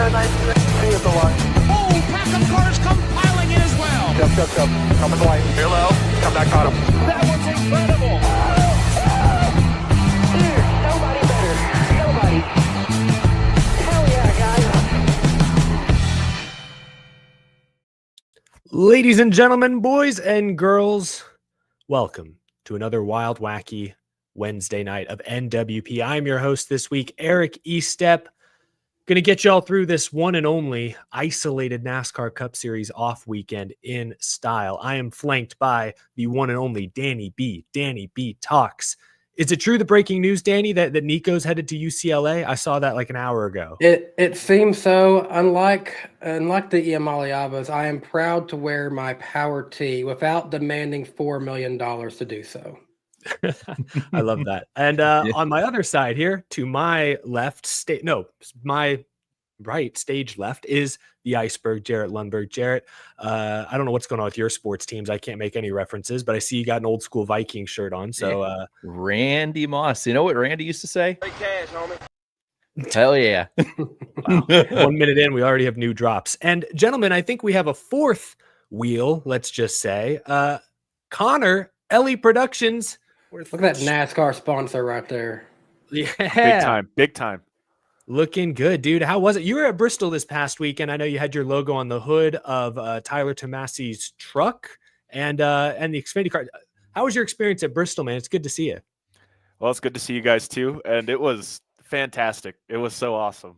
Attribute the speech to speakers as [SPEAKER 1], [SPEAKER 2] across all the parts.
[SPEAKER 1] See at the line.
[SPEAKER 2] Oh, pack of cars come piling in as well.
[SPEAKER 1] Come. Come in the line. Hello. Come back on him.
[SPEAKER 2] That was incredible.
[SPEAKER 3] Dude, nobody better. Nobody. Hell yeah, guys.
[SPEAKER 4] Ladies and gentlemen, boys and girls, welcome to another wild, wacky Wednesday night of NWP. I'm your host this week, Eric Estep. Going to get y'all through this one and only isolated NASCAR Cup Series off weekend in style. I am flanked by the one and only Danny B. Danny B talks. Is it true, the breaking news, Danny, that Nico's headed to UCLA? I saw that like an hour ago.
[SPEAKER 5] It seems so. Unlike the Iamaliabas, I am proud to wear my power tee without demanding $4 million to do so.
[SPEAKER 4] I love that. And on my other side here, to my left, my right, stage left, is the iceberg, Jarrett Lundberg. Jarrett, I don't know what's going on with your sports teams. I can't make any references, but I see you got an old school Viking shirt on. So
[SPEAKER 6] Randy Moss. You know what Randy used to say?
[SPEAKER 1] Free cash, homie.
[SPEAKER 6] Hell yeah.
[SPEAKER 4] Wow. 1 minute in, we already have new drops. And gentlemen, I think we have a fourth wheel, let's just say. Connor, Ellie Productions.
[SPEAKER 5] Look at that NASCAR sponsor right there.
[SPEAKER 4] Yeah.
[SPEAKER 7] Big time.
[SPEAKER 4] Looking good, dude. How was it? You were at Bristol this past weekend. I know you had your logo on the hood of Tyler Tomasi's truck and the Xfinity car. How was your experience at Bristol, man? It's good to see you.
[SPEAKER 7] Well, it's good to see you guys too, and it was fantastic. It was so awesome.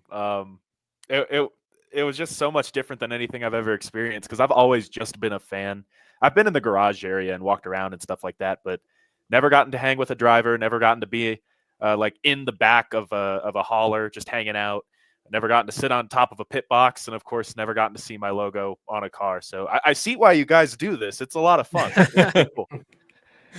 [SPEAKER 7] It was just so much different than anything I've ever experienced because I've always just been a fan. I've been in the garage area and walked around and stuff like that, but never gotten to hang with a driver. Never gotten to be like in the back of a hauler, just hanging out. Never gotten to sit on top of a pit box, and of course, never gotten to see my logo on a car. So I see why you guys do this. It's a lot of fun. Cool.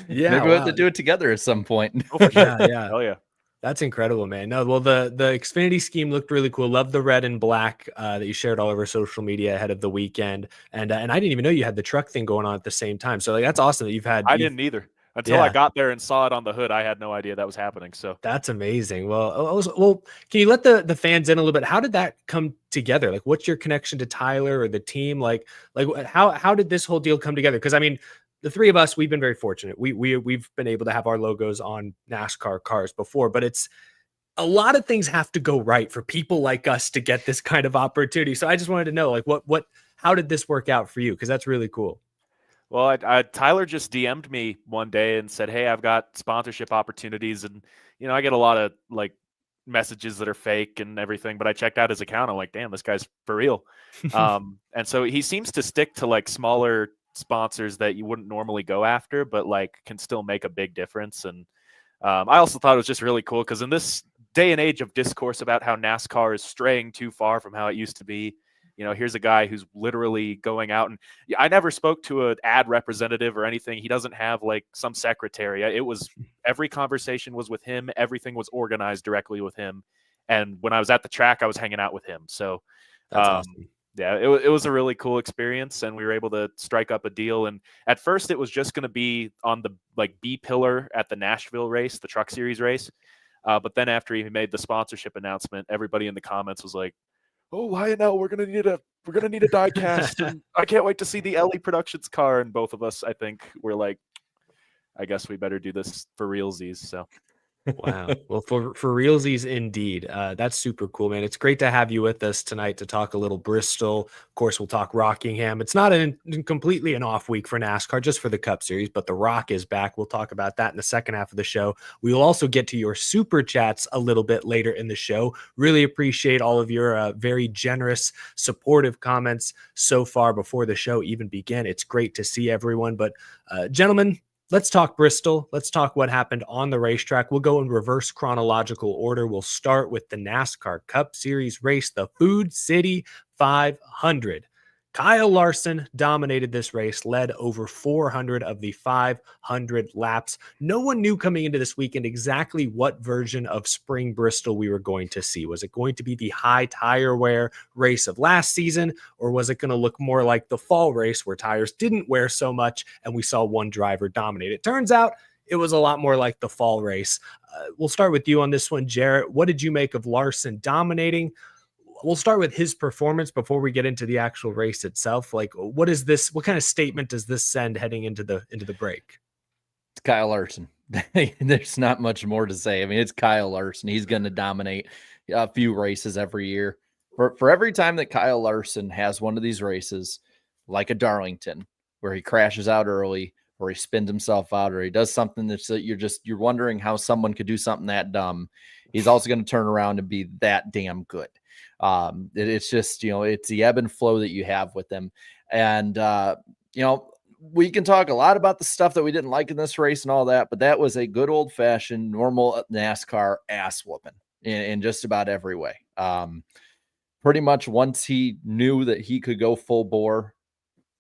[SPEAKER 4] Yeah,
[SPEAKER 6] Maybe we'll have to do it together at some point.
[SPEAKER 7] Oh, for sure.
[SPEAKER 4] Yeah.
[SPEAKER 7] Hell yeah.
[SPEAKER 4] That's incredible, man. No, well, the Xfinity scheme looked really cool. Love the red and black that you shared all over social media ahead of the weekend, and I didn't even know you had the truck thing going on at the same time. So like, that's awesome that you've had.
[SPEAKER 7] I didn't either. Until I got there and saw it on the hood, I had no idea that was happening. So
[SPEAKER 4] that's amazing. Well, can you let the fans in a little bit? How did that come together? Like, what's your connection to Tyler or the team? Like how did this whole deal come together? Because I mean, the three of us, we've been very fortunate. We've been able to have our logos on NASCAR cars before, but it's a lot of things have to go right for people like us to get this kind of opportunity. So I just wanted to know, like, how did this work out for you? Because that's really cool.
[SPEAKER 7] Well, Tyler just DM'd me one day and said, "Hey, I've got sponsorship opportunities," and I get a lot of like messages that are fake and everything. But I checked out his account. I'm like, "Damn, this guy's for real." And so he seems to stick to like smaller sponsors that you wouldn't normally go after, but like can still make a big difference. And I also thought it was just really cool because in this day and age of discourse about how NASCAR is straying too far from how it used to be. Here's a guy who's literally going out and I never spoke to an ad representative or anything. He doesn't have like some secretary. It was every conversation was with him. Everything was organized directly with him. And when I was at the track, I was hanging out with him. So
[SPEAKER 4] that's awesome.
[SPEAKER 7] Yeah, it was a really cool experience, and we were able to strike up a deal. And at first it was just going to be on the like B pillar at the Nashville race, the Truck Series race. But then after he made the sponsorship announcement, everybody in the comments was like, "Oh, why now? We're gonna need a die cast. And I can't wait to see the Ellie Productions car." And both of us, I think, were like, "I guess we better do this for realsies." So,
[SPEAKER 4] wow. Well, for realsies indeed. That's super cool, man. It's great to have you with us tonight to talk a little Bristol. Of course, we'll talk Rockingham. It's not completely an off week for NASCAR, just for the Cup Series, but the Rock is back. We'll talk about that in the second half of the show. We will also get to your super chats a little bit later in the show. Really appreciate all of your very generous, supportive comments so far before the show even began. It's great to see everyone. But gentlemen, let's talk Bristol. Let's talk what happened on the racetrack. We'll go in reverse chronological order. We'll start with the NASCAR Cup Series race, the Food City 500. Kyle Larson dominated this race, led over 400 of the 500 laps. No one knew coming into this weekend exactly what version of spring Bristol we were going to see. Was it going to be the high tire wear race of last season, or was it going to look more like the fall race where tires didn't wear so much and we saw one driver dominate? It turns out it was a lot more like the fall race. We'll start with you on this one, Jarrett. What did you make of Larson dominating? we'll start with his performance before we get into the actual race itself. Like, what kind of statement does this send heading into the break?
[SPEAKER 6] It's Kyle Larson. There's not much more to say. I mean, it's Kyle Larson. He's going to dominate a few races every year. For every time that Kyle Larson has one of these races, like a Darlington, where he crashes out early, or he spins himself out, or he does something that's you're wondering how someone could do something that dumb. He's also going to turn around and be that damn good. It's just, it's the ebb and flow that you have with them. And, we can talk a lot about the stuff that we didn't like in this race and all that, but that was a good old fashioned normal NASCAR ass whooping in just about every way. Pretty much once he knew that he could go full bore,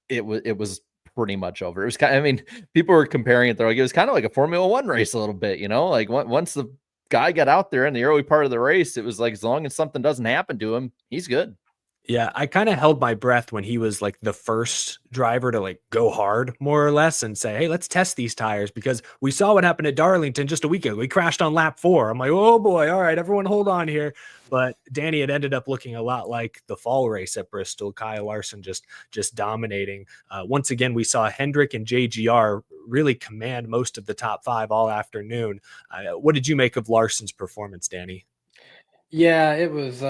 [SPEAKER 6] it was pretty much over. It was kind of, I mean, people were comparing it. They're like, it was kind of like a Formula One race a little bit, like once the guy got out there in the early part of the race, it was like, as long as something doesn't happen to him, he's good.
[SPEAKER 4] Yeah, I kind of held my breath when he was like the first driver to like go hard more or less and say, hey, let's test these tires, because we saw what happened at Darlington just a week ago. We crashed on lap 4. I'm like, oh boy, all right, everyone hold on here. But Danny, it ended up looking a lot like the fall race at Bristol. Kyle Larson just dominating. Once again, we saw Hendrick and JGR really command most of the top 5 all afternoon. What did you make of Larson's performance, Danny?
[SPEAKER 5] Yeah, it was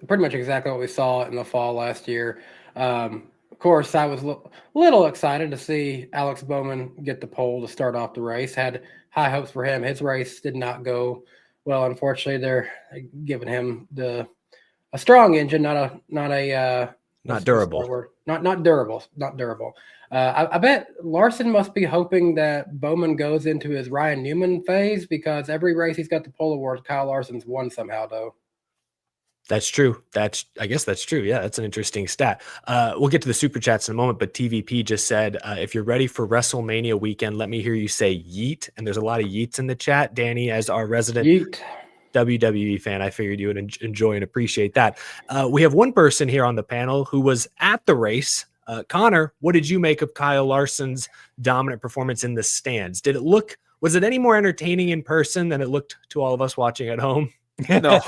[SPEAKER 5] pretty much exactly what we saw in the fall last year. Of course, I was a little excited to see Alex Bowman get the pole to start off the race. Had high hopes for him. His race did not go well. Unfortunately, they're giving him a strong engine, not durable. Not durable. I bet Larson must be hoping that Bowman goes into his Ryan Newman phase, because every race he's got the pole award, Kyle Larson's won somehow, though.
[SPEAKER 4] That's true. I guess that's true. Yeah, that's an interesting stat. We'll get to the super chats in a moment, but TVP just said, if you're ready for WrestleMania weekend, let me hear you say yeet. And there's a lot of yeets in the chat. Danny, as our resident
[SPEAKER 5] Yeet.
[SPEAKER 4] WWE fan, I figured you would enjoy and appreciate that. We have one person here on the panel who was at the race. Connor, what did you make of Kyle Larson's dominant performance in the stands? Was it any more entertaining in person than it looked to all of us watching at home?
[SPEAKER 7] No.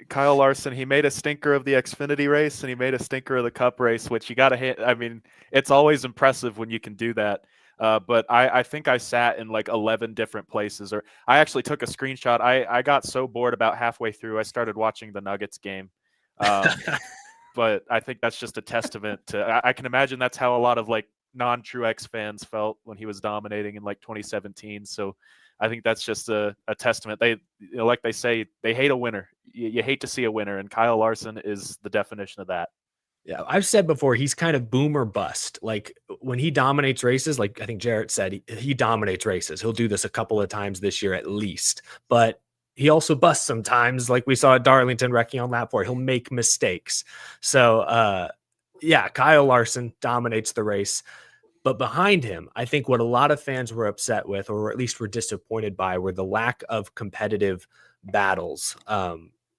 [SPEAKER 7] Kyle Larson, he made a stinker of the Xfinity race and he made a stinker of the Cup race, which you got to hit. I mean, it's always impressive when you can do that. But I think I sat in like 11 different places, or I actually took a screenshot. I got so bored about halfway through, I started watching the Nuggets game. But I think that's just a testament to, I can imagine that's how a lot of like non-true X fans felt when he was dominating in like 2017. So I think that's just a testament. They, like they say, they hate a winner. You hate to see a winner, and Kyle Larson is the definition of that.
[SPEAKER 4] Yeah, I've said before, he's kind of boom or bust. Like when he dominates races, like I think Jarrett said, he dominates races. He'll do this a couple of times this year at least, but he also busts sometimes, like we saw at Darlington wrecking on lap 4. He'll make mistakes. So, yeah, Kyle Larson dominates the race. But behind him, I think what a lot of fans were upset with, or at least were disappointed by, were the lack of competitive battles.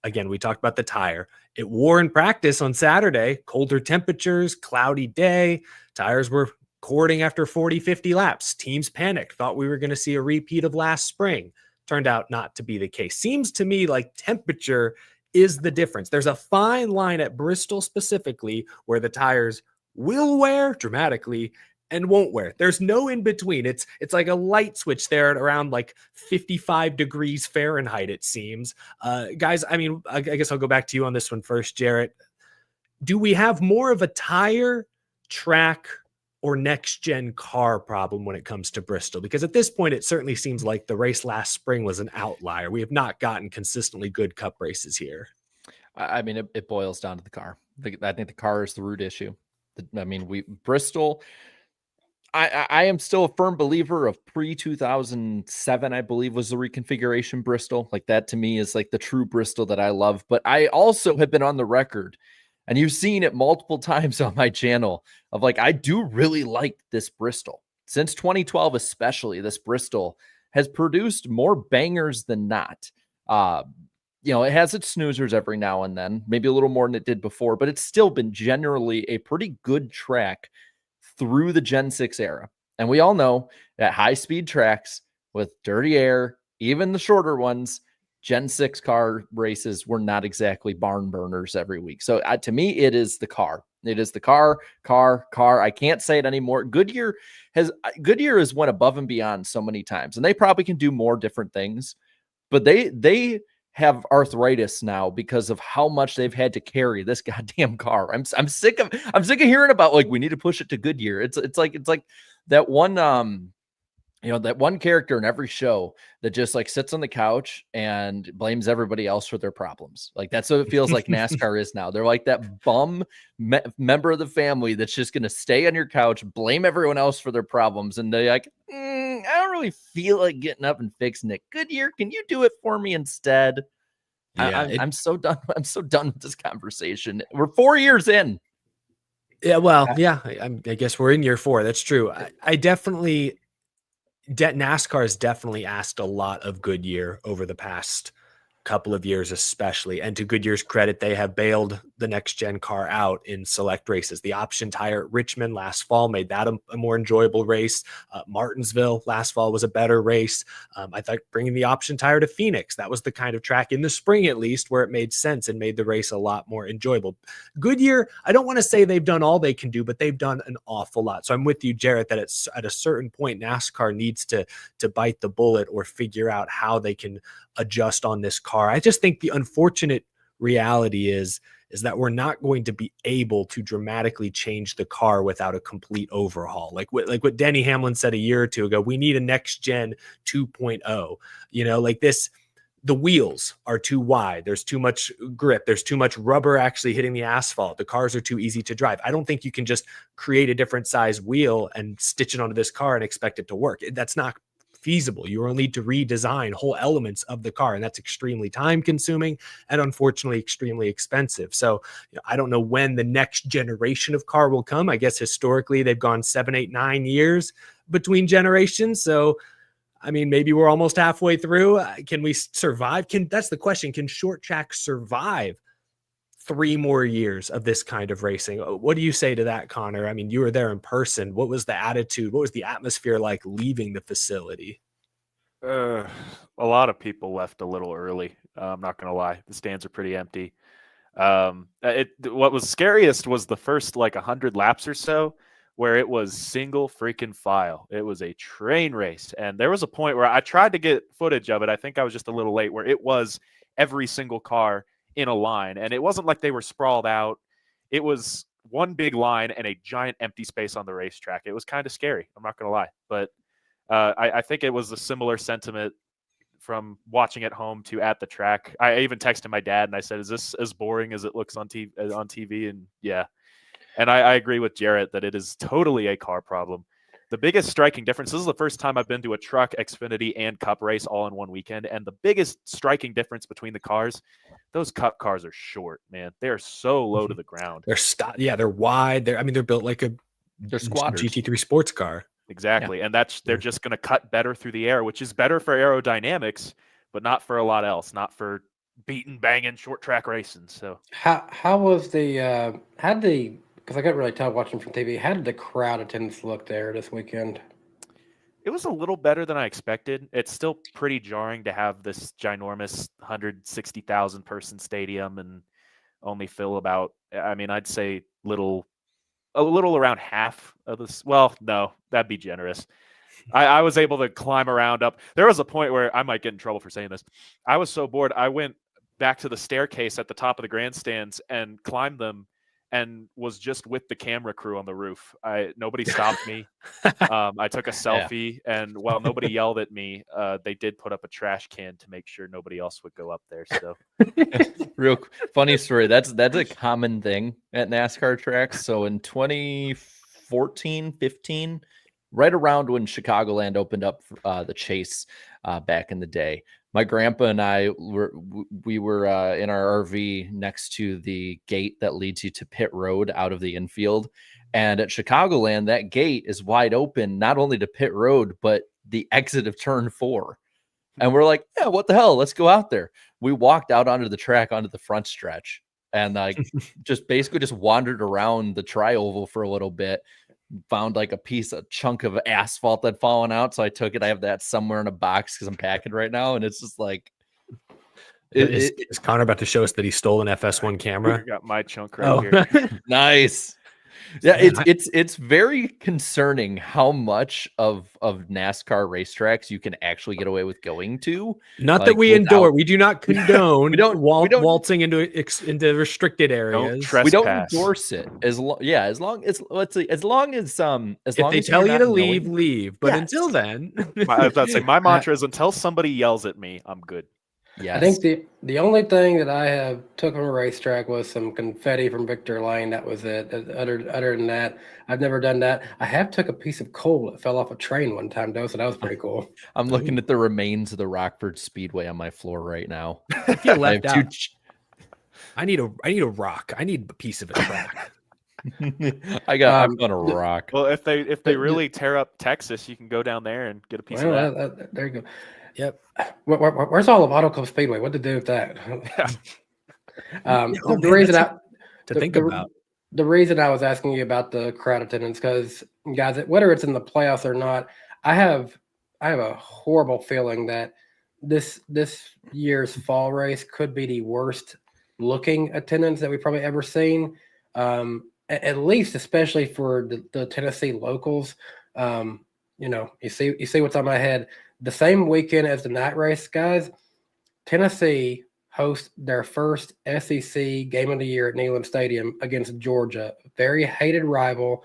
[SPEAKER 4] Again, we talked about the tire. It wore in practice on Saturday, colder temperatures, cloudy day. Tires were cording after 40, 50 laps. Teams panicked, thought we were going to see a repeat of last spring. Turned out not to be the case. Seems to me like temperature is the difference. There's a fine line at Bristol specifically where the tires will wear dramatically and won't wear. There's no in between. It's like a light switch there at around like 55 degrees Fahrenheit, it seems. Guys, I mean, I guess I'll go back to you on this one first, Jarrett. Do we have more of a tire, track, or next-gen car problem when it comes to Bristol? Because at this point, it certainly seems like the race last spring was an outlier. We have not gotten consistently good Cup races here.
[SPEAKER 6] I mean, it boils down to the car. I think the car is the root issue. Bristol... I am still a firm believer of pre-2007, I believe, was the reconfiguration Bristol. Like that to me is like the true Bristol that I love. But I also have been on the record, and you've seen it multiple times on my channel, of like, I do really like this Bristol. Since 2012, especially, this Bristol has produced more bangers than not. It has its snoozers every now and then, maybe a little more than it did before, but it's still been generally a pretty good track through the Gen 6 era. And we all know that high-speed tracks with dirty air, even the shorter ones, Gen 6 car races were not exactly barn burners every week. So to me, it is the car. It is the car. I can't say it anymore. Goodyear has went above and beyond so many times, and they probably can do more different things, but they have arthritis now because of how much they've had to carry this goddamn car. I'm sick of hearing about like we need to push it to Goodyear. It's like that one that one character in every show that just like sits on the couch and blames everybody else for their problems. Like that's what it feels like NASCAR is now. They're like that bum member of the family that's just going to stay on your couch, blame everyone else for their problems. And they're like, I don't really feel like getting up and fixing it. Goodyear, can you do it for me instead?
[SPEAKER 4] Yeah,
[SPEAKER 6] I'm so done. I'm so done with this conversation. We're 4 years in.
[SPEAKER 4] Yeah, well, yeah, I guess we're in year 4. That's true. I definitely NASCAR has definitely asked a lot of Goodyear over the past couple of years, especially. And to Goodyear's credit, they have bailed the next gen car out in select races. The option tire at Richmond last fall made that a more enjoyable race. Martinsville last fall was a better race. I thought bringing the option tire to Phoenix, that was the kind of track in the spring, at least, where it made sense and made the race a lot more enjoyable. Goodyear, I don't want to say they've done all they can do, but they've done an awful lot. So I'm with you, Jarrett, that it's at a certain point, NASCAR needs to bite the bullet or figure out how they can adjust on this car. I just think the unfortunate reality is that we're not going to be able to dramatically change the car without a complete overhaul. Like what Denny Hamlin said a year or two ago, we need a next gen 2.0. Like this, the wheels are too wide. There's too much grip. There's too much rubber actually hitting the asphalt. The cars are too easy to drive. I don't think you can just create a different size wheel and stitch it onto this car and expect it to work. That's not feasible. You will need to redesign whole elements of the car, and that's extremely time consuming and unfortunately extremely expensive. So I don't know when the next generation of car will come. I guess historically they've gone 7, 8, 9 years between generations. So I mean, maybe we're almost halfway through. Can we survive? That's the question. Can short track survive 3 more years of this kind of racing? What do you say to that, Connor? I mean, you were there in person. What was the attitude? What was the atmosphere like leaving the facility?
[SPEAKER 7] A lot of people left a little early. I'm not going to lie. The stands are pretty empty. What was scariest was the first 100 laps or so, where it was single freaking file. It was a train race. And there was a point where I tried to get footage of it. I think I was just a little late, where it was every single car in a line. And it wasn't like they were sprawled out. It was one big line and a giant empty space on the racetrack. It was kind of scary. I'm not going to lie. But I think it was a similar sentiment from watching at home to at the track. I even texted my dad and I said, is this as boring as it looks on TV? And yeah. And I agree with Jarrett that it is totally a car problem. The biggest striking difference, this is the first time I've been to a truck, Xfinity, and Cup race all in one weekend. And the biggest striking difference between the cars, those Cup cars are short, man. They are so low to the ground.
[SPEAKER 4] They're wide. They're built like
[SPEAKER 6] they're squatters.
[SPEAKER 4] GT3 sports car.
[SPEAKER 7] Exactly. Yeah. And they're just going to cut better through the air, which is better for aerodynamics, but not for a lot else, not for beating, banging, short track racing. So
[SPEAKER 5] how was because I couldn't really tell watching from TV, how did the crowd attendance look there this weekend?
[SPEAKER 7] It was a little better than I expected. It's still pretty jarring to have this ginormous 160,000 person stadium and only fill about, I'd say a little around half of this. Well, no, that'd be generous. I was able to climb around up. There was a point where I might get in trouble for saying this. I was so bored. I went back to the staircase at the top of the grandstands and climbed them and was just with the camera crew on the roof. Nobody stopped me. I took a selfie, and while nobody yelled at me, they did put up a trash can to make sure nobody else would go up there. So,
[SPEAKER 6] real funny story. That's a common thing at NASCAR tracks. So in 2014, 15, right around when Chicagoland opened up the Chase back in the day, my grandpa and I were in our RV next to the gate that leads you to pit road out of the infield. And at Chicagoland, that gate is wide open, not only to pit road, but the exit of turn 4. And we're like, yeah, what the hell? Let's go out there. We walked out onto the track, onto the front stretch, and just wandered around the tri-oval for a little bit. Found a chunk of asphalt that fallen out. So I took it. I have that somewhere in a box because I'm packing right now. And it's just
[SPEAKER 4] Is Connor about to show us that he stole an FS1
[SPEAKER 7] I
[SPEAKER 4] camera?
[SPEAKER 7] got my chunk right
[SPEAKER 4] Oh,
[SPEAKER 7] here.
[SPEAKER 6] Nice. Yeah, it's very concerning how much of NASCAR racetracks you can actually get away with going to.
[SPEAKER 4] not that
[SPEAKER 6] like,
[SPEAKER 4] we endure.
[SPEAKER 6] without-
[SPEAKER 4] We do not condone
[SPEAKER 6] We don't-
[SPEAKER 4] waltzing into restricted
[SPEAKER 7] Don't
[SPEAKER 4] areas.
[SPEAKER 7] trespass.
[SPEAKER 6] We don't endorse it as long as let's see, as long as
[SPEAKER 4] If
[SPEAKER 6] long
[SPEAKER 4] they
[SPEAKER 6] as
[SPEAKER 4] tell
[SPEAKER 6] you're
[SPEAKER 4] you
[SPEAKER 6] not
[SPEAKER 4] to leave,
[SPEAKER 6] knowing-
[SPEAKER 4] leave. But
[SPEAKER 6] Yes.
[SPEAKER 4] until then,
[SPEAKER 7] I was about to say my mantra is until somebody yells at me, I'm good.
[SPEAKER 6] Yes.
[SPEAKER 5] I think the only thing that I have took from a racetrack was some confetti from Victor Lane. That was it. Other than that, I've never done that. I have took a piece of coal that fell off a train one time though, so that was pretty cool.
[SPEAKER 6] I'm looking at the remains of the Rockford Speedway on my floor right now.
[SPEAKER 4] I feel
[SPEAKER 6] I
[SPEAKER 4] left
[SPEAKER 6] have
[SPEAKER 4] out. I need a rock. I need a piece of a track.
[SPEAKER 6] I found a rock.
[SPEAKER 7] Well, if they really tear up Texas, you can go down there and get a piece of that.
[SPEAKER 5] There you go.
[SPEAKER 4] Yep.
[SPEAKER 5] Where's all of Auto Club Speedway? What to do with that?
[SPEAKER 4] Oh,
[SPEAKER 5] The
[SPEAKER 4] man,
[SPEAKER 5] reason
[SPEAKER 4] that's
[SPEAKER 5] I
[SPEAKER 4] to think about.
[SPEAKER 5] the reason I was asking you about the crowd attendance, because guys, whether it's in the playoffs or not, I have a horrible feeling that this year's fall race could be the worst looking attendance that we've probably ever seen. At least, especially for the Tennessee locals. You see what's on my head. The same weekend as the night race, guys, Tennessee hosts their first SEC game of the year at Neyland Stadium against Georgia. Very hated rival,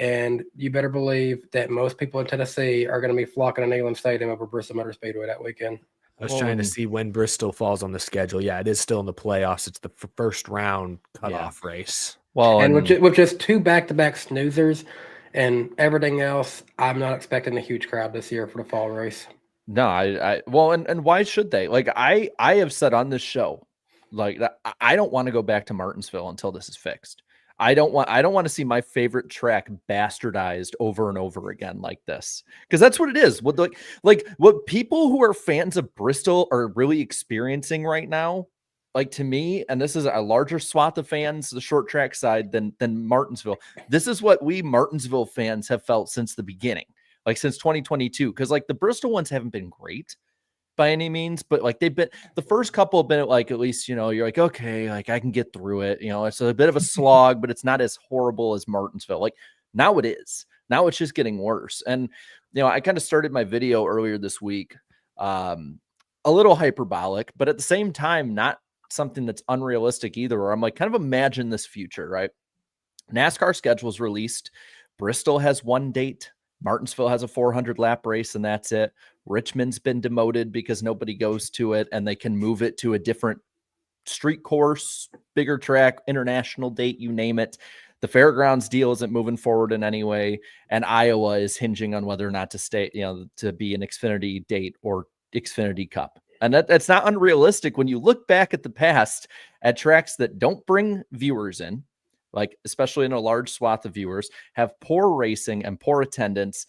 [SPEAKER 5] and you better believe that most people in Tennessee are going to be flocking to Neyland Stadium over Bristol Motor Speedway that weekend.
[SPEAKER 4] I was trying to see when Bristol falls on the schedule. Yeah, it is still in the playoffs. It's the first round cutoff race.
[SPEAKER 6] Well,
[SPEAKER 5] And with just two back-to-back snoozers and everything else, I'm not expecting a huge crowd this year for the fall race.
[SPEAKER 6] no, and why should they? Like I have said on this show, like that I don't want to go back to Martinsville until this is fixed. I don't want to see my favorite track bastardized over and over again like this, because that's what it is. What like what people who are fans of Bristol are really experiencing right now, like to me, and this is a larger swath of fans, the short track side than Martinsville. This is what we Martinsville fans have felt since the beginning, like since 2022, because like the Bristol ones haven't been great by any means, but like they've been, the first couple have been like, at least, you're like, okay, like I can get through it. It's a bit of a slog, but it's not as horrible as Martinsville. Like now it is. Now it's just getting worse. And, I kind of started my video earlier this week, a little hyperbolic, but at the same time, not something that's unrealistic either, where I'm like, kind of imagine this future, right? NASCAR schedule is released. Bristol has one date. Martinsville has a 400 lap race, and that's it. Richmond's been demoted because nobody goes to it, and they can move it to a different street course, bigger track, international date, you name it. The fairgrounds deal isn't moving forward in any way, and Iowa is hinging on whether or not to stay, to be an Xfinity date or Xfinity Cup. And that's not unrealistic when you look back at the past at tracks that don't bring viewers in, like especially in a large swath of viewers, have poor racing and poor attendance.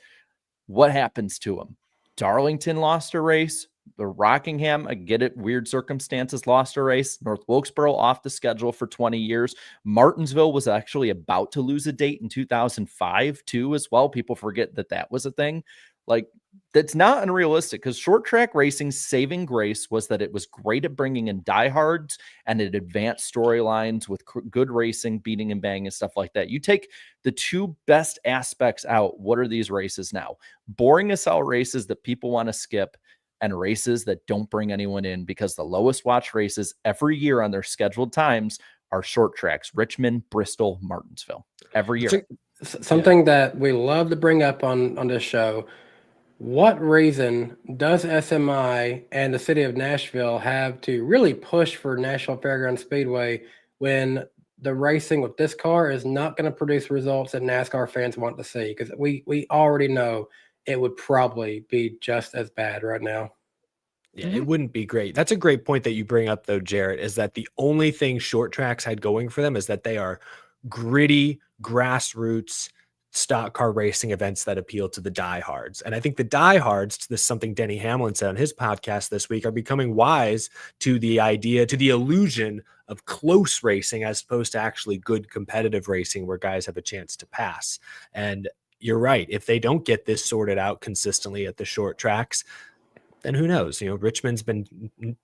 [SPEAKER 6] What happens to them? Darlington lost a race. The Rockingham, I get it, weird circumstances, lost a race. North Wilkesboro off the schedule for 20 years. Martinsville was actually about to lose a date in 2005 too, as well. People forget that was a thing. Like, that's not unrealistic, because short track racing's saving grace was that it was great at bringing in diehards and it advanced storylines with good racing, beating and banging and stuff like that. You take the two best aspects out. What are these races now? Boring as hell races that people want to skip, and races that don't bring anyone in, because the lowest watch races every year on their scheduled times are short tracks: Richmond, Bristol, Martinsville, every year.
[SPEAKER 5] Something that we love to bring up on this show. What reason does SMI and the city of Nashville have to really push for National Fairgrounds Speedway when the racing with this car is not going to produce results that NASCAR fans want to see? Because we already know it would probably be just as bad right now.
[SPEAKER 4] Yeah, it wouldn't be great. That's a great point that you bring up, though, Jarrett, is that the only thing short tracks had going for them is that they are gritty, grassroots, stock car racing events that appeal to the diehards. And I think the diehards, this is something Denny Hamlin said on his podcast this week, are becoming wise to the idea, to the illusion of close racing as opposed to actually good competitive racing where guys have a chance to pass. And you're right. If they don't get this sorted out consistently at the short tracks, then who knows? Richmond's been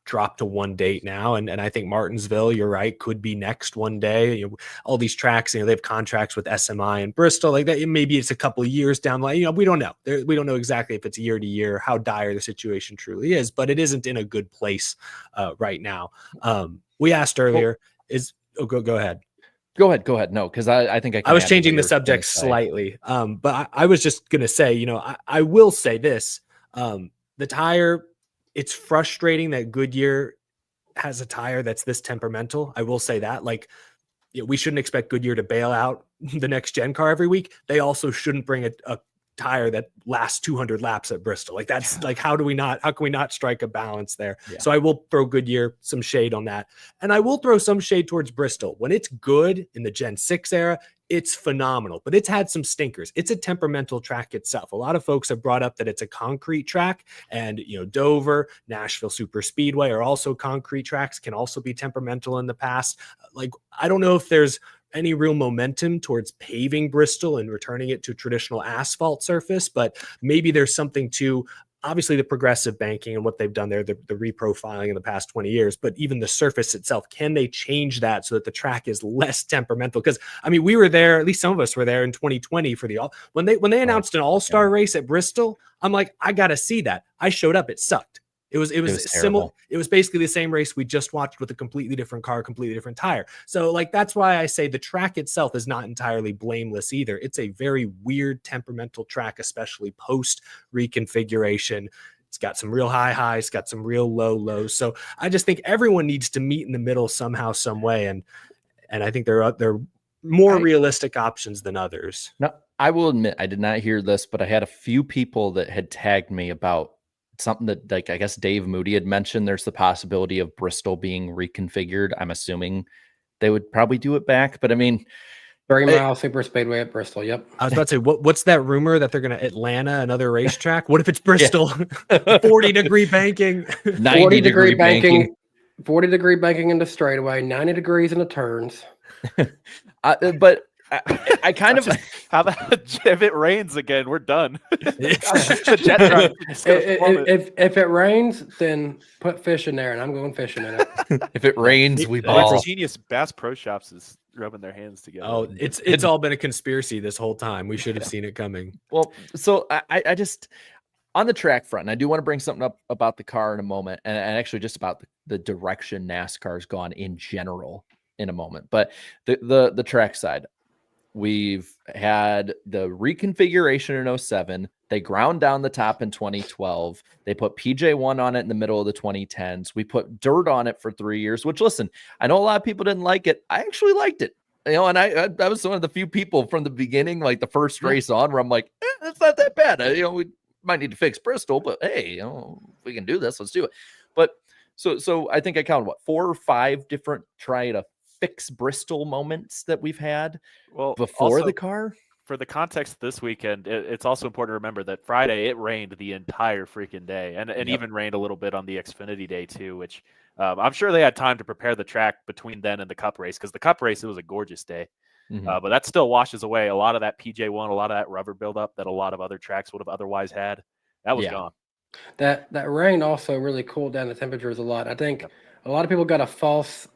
[SPEAKER 4] dropped to one date now, and I think Martinsville, you're right, could be next one day. All these tracks, they have contracts with SMI and Bristol, like that. Maybe it's a couple of years down the line. We don't know. We don't know exactly if it's year to year, how dire the situation truly is, but it isn't in a good place right now. We asked earlier, go ahead.
[SPEAKER 6] Go ahead. No, because I think
[SPEAKER 4] I was changing the subject slightly, but I was just gonna say, I will say this. The tire, it's frustrating that Goodyear has a tire that's this temperamental. I will say that. We shouldn't expect Goodyear to bail out the next gen car every week. They also shouldn't bring a tire that lasts 200 laps at Bristol. That's how can we not strike a balance there? Yeah. So I will throw Goodyear some shade on that. And I will throw some shade towards Bristol. When it's good in the Gen 6 era, it's phenomenal, but it's had some stinkers. It's a temperamental track itself. A lot of folks have brought up that it's a concrete track, and Dover, Nashville Super Speedway are also concrete tracks, can also be temperamental in the past. I don't know if there's any real momentum towards paving Bristol and returning it to traditional asphalt surface, but maybe there's something to obviously the progressive banking and what they've done there, the reprofiling in the past 20 years, but even the surface itself, can they change that so that the track is less temperamental? Because we were there, at least some of us were there in 2020 for when they announced an all-star race at Bristol. I'm like, I got to see that. I showed up. It sucked. It was similar. It was basically the same race we just watched with a completely different car, completely different tire. So that's why I say the track itself is not entirely blameless either. It's a very weird temperamental track, especially post reconfiguration. It's got some real high highs, got some real low lows. So I just think everyone needs to meet in the middle somehow, some way. And I think there are more realistic options than others.
[SPEAKER 6] Now, I will admit, I did not hear this, but I had a few people that had tagged me about something that, I guess Dave Moody had mentioned. There's the possibility of Bristol being reconfigured. I'm assuming they would probably do it back, but
[SPEAKER 5] 3-mile super speedway at Bristol. Yep.
[SPEAKER 4] I was about to say, what's that rumor that they're going to Atlanta, another racetrack? What if it's Bristol? 40-degree banking,
[SPEAKER 5] 40-degree banking, 40-degree banking into straightaway, 90 degrees in the turns.
[SPEAKER 6] But I kind of
[SPEAKER 7] how about if it rains again, we're done.
[SPEAKER 5] If it rains, then put fish in there, and I'm going fishing in it.
[SPEAKER 6] If it rains, we ball.
[SPEAKER 7] Genius Bass Pro Shops is rubbing their hands together.
[SPEAKER 4] Oh, it's all been a conspiracy this whole time. We should have seen it coming.
[SPEAKER 6] Well, so I just on the track front, and I do want to bring something up about the car in a moment, and actually just about the direction NASCAR's gone in general in a moment. But the track side. We've had the reconfiguration in 07. They ground down the top in 2012. They put PJ1 on it in the middle of the 2010s. We put dirt on it for 3 years, which, listen, I know a lot of people didn't like it. I actually liked it. And I was one of the few people from the beginning, like the first race on, where I'm like, it's not that bad. We might need to fix Bristol, but hey, if we can do this, let's do it. But so I think I counted 4 or 5 different try to fix Bristol moments that we've had before the car.
[SPEAKER 7] For the context this weekend, it's also important to remember that Friday it rained the entire freaking day, and even rained a little bit on the Xfinity day too, which I'm sure they had time to prepare the track between then and the Cup race, because the Cup race, it was a gorgeous day. But that still washes away a lot of that PJ1, a lot of that rubber buildup that a lot of other tracks would have otherwise had. That was gone.
[SPEAKER 5] That rain also really cooled down the temperatures a lot. I think a lot of people got a false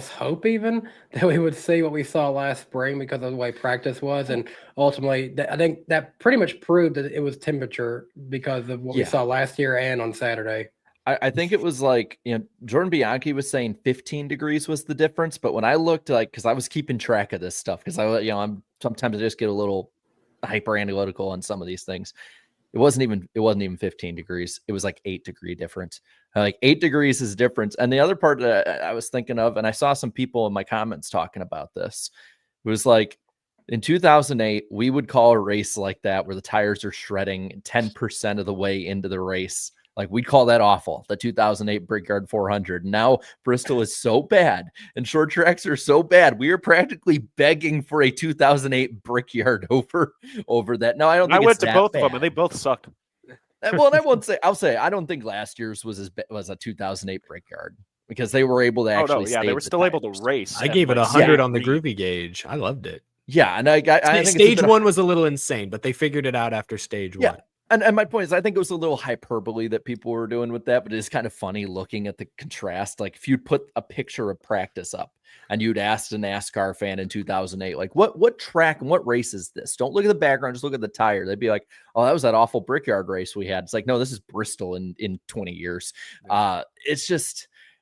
[SPEAKER 5] hope even that we would see what we saw last spring because of the way practice was, and ultimately I think that pretty much proved that it was temperature because of what we saw last year and on Saturday.
[SPEAKER 6] I think it was Jordan Bianchi was saying 15 degrees was the difference, but when I looked, because I was keeping track of this stuff, because I'm sometimes I just get a little hyper analytical on some of these things. It wasn't even 15 degrees. It was 8-degree difference. 8 degrees is difference. And the other part that I was thinking of, and I saw some people in my comments talking about this, was in 2008, we would call a race like that where the tires are shredding 10% of the way into the race. We'd call that awful, the 2008 Brickyard 400. Now Bristol is so bad and short tracks are so bad. We are practically begging for a 2008 Brickyard over that. Now, I
[SPEAKER 7] went to both of them and they both sucked.
[SPEAKER 6] Well, and I'll say, I don't think last year's was a 2008 Brickyard, because they were able to actually
[SPEAKER 7] they were still able to race.
[SPEAKER 4] I gave it 100 on the groovy gauge. I loved it.
[SPEAKER 6] Yeah, and I think
[SPEAKER 4] stage 1 was a little insane, but they figured it out after stage 1.
[SPEAKER 6] And my point is, I think it was a little hyperbole that people were doing with that, but it's kind of funny looking at the contrast. Like if you'd put a picture of practice up and you'd asked a NASCAR fan in 2008, like what track and what race is this? Don't look at the background, just look at the tire. They'd be like, oh, that was that awful Brickyard race we had. It's like, no, this is Bristol in 20 years.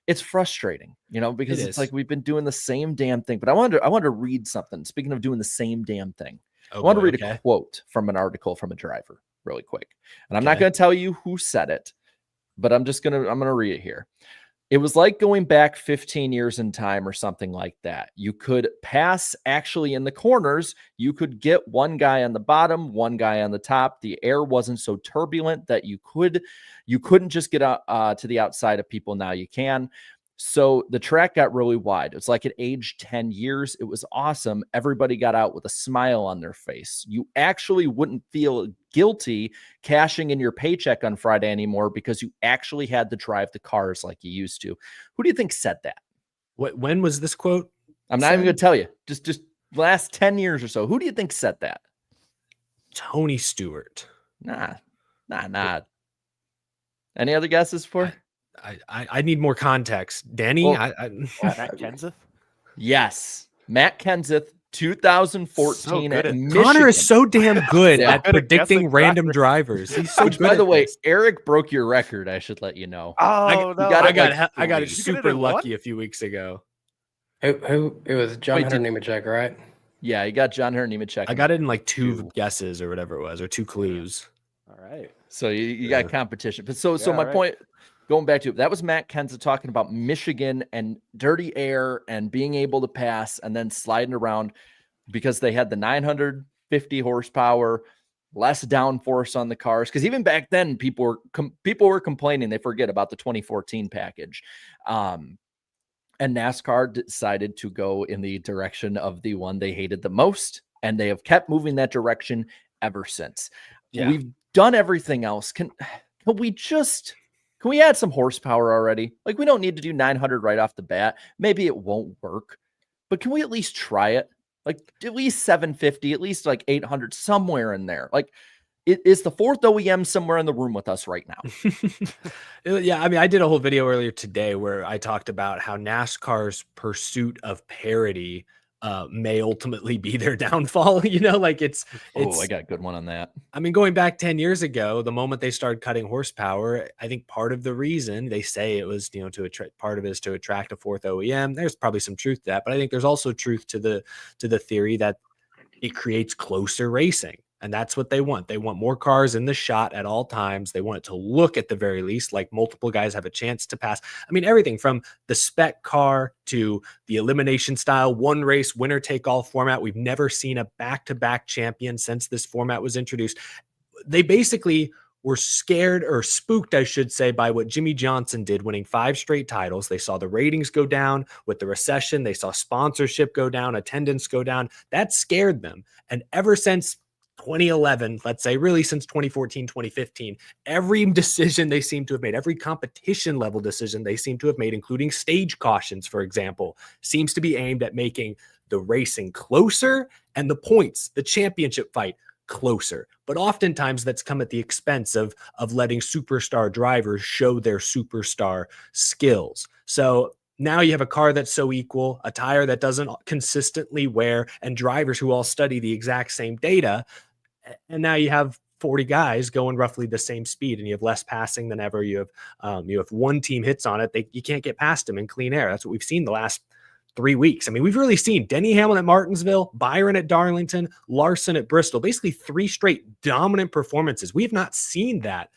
[SPEAKER 6] It's frustrating, because it's like we've been doing the same damn thing. But I wanted to read something. Speaking of doing the same damn thing, I want to read a quote from an article from a driver really quick. And I'm not going to tell you who said it, but I'm going to read it here. It was like going back 15 years in time or something like that. You could pass actually in the corners. You could get one guy on the bottom, one guy on the top. The air wasn't so turbulent that you couldn't just get out to the outside of people. Now you can. So the track got really wide. It's like it aged 10 years. It was awesome. Everybody got out with a smile on their face. You actually wouldn't feel guilty cashing in your paycheck on Friday anymore because you actually had to drive the cars like you used to. Who do you think said that?
[SPEAKER 4] When was this quote?
[SPEAKER 6] I'm not even going to tell you. Just last 10 years or so. Who do you think said that?
[SPEAKER 4] Tony Stewart.
[SPEAKER 6] Nah. Any other guesses for?
[SPEAKER 4] I need more context. Danny?
[SPEAKER 7] Matt Kenseth?
[SPEAKER 6] Yes. Matt Kenseth, 2014 at Michigan.
[SPEAKER 4] Connor is so damn good at predicting random drivers. He's so
[SPEAKER 6] Which,
[SPEAKER 4] good
[SPEAKER 6] by the way,
[SPEAKER 4] this.
[SPEAKER 6] Eric broke your record, I should let you know.
[SPEAKER 7] Oh, no.
[SPEAKER 4] I got it super
[SPEAKER 7] what?
[SPEAKER 4] lucky a few weeks ago.
[SPEAKER 5] Who? It was John Hunter Nemechek, right?
[SPEAKER 6] Yeah, you got John Hunter Nemechek.
[SPEAKER 4] I got it in like two guesses or whatever it was, or two clues.
[SPEAKER 7] All right.
[SPEAKER 6] So you got competition. But so my point, going back to it, that was Matt Kenseth talking about Michigan and dirty air and being able to pass and then sliding around because they had the 950 horsepower, less downforce on the cars. Because even back then, people were complaining. They forget about the 2014 package. And NASCAR decided to go in the direction of the one they hated the most, and they have kept moving that direction ever since. Yeah. We've done everything else. Can we add some horsepower already? Like, we don't need to do 900 right off the bat. Maybe it won't work, but can we at least try it? Like, at least 750, at least like 800, somewhere in there. Like, it is the fourth OEM somewhere in the room with us right now.
[SPEAKER 4] Yeah, I mean, I did a whole video earlier today where I talked about how NASCAR's pursuit of parity may ultimately be their downfall. Like it's.
[SPEAKER 6] I got a good one on that.
[SPEAKER 4] I mean, going back 10 years ago, the moment they started cutting horsepower, I think part of the reason they say it was, to attract, part of it is to attract a fourth OEM. There's probably some truth to that, but I think there's also truth to the theory that it creates closer racing. And that's what they want. They want more cars in the shot at all times. They want it to look, at the very least, like multiple guys have a chance to pass. I mean, everything from the spec car to the elimination style, one race, winner take all format. We've never seen a back-to-back champion since this format was introduced. They basically were scared, or spooked, I should say, by what Jimmy Johnson did, winning 5 straight titles. They saw the ratings go down with the recession. They saw sponsorship go down, attendance go down. That scared them. And ever since 2011, let's say, really since 2014, 2015, every decision they seem to have made, every competition level decision they seem to have made, including stage cautions, for example, seems to be aimed at making the racing closer and the points, the championship fight, closer. But oftentimes that's come at the expense of letting superstar drivers show their superstar skills. So now you have a car that's so equal, a tire that doesn't consistently wear, and drivers who all study the exact same data. And now you have 40 guys going roughly the same speed, and you have less passing than ever. You have one team hits on it. You can't get past them in clean air. That's what we've seen the last 3 weeks. I mean, we've really seen Denny Hamlin at Martinsville, Byron at Darlington, Larson at Bristol, basically 3 straight dominant performances. We have not seen that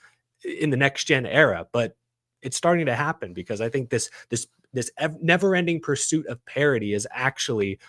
[SPEAKER 4] in the next gen era, but it's starting to happen because I think this never-ending pursuit of parity is actually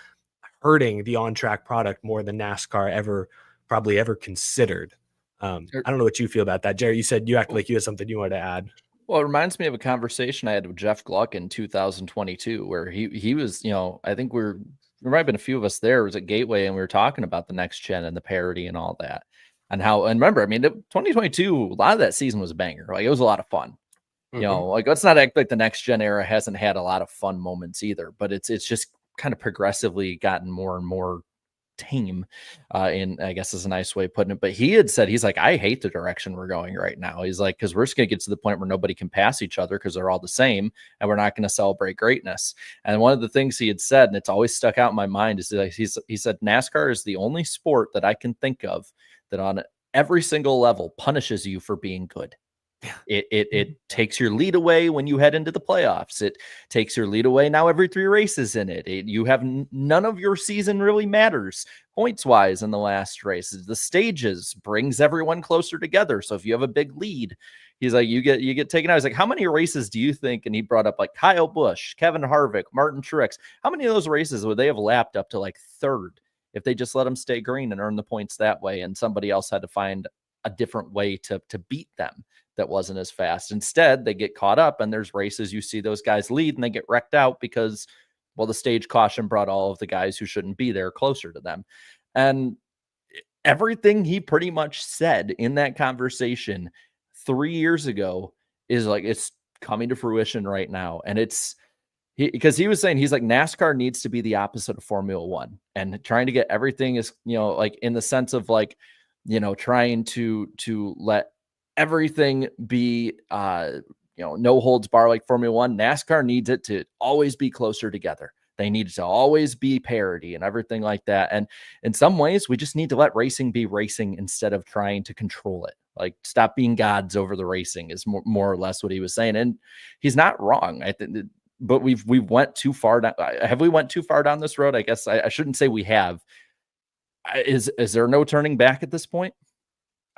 [SPEAKER 4] hurting the on-track product more than NASCAR probably ever considered. I don't know what you feel about that, Jerry. You said you acted like you had something you wanted to add.
[SPEAKER 6] Well, it reminds me of a conversation I had with Jeff Gluck in 2022, where he was, I think there might have been a few of us there. It was at Gateway, and we were talking about the next gen and the parity and all that, and remember, I mean, 2022, a lot of that season was a banger. Like, it was a lot of fun. Like, let's not act like the next gen era hasn't had a lot of fun moments either, but it's just kind of progressively gotten more and more tame, in I guess is a nice way of putting it. But he had said, he's like, I hate the direction we're going right now. He's like, because we're just going to get to the point where nobody can pass each other because they're all the same, and we're not going to celebrate greatness. And one of the things he had said, and it's always stuck out in my mind, is that he said NASCAR is the only sport that I can think of that on every single level punishes you for being good. It takes your lead away when you head into the playoffs. It takes your lead away now every 3 races in it. You have none of your season really matters points wise in the last races. The stages brings everyone closer together. So if you have a big lead, he's like, you get taken out. He's like, how many races do you think? And he brought up like Kyle Busch, Kevin Harvick, Martin Truex. How many of those races would they have lapped up to like 3rd if they just let them stay green and earn the points that way? And somebody else had to find a different way to beat them that wasn't as fast. Instead, they get caught up, and there's races you see those guys lead and they get wrecked out because, well, the stage caution brought all of the guys who shouldn't be there closer to them. And everything he pretty much said in that conversation 3 years ago is like, it's coming to fruition right now. And it's because he was saying, he's like, NASCAR needs to be the opposite of Formula One, and trying to get everything is, like in the sense of like, trying to let everything be, no holds bar like Formula One. NASCAR needs it to always be closer together. They need to always be parity and everything like that. And in some ways, we just need to let racing be racing instead of trying to control it. Like, stop being gods over the racing is more or less what he was saying. And he's not wrong. I think, but we went too far down. Have we went too far down this road? I guess I shouldn't say we have. Is there no turning back at this point?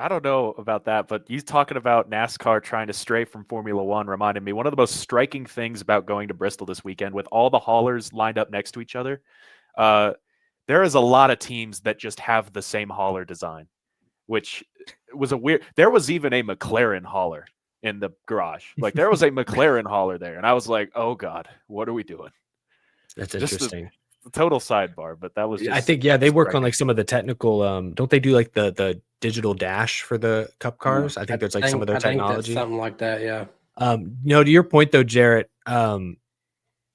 [SPEAKER 7] I don't know about that, but you talking about NASCAR trying to stray from Formula One reminded me one of the most striking things about going to Bristol this weekend with all the haulers lined up next to each other. There is a lot of teams that just have the same hauler design, which was there was even a McLaren hauler in the garage. Like, there was a McLaren hauler there. And I was like, oh God, what are we doing?
[SPEAKER 4] That's interesting.
[SPEAKER 7] Total sidebar, but that was just,
[SPEAKER 4] I think they work on like some of the technical don't they do like the digital dash for the cup cars? I think there's like some of their technology,
[SPEAKER 5] something like that. Yeah.
[SPEAKER 4] To your point though, Jarrett,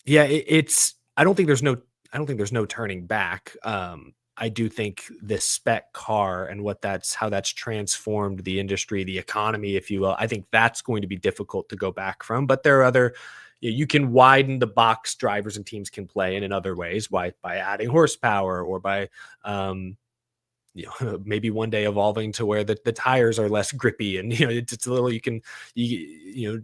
[SPEAKER 4] it's I don't think there's no turning back. I do think this spec car and how that's transformed the industry, the economy, if you will, I think that's going to be difficult to go back from. But there are other, you can widen the box drivers and teams can play in other ways, by adding horsepower or by, maybe one day evolving to where the tires are less grippy and, it's a little,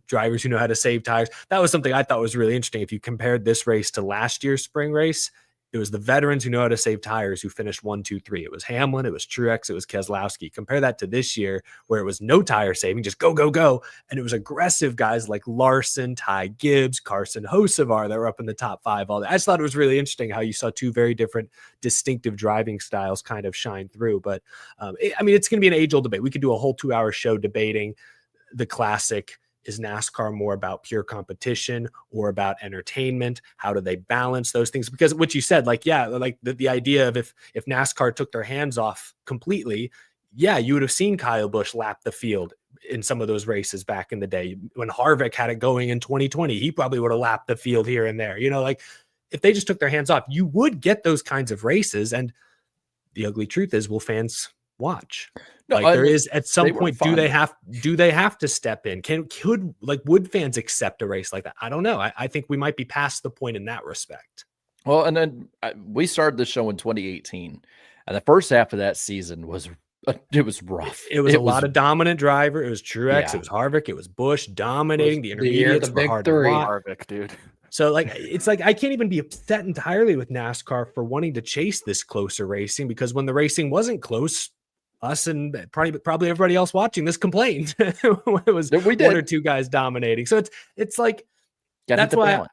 [SPEAKER 4] drivers who know how to save tires. That was something I thought was really interesting. If you compared this race to last year's spring race, it was the veterans who know how to save tires who finished 1, 2, 3. It was Hamlin, it was Truex, it was Keselowski. Compare that to this year where it was no tire saving, just go, go, go. And it was aggressive guys like Larson, Ty Gibbs, Carson Hocevar that were up in the top 5. All that. I just thought it was really interesting how you saw 2 very different distinctive driving styles kind of shine through. But it's going to be an age-old debate. We could do a whole 2-hour show debating the classic. Is NASCAR more about pure competition or about entertainment? How do they balance those things? Because what you said, the idea of if NASCAR took their hands off completely, you would have seen Kyle Busch lap the field in some of those races back in the day. When Harvick had it going in 2020, he probably would have lapped the field here and there. If they just took their hands off, you would get those kinds of races. And the ugly truth is, will fans watch? There is at some point, do they have to step in? Would fans accept a race like that? I don't know. I think we might be past the point in that respect.
[SPEAKER 6] Well, and then we started the show in 2018, and the first half of that season was rough.
[SPEAKER 4] It was a lot of dominant driver. It was Truex, it was Harvick, it was Busch dominating the intermediates.
[SPEAKER 5] The big
[SPEAKER 4] hard
[SPEAKER 5] 3.
[SPEAKER 7] Harvick, dude.
[SPEAKER 4] So it's like I can't even be upset entirely with NASCAR for wanting to chase this closer racing, because when the racing wasn't close, us and probably everybody else watching this complained when it was 1 or 2 guys dominating. So it's like, that's why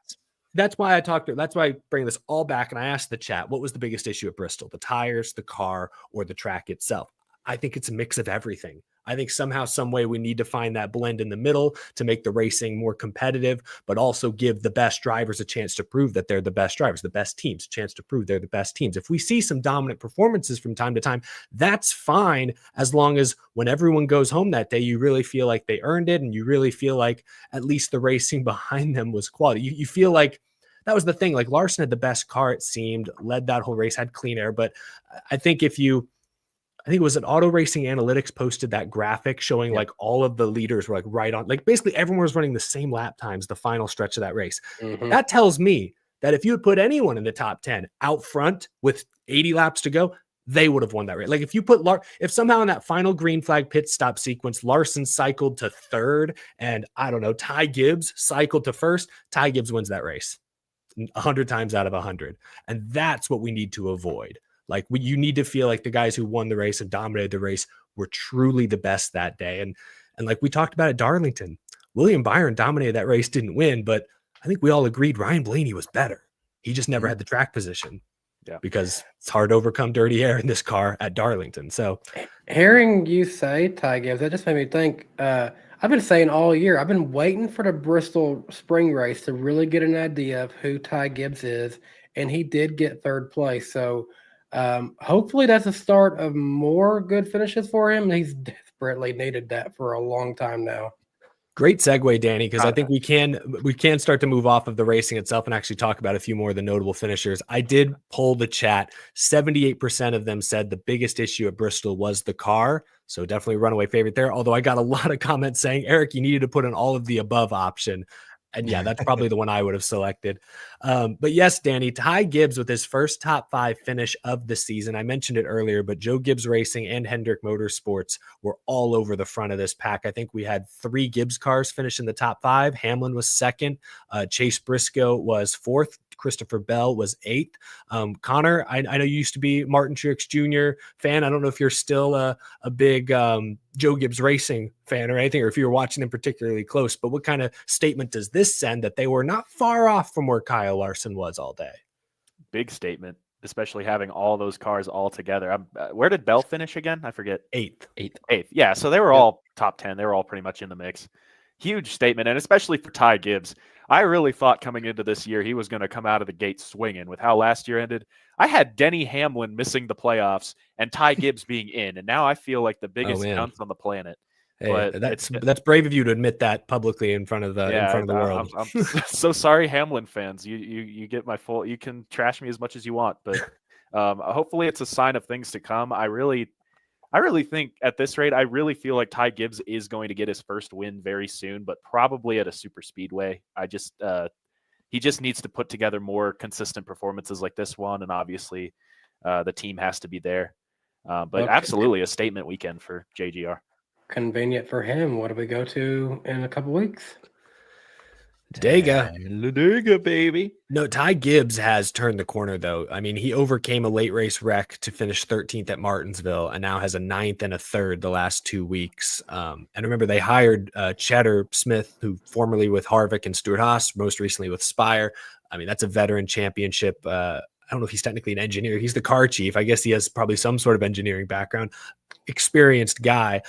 [SPEAKER 4] I bring this all back. And I asked the chat, what was the biggest issue at Bristol? The tires, the car, or the track itself? I think it's a mix of everything. I think somehow, some way we need to find that blend in the middle to make the racing more competitive, but also give the best drivers a chance to prove that they're the best drivers, the best teams a chance to prove they're the best teams. If we see some dominant performances from time to time, that's fine, as long as when everyone goes home that day, you really feel like they earned it, and you really feel like at least the racing behind them was quality. You feel like that was the thing. Like Larson had the best car, it seemed, led that whole race, had clean air. But I think I think it was an Auto Racing Analytics posted that graphic showing like all of the leaders were like right on, like basically everyone was running the same lap times, the final stretch of that race. That tells me that if you had put anyone in the top 10 out front with 80 laps to go, they would have won that race. Like if you put if somehow in that final green flag pit stop sequence, Larson cycled to third and I don't know, Ty Gibbs cycled to first, Ty Gibbs wins that race 100 times out of 100. And that's what we need to avoid. Like you need to feel like the guys who won the race and dominated the race were truly the best that day. And like we talked about at Darlington, William Byron dominated that race, didn't win, but I think we all agreed Ryan Blaney was better. He just never had the track position. Yeah, because it's hard to overcome dirty air in this car at Darlington. So
[SPEAKER 5] hearing you say Ty Gibbs, that just made me think, I've been saying all year, I've been waiting for the Bristol spring race to really get an idea of who Ty Gibbs is. And he did get third place. So hopefully that's the start of more good finishes for him. He's desperately needed that for a long time now.
[SPEAKER 4] Great segue, Danny, because I think we can start to move off of the racing itself and actually talk about a few more of the notable finishers. I did poll the chat. 78% of them said the biggest issue at Bristol was the car. So definitely runaway favorite there. Although I got a lot of comments saying, Eric, you needed to put an all of the above option. And yeah, that's probably the one I would have selected. But yes, Danny, Ty Gibbs with his first top 5 finish of the season. I mentioned it earlier, but Joe Gibbs Racing and Hendrick Motorsports were all over the front of this pack. I think we had 3 Gibbs cars finish in the top 5. Hamlin was second. Chase Briscoe was 4th. Christopher Bell was 8th. Connor, I know you used to be Martin Truex Jr. fan. I don't know if you're still a big Joe Gibbs Racing fan or anything, or if you're watching them particularly close, but what kind of statement does this send that they were not far off from where Kyle Larson was all day?
[SPEAKER 7] Big statement, especially having all those cars all together. Where did Bell finish again? I forget.
[SPEAKER 6] 8th.
[SPEAKER 7] Yeah, so they were all top 10. They were all pretty much in the mix. Huge statement, and especially for Ty Gibbs. I really thought coming into this year he was going to come out of the gate swinging with how last year ended. I had Denny Hamlin missing the playoffs and Ty Gibbs being in, and now I feel like the biggest dunce on the planet.
[SPEAKER 4] Hey,
[SPEAKER 7] but
[SPEAKER 4] that's brave of you to admit that publicly in front of the world.
[SPEAKER 7] I'm so sorry, Hamlin fans. You get my full. You can trash me as much as you want, but hopefully it's a sign of things to come. I really think at this rate, I really feel like Ty Gibbs is going to get his first win very soon, but probably at a super speedway. He just needs to put together more consistent performances like this one, and obviously the team has to be there. But absolutely a statement weekend for JGR.
[SPEAKER 5] Convenient for him. What do we go to in a couple weeks?
[SPEAKER 4] Ladega, baby. No, Ty Gibbs has turned the corner, though. I mean, he overcame a late race wreck to finish 13th at Martinsville and now has a 9th and a 3rd the last 2 weeks. And remember, they hired Cheddar Smith, who formerly with Harvick and Stuart Haas, most recently with Spire. I mean, that's a veteran championship. I don't know if he's technically an engineer. He's the car chief. I guess he has probably some sort of engineering background. Experienced guy.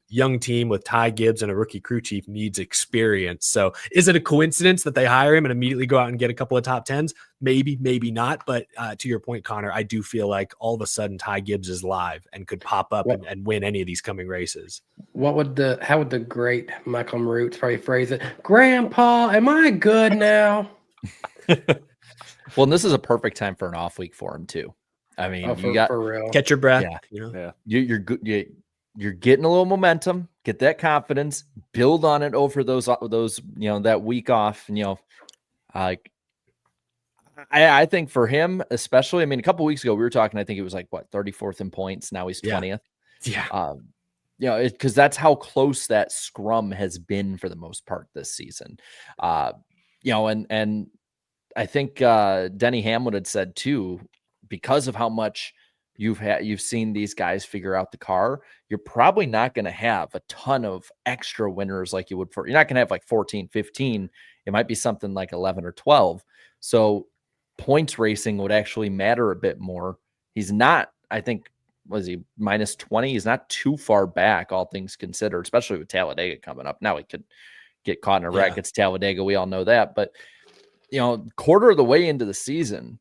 [SPEAKER 4] Young team with Ty Gibbs and a rookie crew chief needs experience. So is it a coincidence that they hire him and immediately go out and get a couple of top 10s? Maybe, maybe not. But to your point, Connor, I do feel like all of a sudden Ty Gibbs is live and could pop up and win any of these coming races. How would
[SPEAKER 5] the great Michael Maroots probably phrase it? Grandpa, am I good now?
[SPEAKER 6] Well, and this is a perfect time for an off week for him too. I mean, you got
[SPEAKER 5] for real.
[SPEAKER 4] Catch your breath.
[SPEAKER 6] You're good. You're getting a little momentum. Get that confidence. Build on it over those that week off. And I think for him especially. I mean, a couple weeks ago we were talking. I think it was like 34th in points. Now he's 20th.
[SPEAKER 4] Yeah.
[SPEAKER 6] Because that's how close that scrum has been for the most part this season. And I think Denny Hamlin had said too, because of how much you've seen these guys figure out the car, you're probably not going to have a ton of extra winners like you would you're not going to have like 14, 15. It might be something like 11 or 12. So points racing would actually matter a bit more. He's not, I think, was he minus 20? He's not too far back, all things considered, especially with Talladega coming up. Now he could get caught in a wreck. It's Talladega. We all know that. But, quarter of the way into the season,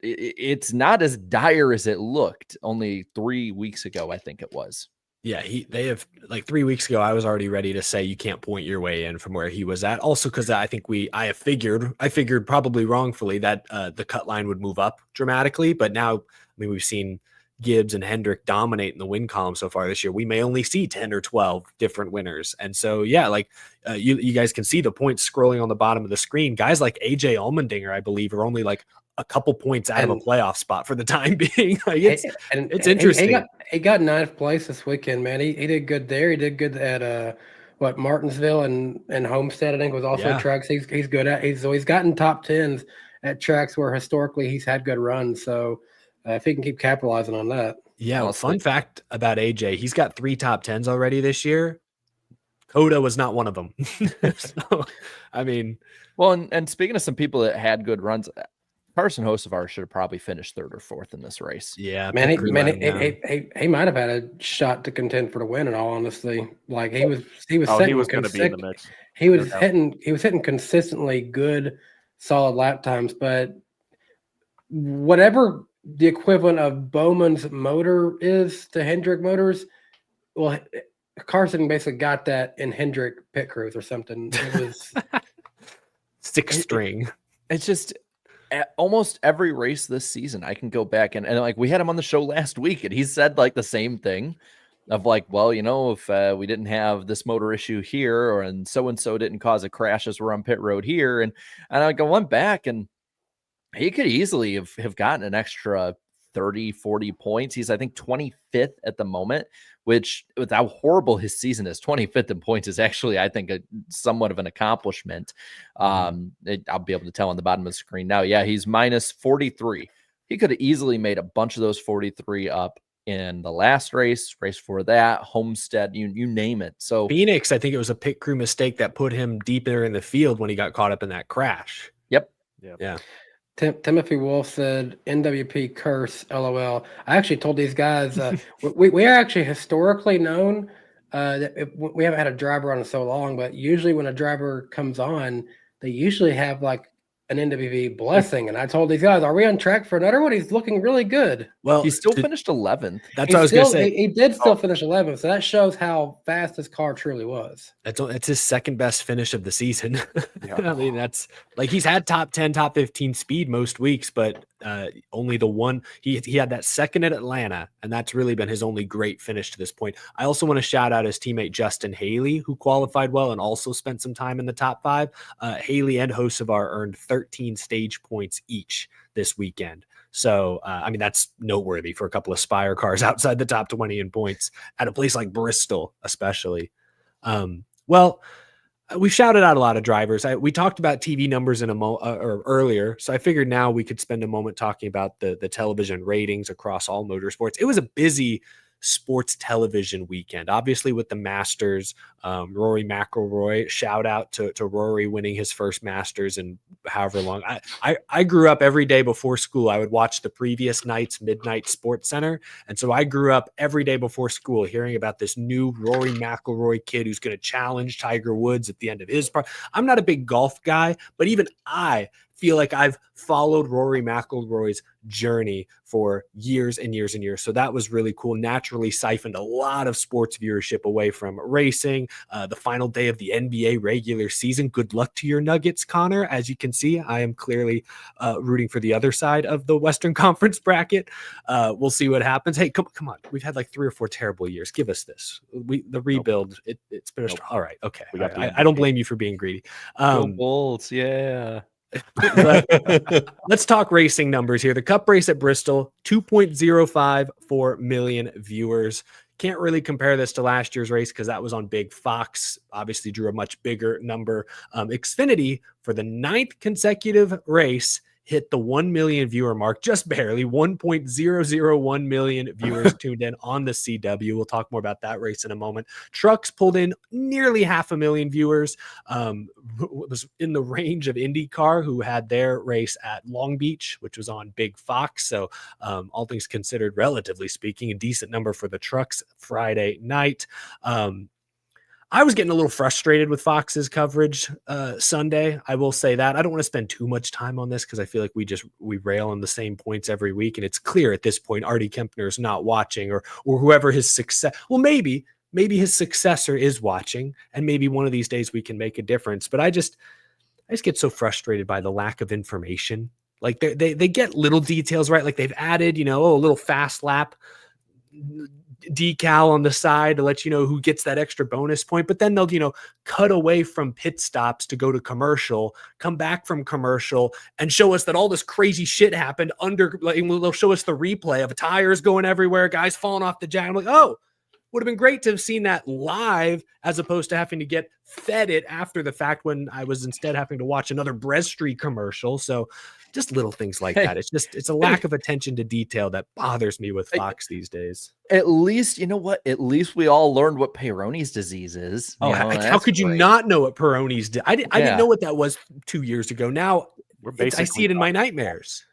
[SPEAKER 6] it's not as dire as it looked only 3 weeks ago, I think it was.
[SPEAKER 4] Yeah, they have like 3 weeks ago, I was already ready to say you can't point your way in from where he was at. Also, because I think I figured probably wrongfully that the cut line would move up dramatically. But now, I mean, we've seen Gibbs and Hendrick dominate in the win column so far this year. We may only see 10 or 12 different winners. And so, yeah, like you guys can see the points scrolling on the bottom of the screen. Guys like AJ Allmendinger, I believe, are only like a couple points out of a
[SPEAKER 5] And
[SPEAKER 4] playoff spot for the time being. Like
[SPEAKER 5] and
[SPEAKER 4] it's interesting.
[SPEAKER 5] he got ninth place this weekend, man. He did good there. He did good at Martinsville and Homestead, I think, was also
[SPEAKER 4] Yeah.
[SPEAKER 5] tracks he's good at. He's gotten top tens at tracks where historically he's had good runs. So if he can keep capitalizing on that.
[SPEAKER 4] Yeah, well,
[SPEAKER 6] Honestly.
[SPEAKER 4] fun fact about AJ, he's got 3 top 10s already this year. Coda was not one of them. So, I mean,
[SPEAKER 6] Well, and speaking of some people that had good runs, Carson Hocevar should have probably finished third or fourth in this race.
[SPEAKER 4] yeah,
[SPEAKER 5] Man,
[SPEAKER 4] pit crew let him down.
[SPEAKER 5] he might have had a shot to contend for the win. In all honesty, like he was
[SPEAKER 7] Oh,
[SPEAKER 5] setting
[SPEAKER 7] he was going to be in the mix.
[SPEAKER 5] he was
[SPEAKER 7] No doubt.
[SPEAKER 5] hitting consistently good, solid lap times. But whatever the equivalent of Bowman's motor is to Hendrick motors, well, Carson basically got that in Hendrick pit crews or something. It was
[SPEAKER 4] 6 string.
[SPEAKER 6] It's just at almost every race this season, I can go back and like we had him on the show last week, and he said like the same thing of like, well, if we didn't have this motor issue here, or and so didn't cause a crash as we're on pit road here, and I went back and he could easily have gotten an extra 30, 40 points. He's, I think, 25th at the moment, which with how horrible his season is, 25th in points is actually, I think, somewhat of an accomplishment. I'll be able to tell on the bottom of the screen now. Yeah, he's minus 43. He could have easily made a bunch of those 43 up in the last race for that, Homestead, you name it. So
[SPEAKER 4] Phoenix, I think it was a pit crew mistake that put him deeper in the field when he got caught up in that crash.
[SPEAKER 6] Yep.
[SPEAKER 4] Yeah.
[SPEAKER 5] Timothy Wolf said, NWP curse, LOL. I actually told these guys, we are actually historically known that we haven't had a driver on in so long, but usually when a driver comes on, they usually have like an NWP blessing. And I told these guys, are we on track for another one? He's looking really good.
[SPEAKER 4] Well,
[SPEAKER 6] he still finished 11th.
[SPEAKER 4] That's what I was going to say.
[SPEAKER 5] He did still finish 11th, so that shows how fast his car truly was.
[SPEAKER 4] It's his second best finish of the season. I mean, that's like he's had top 10, top 15 speed most weeks, but only the one he had that second at Atlanta, and that's really been his only great finish to this point. I also want to shout out his teammate Justin Haley, who qualified well and also spent some time in the top 5. Haley and Hocevar earned 13 stage points each this weekend. So, I mean, that's noteworthy for a couple of Spire cars outside the top 20 in points at a place like Bristol, especially. Well, we've shouted out a lot of drivers. We talked about TV numbers in or earlier, so I figured now we could spend a moment talking about the television ratings across all motorsports. It was a busy sports television weekend, obviously with the Masters. Rory McIlroy, shout out to Rory winning his first Masters in however long. I grew up every day before school. I would watch the previous night's Midnight Sports Center, and so I grew up every day before school hearing about this new Rory McIlroy kid who's going to challenge Tiger Woods at the end of his part. I'm not a big golf guy, but even I feel like I've followed Rory McIlroy's journey for years and years and years. So that was really cool. Naturally siphoned a lot of sports viewership away from racing. The final day of the NBA regular season. Good luck to your Nuggets, Connor. As you can see, I am clearly rooting for the other side of the Western Conference bracket. We'll see what happens. Hey, come on. We've had like 3 or 4 terrible years. Give us this. The rebuild, it's been all right. Okay. I don't blame you for being greedy.
[SPEAKER 6] Go Bulls, yeah.
[SPEAKER 4] Let's talk racing numbers here. The Cup race at Bristol, 2.054 million viewers. Can't really compare this to last year's race because that was on Big Fox. Obviously drew a much bigger number. Xfinity, for the 9th consecutive race, hit the 1 million viewer mark, just barely. 1.001 million viewers tuned in on the CW. We'll talk more about that race in a moment. Trucks pulled in nearly 500,000 viewers. Was in the range of IndyCar, who had their race at Long Beach, which was on Big Fox. So all things considered, relatively speaking, a decent number for the trucks Friday night. I was getting a little frustrated with Fox's coverage Sunday. I will say that. I don't want to spend too much time on this because I feel like we rail on the same points every week, and it's clear at this point Artie Kempner is not watching, or whoever his success. Well, maybe his successor is watching, and maybe one of these days we can make a difference. But I just get so frustrated by the lack of information. Like they get little details right. Like they've added, a little fast lap decal on the side to let you know who gets that extra bonus point, but then they'll cut away from pit stops to go to commercial, come back from commercial, and show us that all this crazy shit happened they'll show us the replay of tires going everywhere, guys falling off the jack. I'm like, oh, would have been great to have seen that live as opposed to having to get fed it after the fact when I was instead having to watch another Brestry commercial. So just little things like that. It's a lack of attention to detail that bothers me with Fox these days.
[SPEAKER 6] At least, you know what? At least we all learned what Peyronie's disease is.
[SPEAKER 4] How could you not know what Peroni's did? I didn't know what that was 2 years ago. Now I see it in my nightmares.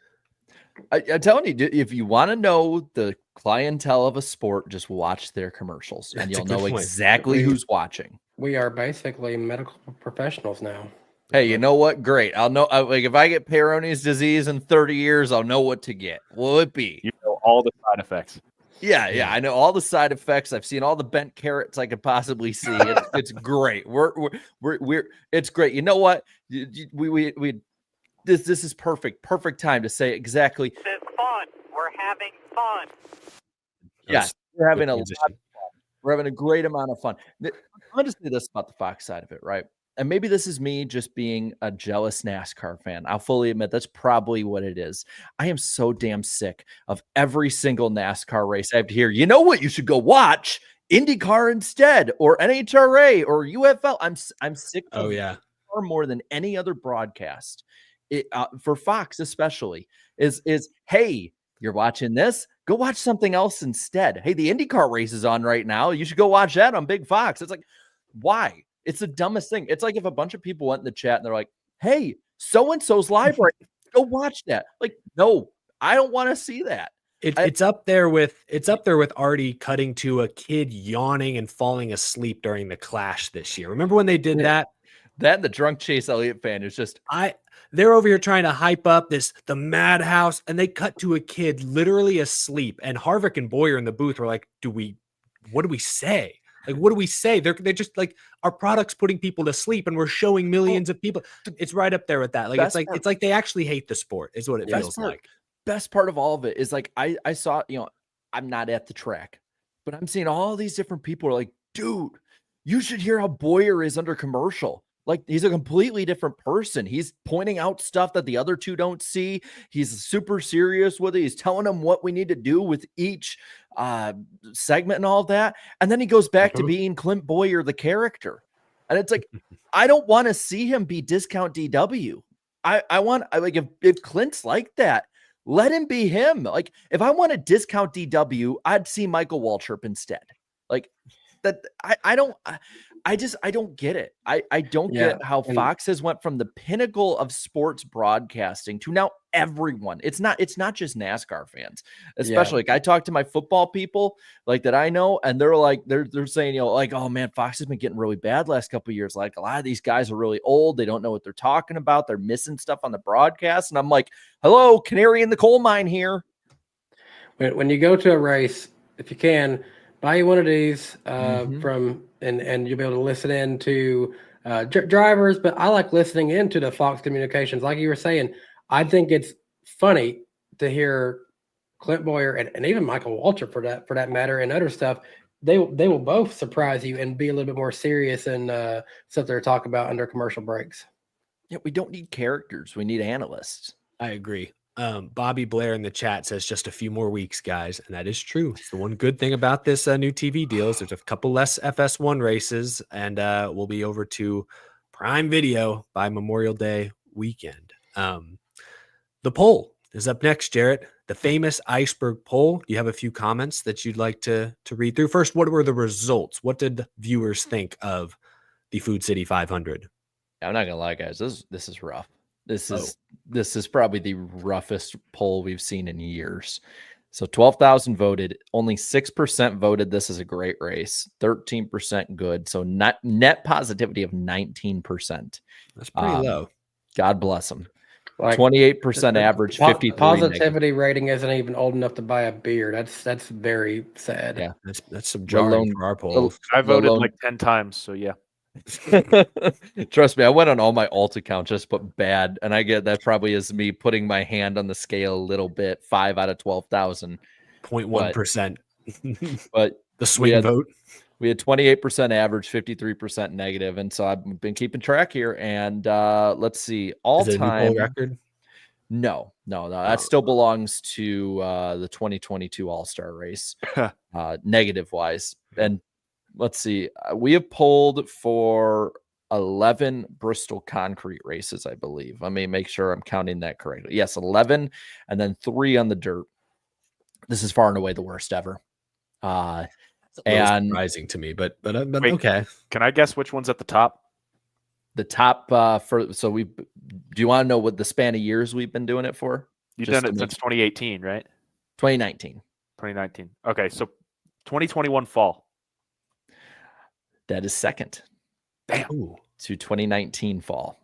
[SPEAKER 6] I'm telling you, if you want to know the clientele of a sport, just watch their commercials and you'll know exactly who's watching.
[SPEAKER 5] We are basically medical professionals now.
[SPEAKER 6] Hey, you know what? Great. I'll know. Like if I get Peyronie's disease in 30 years, I'll know what to get. What will it be?
[SPEAKER 7] You know all the side effects.
[SPEAKER 6] Yeah. I know all the side effects. I've seen all the bent carrots I could possibly see. It's great. It's great. You know what? This is perfect time to say exactly.
[SPEAKER 8] This is fun. We're having fun.
[SPEAKER 6] Yeah, we're having a lot of fun. We're having a great amount of fun. I'm going to say this about the Fox side of it, right? And maybe this is me just being a jealous NASCAR fan. I'll fully admit that's probably what it is. I am so damn sick of every single NASCAR race I have to hear. You know what? You should go watch IndyCar instead, or NHRA, or UFL. I'm sick of far more than any other broadcast. For Fox especially is hey, you're watching this, go watch something else instead. Hey, the IndyCar race is on right now, you should go watch that on Big Fox. It's like, why? It's the dumbest thing. It's like if a bunch of people went in the chat and they're like, hey, so-and-so's live right now, go watch that. Like, no, I don't want to see that.
[SPEAKER 4] It's up there with Artie cutting to a kid yawning and falling asleep during the Clash this year. Remember when they did that?
[SPEAKER 6] That and the drunk Chase Elliott fan is just
[SPEAKER 4] they're over here trying to hype up the madhouse, and they cut to a kid literally asleep. And Harvick and Boyer in the booth were like, what do we say? Like, what do we say? They're just like, our product's putting people to sleep and we're showing millions of people. It's right up there with that. Like, it's like they actually hate the sport is what it feels like.
[SPEAKER 6] Best part of all of it is like, I saw, I'm not at the track, but I'm seeing all these different people are like, dude, you should hear how Boyer is under commercial. Like, he's a completely different person. He's pointing out stuff that the other two don't see. He's super serious with it. He's telling them what we need to do with each segment and all of that. And then he goes back to being Clint Boyer, the character. And it's like, I don't want to see him be discount DW. I want, like, if Clint's like that, let him be him. Like, if I want a discount DW, I'd see Michael Waltrip instead. Like, that I don't get it. I don't get how Fox has went from the pinnacle of sports broadcasting to now everyone. It's not just NASCAR fans, especially like I talk to my football people like that I know, and they're like, they're saying, like, oh man, Fox has been getting really bad last couple of years. Like, a lot of these guys are really old. They don't know what they're talking about. They're missing stuff on the broadcast. And I'm like, hello, canary in the coal mine here.
[SPEAKER 5] When you go to a race, if you can, buy you one of these from, and you'll be able to listen in to drivers. But I like listening into the Fox Communications. Like you were saying, I think it's funny to hear Clint Boyer and even Michael Waltrip for that matter, and other stuff. They will both surprise you and be a little bit more serious and stuff they're talking about under commercial breaks.
[SPEAKER 6] Yeah, we don't need characters. We need analysts.
[SPEAKER 4] I agree. Bobby Blair in the chat says just a few more weeks, guys. And that is true. It's the one good thing about this new TV deal is there's a couple less FS1 races, and we'll be over to Prime Video by Memorial Day weekend. The poll is up next, Jarrett. The famous iceberg poll. You have a few comments that you'd like to read through. First, what were the results? What did viewers think of the Food City 500?
[SPEAKER 6] I'm not gonna lie, guys. This is rough. This is probably the roughest poll we've seen in years. So 12,000 voted. Only 6% voted this is a great race. 13% good. So net positivity of 19%.
[SPEAKER 4] That's pretty low.
[SPEAKER 6] God bless them.
[SPEAKER 5] Like
[SPEAKER 6] 28% average, 53
[SPEAKER 5] positivity rating isn't even old enough to buy a beer. That's very sad.
[SPEAKER 6] Yeah,
[SPEAKER 4] That's some jarring for our polls.
[SPEAKER 7] I voted like 10 times, so yeah.
[SPEAKER 6] Trust me, I went on all my alt accounts, just put bad, and I get that probably is me putting my hand on the scale a little bit. 5 out of 12,000,
[SPEAKER 4] 0.1%.
[SPEAKER 6] But
[SPEAKER 4] the swing vote.
[SPEAKER 6] We had 28% average, 53% negative, and so I've been keeping track here. And let's see, all
[SPEAKER 4] Is it
[SPEAKER 6] time
[SPEAKER 4] a new poll record.
[SPEAKER 6] No, that still belongs to the 2022 All-Star race, negative wise. And let's see, we have polled for 11 Bristol concrete races, I believe. Let me make sure I'm counting that correctly. Yes, 11, and then 3 on the dirt. This is far and away the worst ever. And
[SPEAKER 4] surprising to me, but
[SPEAKER 7] Wait,
[SPEAKER 4] okay.
[SPEAKER 7] Can I guess which one's at the top?
[SPEAKER 6] The top do you want to know what the span of years we've been doing it for?
[SPEAKER 7] You've done it since 2018, right?
[SPEAKER 6] 2019.
[SPEAKER 7] 2019. Okay, so 2021 fall.
[SPEAKER 6] That is second.
[SPEAKER 7] Damn.
[SPEAKER 6] To 2019 fall.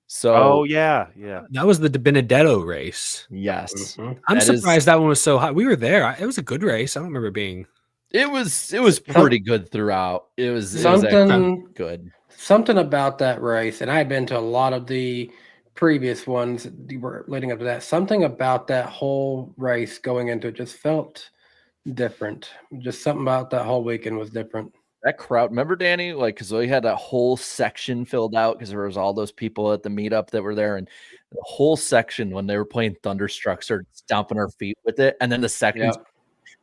[SPEAKER 7] So oh yeah.
[SPEAKER 4] That was the De Benedetto race.
[SPEAKER 6] Yes.
[SPEAKER 4] I'm surprised that one was so high. We were there. It was a good race. I don't remember being.
[SPEAKER 6] It was pretty good throughout. It was good.
[SPEAKER 5] Something about that race, and I had been to a lot of the previous ones leading up to that. Something about that whole race going into it just felt different. Just something about that whole weekend was different.
[SPEAKER 6] That crowd, remember Danny? Like, because we had that whole section filled out because there was all those people at the meetup that were there, and the whole section when they were playing Thunderstruck started stomping our feet with it, and then the second. Yep.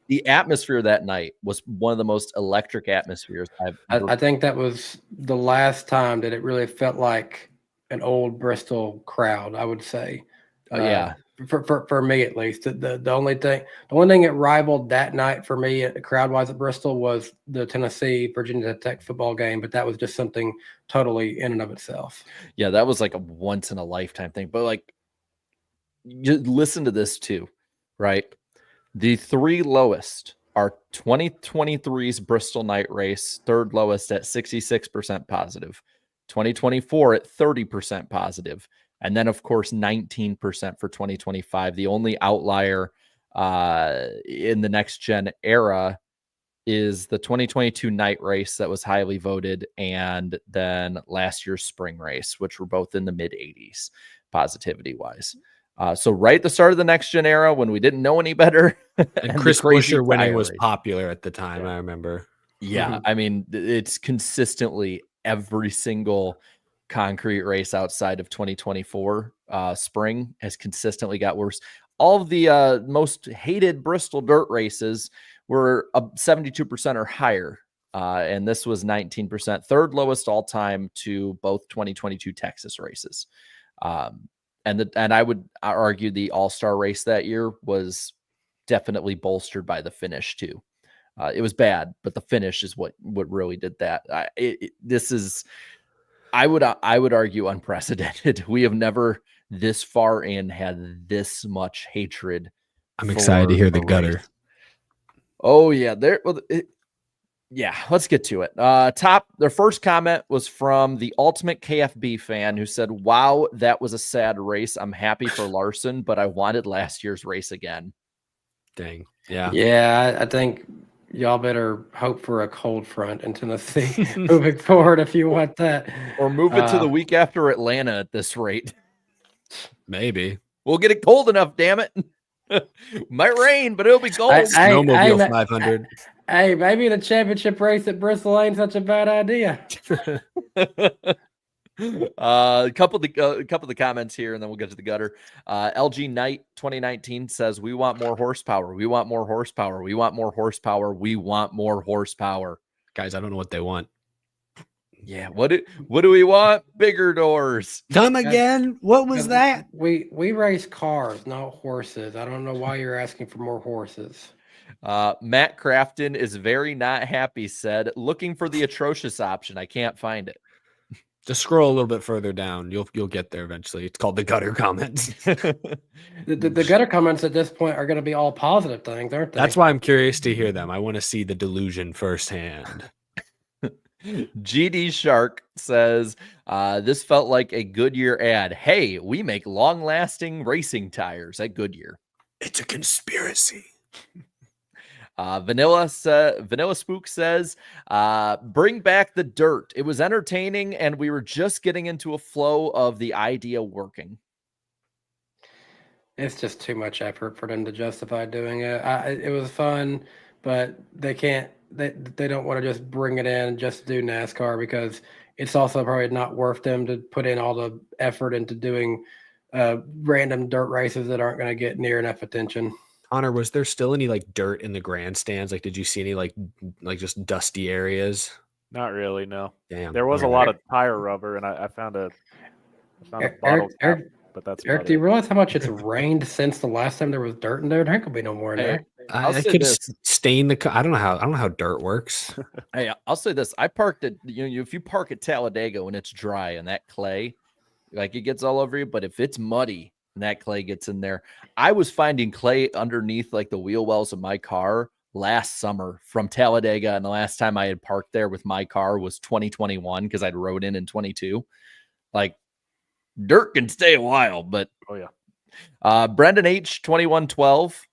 [SPEAKER 6] The atmosphere that night was one of the most electric atmospheres I've ever.
[SPEAKER 5] I think that was the last time that it really felt like an old Bristol crowd, I would say.
[SPEAKER 6] Yeah.
[SPEAKER 5] For me at least. The only thing it rivaled that night for me crowd wise at Bristol was the Tennessee Virginia Tech football game, but that was just something totally in and of itself.
[SPEAKER 6] Yeah, that was like a once in a lifetime thing. But like, you listen to this too, right? The 3 lowest are 2023's Bristol night race, 3rd lowest at 66% positive, 2024 at 30% positive, and then, of course, 19% for 2025. The only outlier in the next gen era is the 2022 night race that was highly voted, and then last year's spring race, which were both in the mid 80s positivity-wise. So right at the start of the next gen era, when we didn't know any better,
[SPEAKER 4] and Chris Buescher winning was popular at the time. I remember.
[SPEAKER 6] Yeah, I mean, it's consistently every single concrete race outside of 2024 spring has consistently got worse. All of the most hated Bristol dirt races were 72% or higher, and this was 19%, 3rd lowest all time to both 2022 Texas races. And I would argue the All-Star race that year was definitely bolstered by the finish too. It was bad, but the finish is what really did that. This is, I would argue, unprecedented. We have never this far in had this much hatred.
[SPEAKER 4] I'm excited to hear the gutter.
[SPEAKER 6] Oh yeah, yeah, let's get to it. Their first comment was from the ultimate KFB fan who said, "Wow, that was a sad race. I'm happy for Larson, but I wanted last year's race again."
[SPEAKER 4] Dang. Yeah.
[SPEAKER 5] Yeah, I think y'all better hope for a cold front in Tennessee moving forward if you want that.
[SPEAKER 6] Or move it to the week after Atlanta at this rate.
[SPEAKER 4] Maybe.
[SPEAKER 6] We'll get it cold enough, damn it. Might rain, but it'll be cold.
[SPEAKER 4] Snowmobile 500.
[SPEAKER 5] Hey, maybe the championship race at Bristol ain't such a bad idea.
[SPEAKER 6] A couple of the comments here, and then we'll get to the gutter. LG Knight 2019 says, "We want more horsepower. We want more horsepower. We want more horsepower. We want more horsepower."
[SPEAKER 4] Guys, I don't know what they want.
[SPEAKER 6] Yeah, what do we want? Bigger doors.
[SPEAKER 4] Come again? What was that?
[SPEAKER 5] We race cars, not horses. I don't know why you're asking for more horses.
[SPEAKER 6] Matt Crafton is very not happy, said, "Looking for the atrocious option. I can't find it."
[SPEAKER 4] Just scroll a little bit further down. You'll get there eventually. It's called the gutter comments.
[SPEAKER 5] The gutter comments at this point are going to be all positive things, aren't they?
[SPEAKER 4] That's why I'm curious to hear them. I want to see the delusion firsthand.
[SPEAKER 6] GD Shark says, this felt like a Goodyear ad. Hey, we make long-lasting racing tires at Goodyear.
[SPEAKER 4] It's a conspiracy.
[SPEAKER 6] Vanilla Spook says, bring back the dirt. It was entertaining, and we were just getting into a flow of the idea working.
[SPEAKER 5] It's just too much effort for them to justify doing it. It was fun, but they can't. They don't want to just bring it in and just do NASCAR because it's also probably not worth them to put in all the effort into doing random dirt races that aren't going to get near enough attention.
[SPEAKER 4] Connor, was there still any like dirt in the grandstands? Like, did you see any like just dusty areas?
[SPEAKER 7] Not really, no.
[SPEAKER 4] Damn.
[SPEAKER 7] There was a lot of tire rubber, and I found a bottle cap, but that's
[SPEAKER 5] Eric,
[SPEAKER 7] about
[SPEAKER 5] do you
[SPEAKER 7] it.
[SPEAKER 5] realize how much it's rained since the last time there was dirt in there? There ain't gonna be no more in there.
[SPEAKER 6] I'll
[SPEAKER 4] I
[SPEAKER 6] say
[SPEAKER 4] could
[SPEAKER 6] this.
[SPEAKER 4] stain the. I don't know how dirt works.
[SPEAKER 6] Hey, I'll say this. I parked at, if you park at Talladega when it's dry and that clay, like it gets all over you, but if it's muddy and that clay gets in there, I was finding clay underneath like the wheel wells of my car last summer from Talladega. And the last time I had parked there with my car was 2021 because I'd rode in 22. Like dirt can stay a while, but
[SPEAKER 7] Oh yeah.
[SPEAKER 6] Brendan H 2112,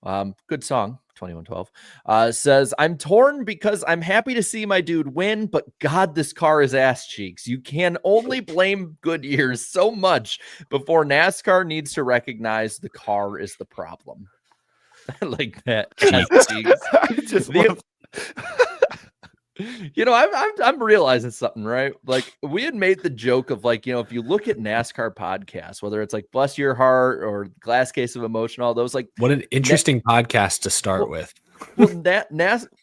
[SPEAKER 6] good song 2112, says, I'm torn because I'm happy to see my dude win, but God, this car is ass cheeks. You can only blame Goodyear so much before NASCAR needs to recognize the car is the problem. I like that. Ass cheeks.
[SPEAKER 7] I just love
[SPEAKER 6] I'm realizing something, right? Like we had made the joke of like, if you look at NASCAR podcasts, whether it's like Bless Your Heart or Glass Case of Emotion, all those, like
[SPEAKER 4] What an interesting podcast to start with.
[SPEAKER 6] well,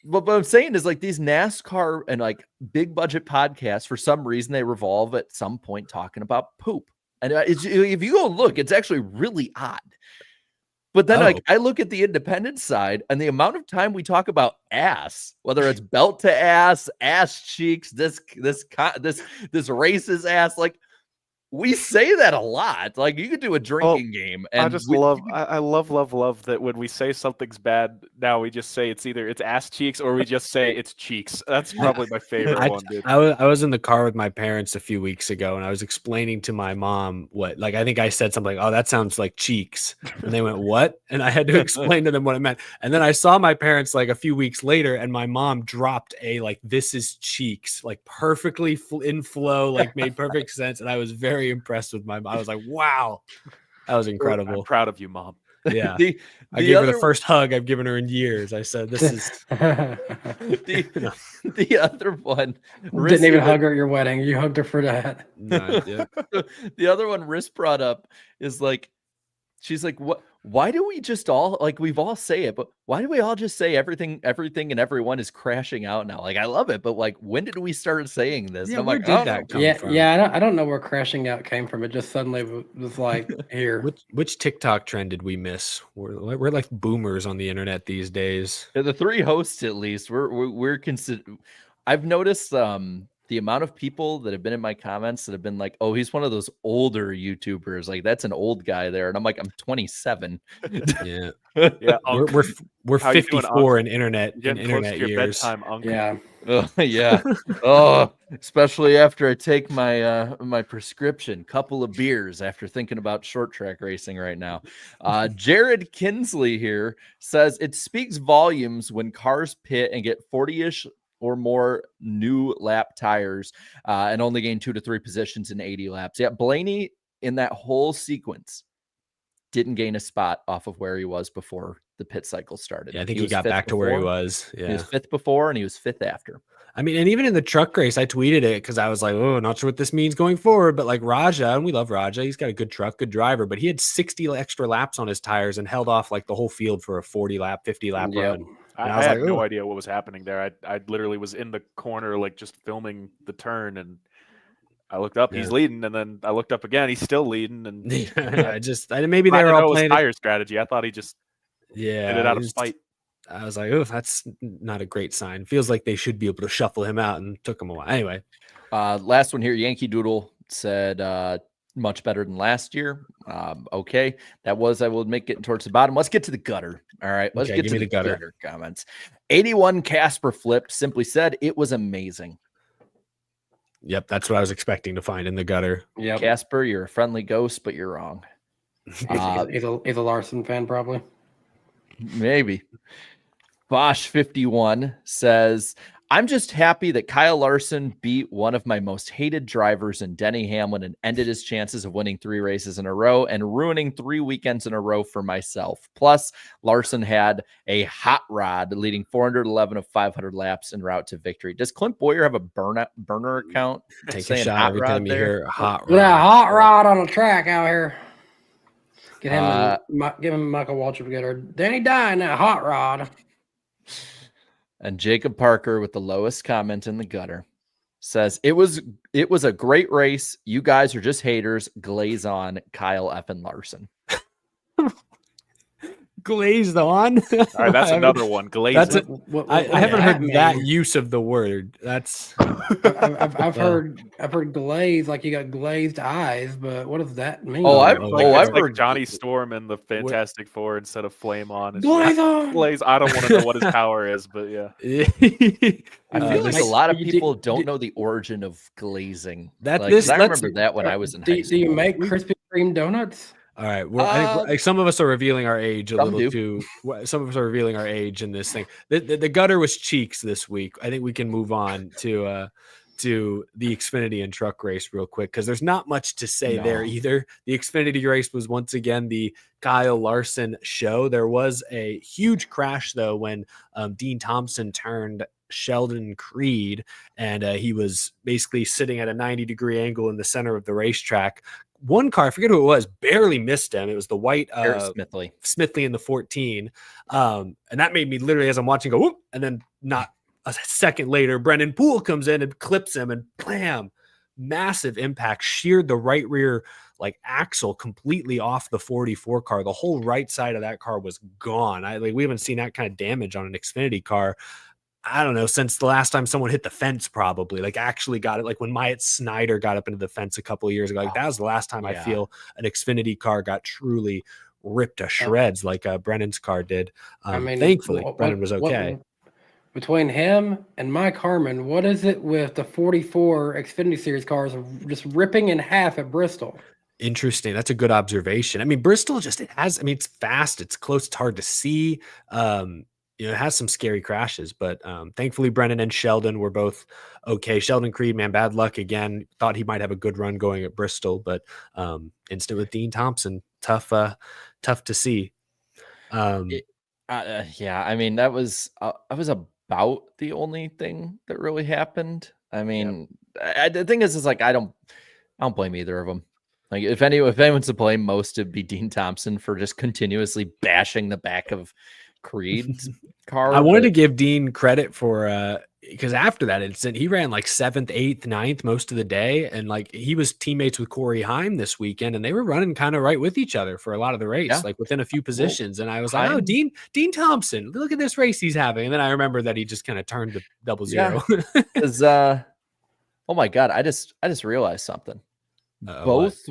[SPEAKER 6] what I'm saying is like these NASCAR and like big budget podcasts, for some reason, they revolve at some point talking about poop. And if you go look, it's actually really odd. But then like I look at the independent side and the amount of time we talk about ass, whether it's belt to ass cheeks, this race's ass, like we say that a lot. Like you could do a drinking game. And
[SPEAKER 7] I just love that when we say something's bad, now we just say it's ass cheeks, or we just say it's cheeks. That's probably my favorite one, dude.
[SPEAKER 4] I was in the car with my parents a few weeks ago, and I was explaining to my mom what, like, I think I said something like, "Oh, that sounds like cheeks," and they went, "What?" And I had to explain to them what it meant. And then I saw my parents like a few weeks later, and my mom dropped a like, "This is cheeks," like perfectly in flow, like made perfect sense, and I was very impressed with my mom. I was like, "Wow, that was incredible."
[SPEAKER 7] I'm proud of you, Mom.
[SPEAKER 4] Yeah,
[SPEAKER 6] the
[SPEAKER 4] I gave her the
[SPEAKER 6] other-
[SPEAKER 4] first hug I've given her in years. I said, "This is."
[SPEAKER 6] the other one
[SPEAKER 5] Didn't even hug her at your wedding. You hugged her for that.
[SPEAKER 4] No, yeah.
[SPEAKER 6] The other one Riss brought up is like, she's like, what? Why do we just all like we've all say it, but why do we all just say everything and everyone is crashing out now? Like I love it, but like when did we start saying this?
[SPEAKER 4] Yeah,
[SPEAKER 6] I'm
[SPEAKER 4] where
[SPEAKER 6] like,
[SPEAKER 4] did
[SPEAKER 6] I don't
[SPEAKER 4] that
[SPEAKER 6] know.
[SPEAKER 4] come from?
[SPEAKER 5] I don't know where crashing out came from. It just suddenly was like here.
[SPEAKER 4] Which TikTok trend did we miss? We're like boomers on the internet these days.
[SPEAKER 6] The three hosts, at least, we're consider. I've noticed the amount of people that have been in my comments that have been like, "Oh, he's one of those older YouTubers. Like that's an old guy there," and I'm like, "I'm 27."
[SPEAKER 4] Yeah,
[SPEAKER 7] Yeah,
[SPEAKER 4] we're
[SPEAKER 7] How you doing,
[SPEAKER 4] 54 in internet
[SPEAKER 7] getting close to your
[SPEAKER 4] years.
[SPEAKER 7] bedtime, Unc.
[SPEAKER 5] Yeah.
[SPEAKER 6] Yeah. Oh, especially after I take my my prescription, couple of beers after thinking about short track racing right now. Jared Kinsley here says it speaks volumes when cars pit and get 40-ish or more new lap tires and only gain 2 to 3 positions in 80 laps. Yeah, Blaney in that whole sequence didn't gain a spot off of where he was before the pit cycle started.
[SPEAKER 4] Yeah, I think he got back to where he was. Yeah,
[SPEAKER 6] he was 5th before and he was 5th after.
[SPEAKER 4] I mean, and even in the truck race, I tweeted it because I was like, "Oh, not sure what this means going forward." But like Raja, and we love Raja, he's got a good truck, good driver, but he had 60 extra laps on his tires and held off like the whole field for a 40 lap, 50 lap
[SPEAKER 5] Yep.
[SPEAKER 4] run.
[SPEAKER 7] I
[SPEAKER 4] was
[SPEAKER 7] had
[SPEAKER 4] like,
[SPEAKER 7] no
[SPEAKER 4] "Ooh."
[SPEAKER 7] idea what was happening there. I literally was in the corner, like just filming the turn, and I looked up, he's
[SPEAKER 4] Yeah.
[SPEAKER 7] leading, and then I looked up again, he's still leading. And
[SPEAKER 4] maybe
[SPEAKER 7] I
[SPEAKER 4] they
[SPEAKER 7] didn't
[SPEAKER 4] were
[SPEAKER 7] know
[SPEAKER 4] all
[SPEAKER 7] it was
[SPEAKER 4] playing.
[SPEAKER 7] tire strategy. I thought he just
[SPEAKER 4] Yeah,
[SPEAKER 7] did it out
[SPEAKER 4] it
[SPEAKER 7] of
[SPEAKER 4] was-
[SPEAKER 7] spite.
[SPEAKER 4] I was like, "Oh, that's not a great sign." Feels like they should be able to shuffle him out, and took him a while. Anyway,
[SPEAKER 6] Last one here, Yankee Doodle said much better than last year. Okay, I will admit, getting towards the bottom. Let's get to the gutter. All right, let's
[SPEAKER 4] Okay,
[SPEAKER 6] get
[SPEAKER 4] give
[SPEAKER 6] to
[SPEAKER 4] me
[SPEAKER 6] the
[SPEAKER 4] the gutter.
[SPEAKER 6] gutter comments. 81 Casper flipped, simply said it was amazing.
[SPEAKER 4] Yep, that's what I was expecting to find in the gutter.
[SPEAKER 5] Yep.
[SPEAKER 6] Casper, you're a friendly ghost, but you're wrong.
[SPEAKER 5] He's a Larson fan, probably.
[SPEAKER 6] Maybe. Bosch 51 says, I'm just happy that Kyle Larson beat one of my most hated drivers in Denny Hamlin and ended his chances of winning 3 races in a row and ruining 3 weekends in a row for myself. Plus, Larson had a hot rod leading 411 of 500 laps en route to victory. Does Clint Boyer have a burner account?
[SPEAKER 4] Take a
[SPEAKER 6] saying
[SPEAKER 4] shot
[SPEAKER 6] hot
[SPEAKER 4] every
[SPEAKER 6] rod
[SPEAKER 4] time you
[SPEAKER 6] there?
[SPEAKER 4] hear hot rod.
[SPEAKER 5] Yeah, hot rod on a track out here. Get him
[SPEAKER 6] Uh,
[SPEAKER 5] give him Michael Waltrip together. Danny Dine, that hot rod.
[SPEAKER 6] And Jacob Parker with the lowest comment in the gutter says, it was a great race. You guys are just haters. Glaze on Kyle effing Larson.
[SPEAKER 4] Glazed on.
[SPEAKER 7] All right, that's another one. Glazed.
[SPEAKER 4] That's I haven't heard that use of the word. That's
[SPEAKER 5] I've heard glazed, like you got glazed eyes, but what does that mean?
[SPEAKER 6] I've
[SPEAKER 7] It's like
[SPEAKER 6] heard
[SPEAKER 7] Johnny Storm and the Fantastic Four instead of Flame On. It's
[SPEAKER 5] Glaze on.
[SPEAKER 7] Glaze. I don't want to know what his power is, but yeah.
[SPEAKER 6] I feel like
[SPEAKER 5] like-
[SPEAKER 6] a lot of
[SPEAKER 5] you
[SPEAKER 6] people
[SPEAKER 5] did-
[SPEAKER 6] don't
[SPEAKER 5] did-
[SPEAKER 6] know the origin of glazing.
[SPEAKER 4] That-
[SPEAKER 6] Like,
[SPEAKER 4] this-
[SPEAKER 6] I
[SPEAKER 4] let's-
[SPEAKER 6] remember that when I was in high
[SPEAKER 5] Do
[SPEAKER 6] school.
[SPEAKER 5] you make Krispy Kreme donuts?
[SPEAKER 4] All right. Well, I think like some of us are revealing our age a
[SPEAKER 6] Some
[SPEAKER 4] little
[SPEAKER 6] do.
[SPEAKER 4] too. Some of us are revealing our age in this thing. The gutter was cheeks this week. I think we can move on to the Xfinity and truck race real quick because there's not much to say there either. The Xfinity race was once again the Kyle Larson show. There was a huge crash though when Dean Thompson turned Sheldon Creed and he was basically sitting at a 90-degree angle in the center of the racetrack. One car, I forget who it was, barely missed him. It was the white Smithley in the 14. And that made me literally, as I'm watching, go, whoop, and then not a second later, Brendan Poole comes in and clips him and blam, massive impact, sheared the right rear like axle completely off the 44 car. The whole right side of that car was gone. We haven't seen that kind of damage on an Xfinity car. I don't know, since the last time someone hit the fence, probably like actually got it. Like when Myatt Snyder got up into the fence a couple of years ago, like that was the last time I feel an Xfinity car got truly ripped to shreds like Brennan's car did. Thankfully, Brennan was okay.
[SPEAKER 5] Between him and Mike Harmon, what is it with the 44 Xfinity Series cars just ripping in half at Bristol?
[SPEAKER 4] Interesting. That's a good observation. I mean, Bristol it's fast, it's close, it's hard to see. It has some scary crashes, but thankfully Brennan and Sheldon were both okay. Sheldon Creed, man, bad luck again. Thought he might have a good run going at Bristol, but instant with Dean Thompson, tough to see.
[SPEAKER 6] Yeah, I mean that was about the only thing that really happened. I mean, the thing is like I don't blame either of them. Like if anyone's to blame, most would be Dean Thompson for just continuously bashing the back of Creed's car.
[SPEAKER 4] I wanted to give Dean credit for because after that incident, he ran like 7th, 8th, 9th most of the day, and like he was teammates with Corey Heim this weekend, and they were running kind of right with each other for a lot of the race, like within a few positions. And I was like, oh, Dean Thompson, look at this race he's having. And then I remember that he just kind of turned to 0.
[SPEAKER 6] Because oh my god, I just realized something. Both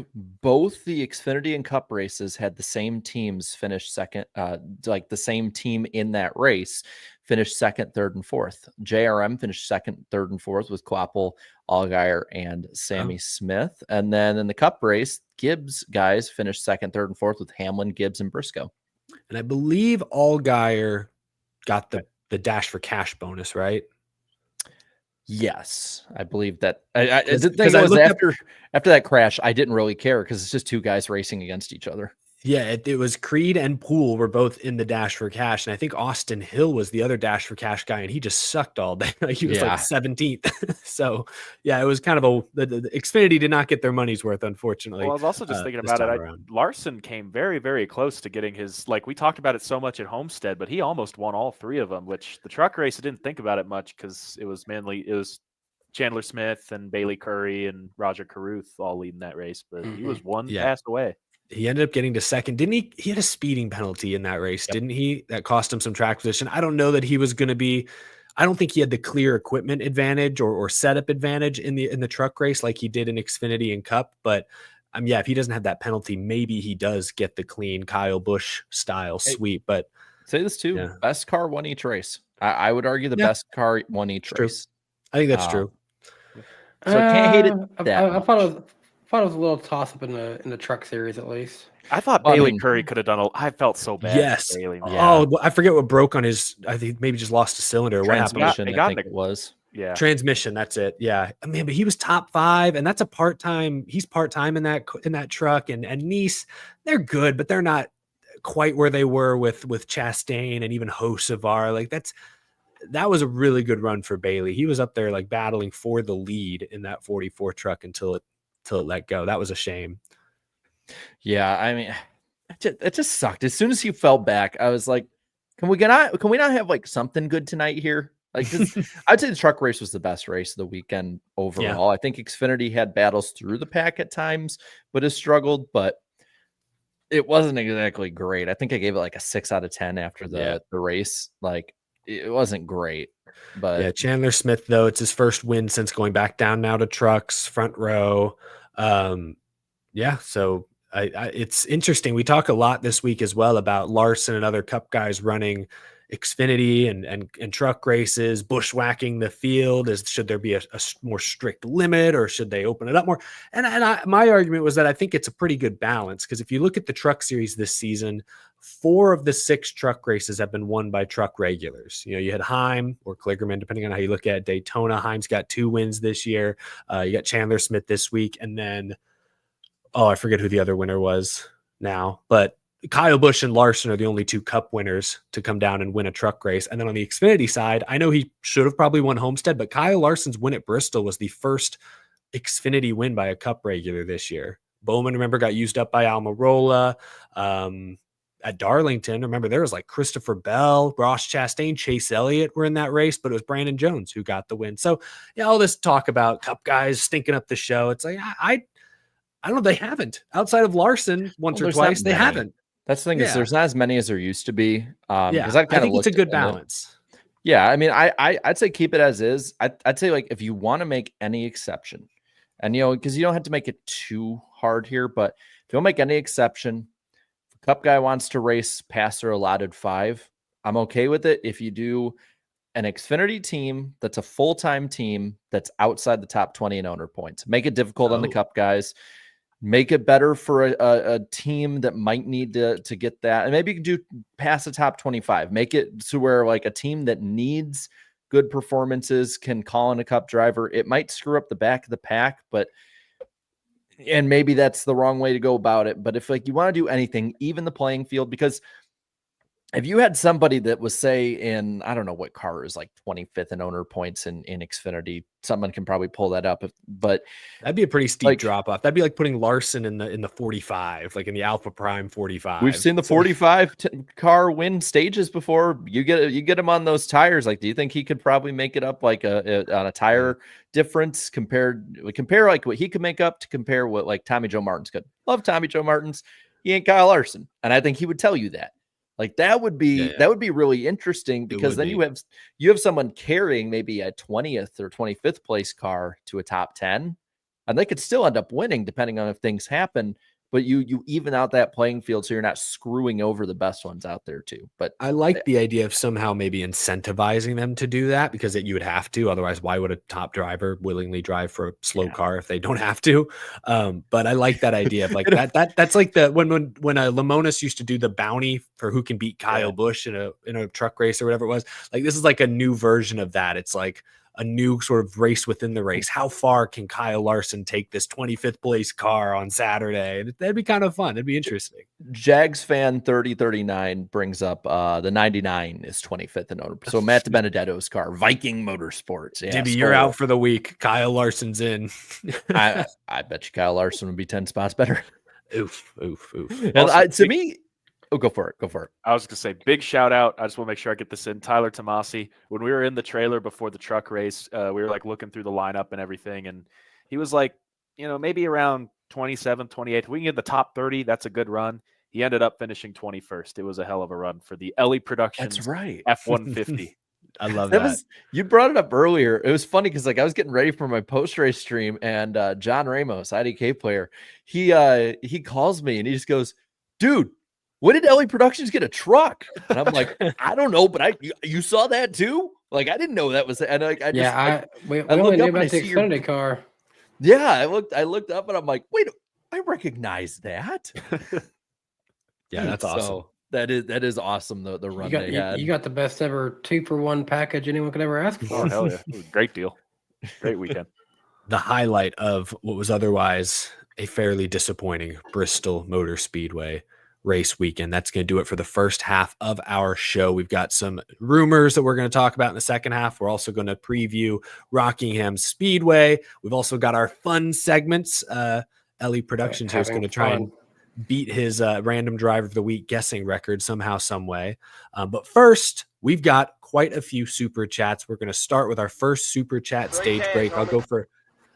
[SPEAKER 6] the Xfinity and Cup races had the same teams finish second, like the same team in that race finished second, third, and fourth. JRM finished second, third, and fourth with Quapple, Allgaier, and Sammy Smith. And then in the Cup race, Gibbs guys finished second, third, and fourth with Hamlin, Gibbs, and Briscoe.
[SPEAKER 4] And I believe Allgaier got the dash for cash bonus, right?
[SPEAKER 6] Yes, I believe that. The thing was after that crash, I didn't really care because it's just two guys racing against each other.
[SPEAKER 4] Yeah, it was Creed and Poole were both in the dash for cash, and I think Austin Hill was the other dash for cash guy, and he just sucked all day. He was like 17th. So yeah, it was kind of the Xfinity did not get their money's worth, unfortunately.
[SPEAKER 7] Well, I was also just thinking about it. Larson came very, very close to getting his. Like we talked about it so much at Homestead, but he almost won all 3 of them. Which the truck race, I didn't think about it much because it was Chandler Smith and Bailey Curry and Roger Carruth all leading that race, but he was one pass away.
[SPEAKER 4] He ended up getting to second. Didn't he? He had a speeding penalty in that race, didn't he? That cost him some track position. I don't know that he was going to be. I don't think he had the clear equipment advantage or setup advantage in the truck race like he did in Xfinity and Cup. But yeah, if he doesn't have that penalty, maybe he does get the clean Kyle Busch style
[SPEAKER 6] Hey,
[SPEAKER 4] sweep. But
[SPEAKER 6] say this too:
[SPEAKER 4] yeah,
[SPEAKER 6] best car won each race. I would argue the
[SPEAKER 4] yeah,
[SPEAKER 6] best car won each
[SPEAKER 4] it's true.
[SPEAKER 6] race.
[SPEAKER 4] I think that's
[SPEAKER 6] Uh,
[SPEAKER 4] true.
[SPEAKER 6] So I can't hate it that
[SPEAKER 5] I thought
[SPEAKER 6] much.
[SPEAKER 5] it was a little toss up in the truck series at least.
[SPEAKER 7] I thought
[SPEAKER 6] Well, I
[SPEAKER 7] Bailey
[SPEAKER 6] mean-
[SPEAKER 7] Curry could have done I felt so bad
[SPEAKER 4] Yes.
[SPEAKER 7] for Bailey, man.
[SPEAKER 6] Yeah.
[SPEAKER 4] Oh, I forget what broke on his. I think maybe just lost a cylinder. What happened?
[SPEAKER 6] Transmission,
[SPEAKER 7] It
[SPEAKER 6] I
[SPEAKER 7] got
[SPEAKER 6] think
[SPEAKER 7] in
[SPEAKER 6] it was.
[SPEAKER 7] Yeah.
[SPEAKER 4] Transmission. That's it. Yeah. I mean, but he was top 5, and that's a part-time. He's part-time in that truck. And Nice, they're good, but they're not quite where they were with Chastain and even Hocevar. Like that was a really good run for Bailey. He was up there like battling for the lead in that 44 truck until it let go. That was a shame.
[SPEAKER 6] Yeah, I mean, it just sucked. As soon as he fell back, I was like, can we not have like something good tonight here? Like, I'd say the truck race was the best race of the weekend overall. I think Xfinity had battles through the pack at times, but has struggled. But it wasn't exactly great. I think I gave it like a 6 out of 10 after the race. Like, it wasn't great. But
[SPEAKER 4] yeah, Chandler Smith, though, it's his first win since going back down now to trucks, front row. Yeah, so it's interesting. We talk a lot this week as well about Larson and other Cup guys running Xfinity and truck races, bushwhacking the field. Should there be a more strict limit, or should they open it up more? And my argument was that I think it's a pretty good balance, because if you look at the truck series this season, 4 of the 6 truck races have been won by truck regulars. You know, you had Heim or Kligerman, depending on how you look at it, Daytona. Heim's got 2 wins this year. You got Chandler Smith this week, and then I forget who the other winner was now, but Kyle Busch and Larson are the only 2 Cup winners to come down and win a truck race. And then on the Xfinity side, I know he should have probably won Homestead, but Kyle Larson's win at Bristol was the first Xfinity win by a Cup regular this year. Bowman, remember, got used up by Almirola. At Darlington, remember, there was like Christopher Bell, Ross Chastain, Chase Elliott were in that race, but it was Brandon Jones who got the win. So yeah, all this talk about Cup guys stinking up the show, it's like, I don't know. They haven't, outside of Larson once or twice. They haven't.
[SPEAKER 6] That's the thing, is there's not as many as there used to be.
[SPEAKER 4] Yeah,
[SPEAKER 6] I
[SPEAKER 4] think it's a good balance.
[SPEAKER 6] Yeah, I mean, I'd say keep it as is. I'd say, like, if you want to make any exception, and because you don't have to make it too hard here, but if you don't make any exception, if a Cup guy wants to race past their allotted 5, I'm okay with it. If you do an Xfinity team that's a full-time team that's outside the top 20 in owner points, make it difficult on the Cup guys. Make it better for a team that might need to get that. And maybe you can do past the top 25. Make it to where, like, a team that needs good performances can call in a Cup driver. It might screw up the back of the pack, and maybe that's the wrong way to go about it. But if, like, you want to do anything, even the playing field, because if you had somebody that was, say, in, I don't know what car is like 25th in owner points in Xfinity, someone can probably pull that up. But
[SPEAKER 4] that'd be a pretty steep drop off. That'd be like putting Larson in the 45, like in the Alpha Prime 45.
[SPEAKER 6] We've seen the 45 car win stages before. You get him on those tires. Like, do you think he could probably make it up like on a tire difference compare like what he could make up to compare what like Tommy Joe Martins could? Love Tommy Joe Martins. He ain't Kyle Larson, and I think he would tell you that. Like, that would be really interesting, because then you have someone carrying maybe a 20th or 25th place car to a top 10, and they could still end up winning depending on if things happen. But you even out that playing field, so you're not screwing over the best ones out there too. But
[SPEAKER 4] I like the idea of somehow maybe incentivizing them to do that, because you would have to. Otherwise, why would a top driver willingly drive for a slow car if they don't have to? But I like that idea of like that's like the when Lemonis used to do the bounty for who can beat Kyle Busch in a truck race or whatever it was. Like, this is like a new version of that. It's like a new sort of race within the race. How far can Kyle Larson take this 25th place car on Saturday? That'd be kind of fun. It'd be interesting.
[SPEAKER 6] Jags fan 3039 brings up the 99 is 25th in owner. So Matt DiBenedetto's car, Viking Motorsports. Yeah,
[SPEAKER 4] Dibby, you're out for the week. Kyle Larson's in.
[SPEAKER 6] I bet you Kyle Larson would be 10 spots better.
[SPEAKER 4] Oof.
[SPEAKER 6] And to me, go for it.
[SPEAKER 7] I was going to say, big shout out. I just want to make sure I get this in. Tyler Tomasi, when we were in the trailer before the truck race, we were like looking through the lineup and everything. And he was like, maybe around 27th, 28th. We can get the top 30. That's a good run. He ended up finishing 21st. It was a hell of a run for the Ellie Productions.
[SPEAKER 6] That's right.
[SPEAKER 7] F-150.
[SPEAKER 4] I love
[SPEAKER 6] That
[SPEAKER 4] that.
[SPEAKER 6] was you brought it up earlier. It was funny because like I was getting ready for my post race stream, and John Ramos, IDK player, he calls me and he just goes, "Dude, when did LA Productions get a truck?" And I'm like, "I don't know, but you saw that too? Like I didn't know that was." And
[SPEAKER 5] We
[SPEAKER 6] I
[SPEAKER 5] only
[SPEAKER 6] looked
[SPEAKER 5] knew
[SPEAKER 6] up and I
[SPEAKER 5] about the
[SPEAKER 6] see your
[SPEAKER 5] Xfinity car.
[SPEAKER 6] yeah. I looked up and I'm like, "Wait, I recognize that."
[SPEAKER 4] Yeah, that's awesome.
[SPEAKER 6] So that is awesome. The run they had.
[SPEAKER 5] You got the best ever 2-for-1 package anyone could ever ask for.
[SPEAKER 7] Oh hell yeah! It was a great deal, great weekend.
[SPEAKER 4] The highlight of what was otherwise a fairly disappointing Bristol Motor Speedway race weekend. That's going to do it for the first half of our show. We've got some rumors that we're going to talk about in the second half. We're also going to preview Rockingham Speedway. We've also got our fun segments. Ellie Productions here is going to try and beat his random driver of the week guessing record somehow, some way. But first, we've got quite a few super chats. We're going to start with our first super chat stage break. I'll go for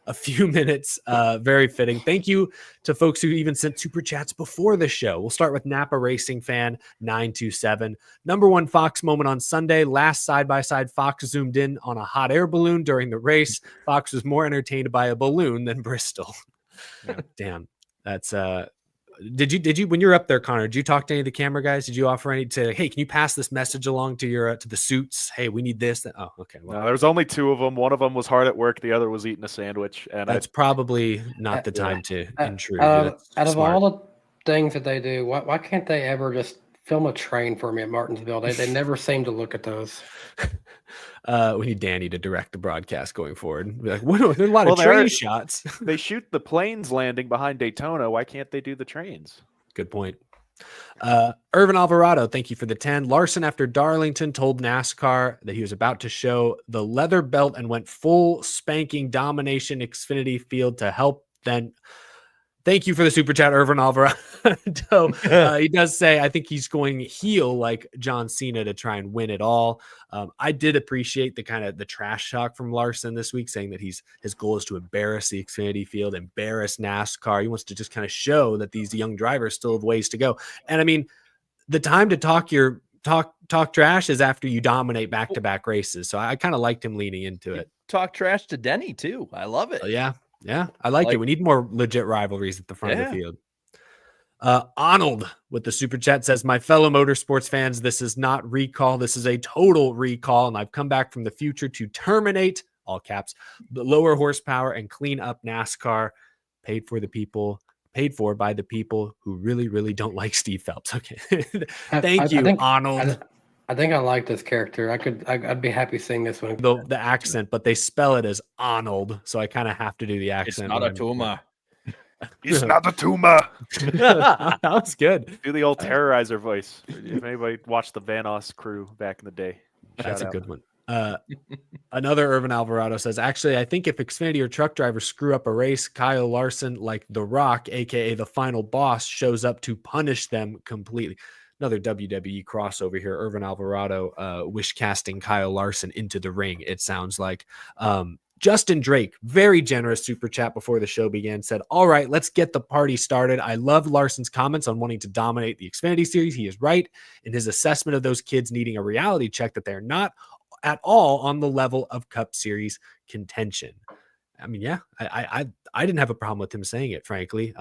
[SPEAKER 4] a few minutes. Very fitting. Thank you to folks who even sent super chats before the show. We'll start with Napa Racing Fan 927. Number one Fox moment on Sunday. Last side-by-side, Fox zoomed in on a hot air balloon during the race. Fox was more entertained by a balloon than Bristol. Damn. That's did you when you're up there, Connor, did you talk to any of the camera guys? Did you offer any to, hey, can you pass this message along to your to the suits? Hey, we need this. Oh, okay. Well,
[SPEAKER 7] No, there was only two of them. One of them was hard at work. The other was eating a sandwich. And
[SPEAKER 4] that's probably not the time to intrude.
[SPEAKER 5] Out of all the things that they do, why can't they ever just film a train for me at Martinsville? They never seem to look at those.
[SPEAKER 4] We need Danny to direct the broadcast going forward. Be like, what? There's a lot of train shots.
[SPEAKER 7] They shoot the planes landing behind Daytona. Why can't they do the trains?
[SPEAKER 4] Good point. Irvin Alvarado, thank you for the 10. Larson after Darlington told NASCAR that he was about to show the leather belt and went full spanking domination Xfinity field to help then. Thank you for the super chat, Irvin Alvarado. He does say, I think he's going heel like John Cena to try and win it all. I did appreciate the kind of the trash talk from Larson this week, saying that his goal is to embarrass the Xfinity field, embarrass NASCAR. He wants to just kind of show that these young drivers still have ways to go. And I mean, the time to talk trash is after you dominate back-to-back races. So I kind of liked him leaning into it.
[SPEAKER 6] Talk trash to Denny too. I love it.
[SPEAKER 4] Yeah, I like it. We need more legit rivalries at the front of the field. Arnold with the super chat says, my fellow motorsports fans, this is not recall. This is a total recall. And I've come back from the future to terminate, all caps, the lower horsepower and clean up NASCAR. Paid for by the people who really, really don't like Steve Phelps. Okay. Thank you, Arnold.
[SPEAKER 5] I think I like this character. I'd be happy seeing this one.
[SPEAKER 4] The accent, but they spell it as Arnold, so I kind of have to do the accent.
[SPEAKER 6] It's not a tumor.
[SPEAKER 1] It's not a tumor.
[SPEAKER 4] That was good.
[SPEAKER 7] Do the old terrorizer voice. If anybody watched the Van Oss crew back in the day.
[SPEAKER 4] That's a good one. Another Irvin Alvarado says, actually, I think if Xfinity or truck drivers screw up a race, Kyle Larson, like The Rock, aka the final boss, shows up to punish them completely. Another WWE crossover here. Irvin Alvarado wish casting Kyle Larson into the ring, it sounds like. Justin Drake, very generous super chat before the show began, said, all right, let's get the party started. I love Larson's comments on wanting to dominate the Xfinity Series. He is right in his assessment of those kids needing a reality check that they're not at all on the level of Cup Series contention. I mean, yeah, I didn't have a problem with him saying it, frankly.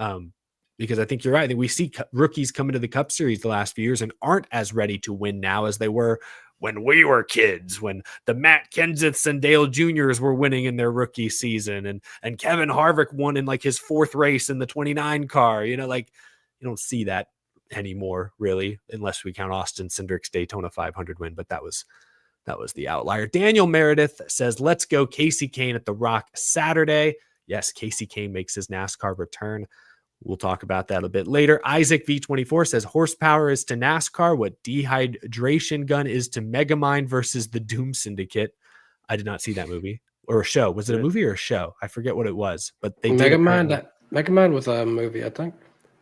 [SPEAKER 4] Because I think you're right. I think we see rookies come into the Cup Series the last few years and aren't as ready to win now as they were when we were kids, when the Matt Kenseths and Dale Juniors were winning in their rookie season, and Kevin Harvick won in like his fourth race in the 29 car. You know, like you don't see that anymore, really, unless we count Austin Cindric's Daytona 500 win. But that was the outlier. Daniel Meredith says, let's go Casey Kane at the Rock Saturday. Yes, Casey Kane makes his NASCAR return. We'll talk about that a bit later. Isaac V24 says horsepower is to NASCAR what dehydration gun is to Megamind versus the Doom Syndicate. I did not see that movie or a show. Was it a movie or a show? I forget what it was, but they
[SPEAKER 5] Megamind was a movie, I think.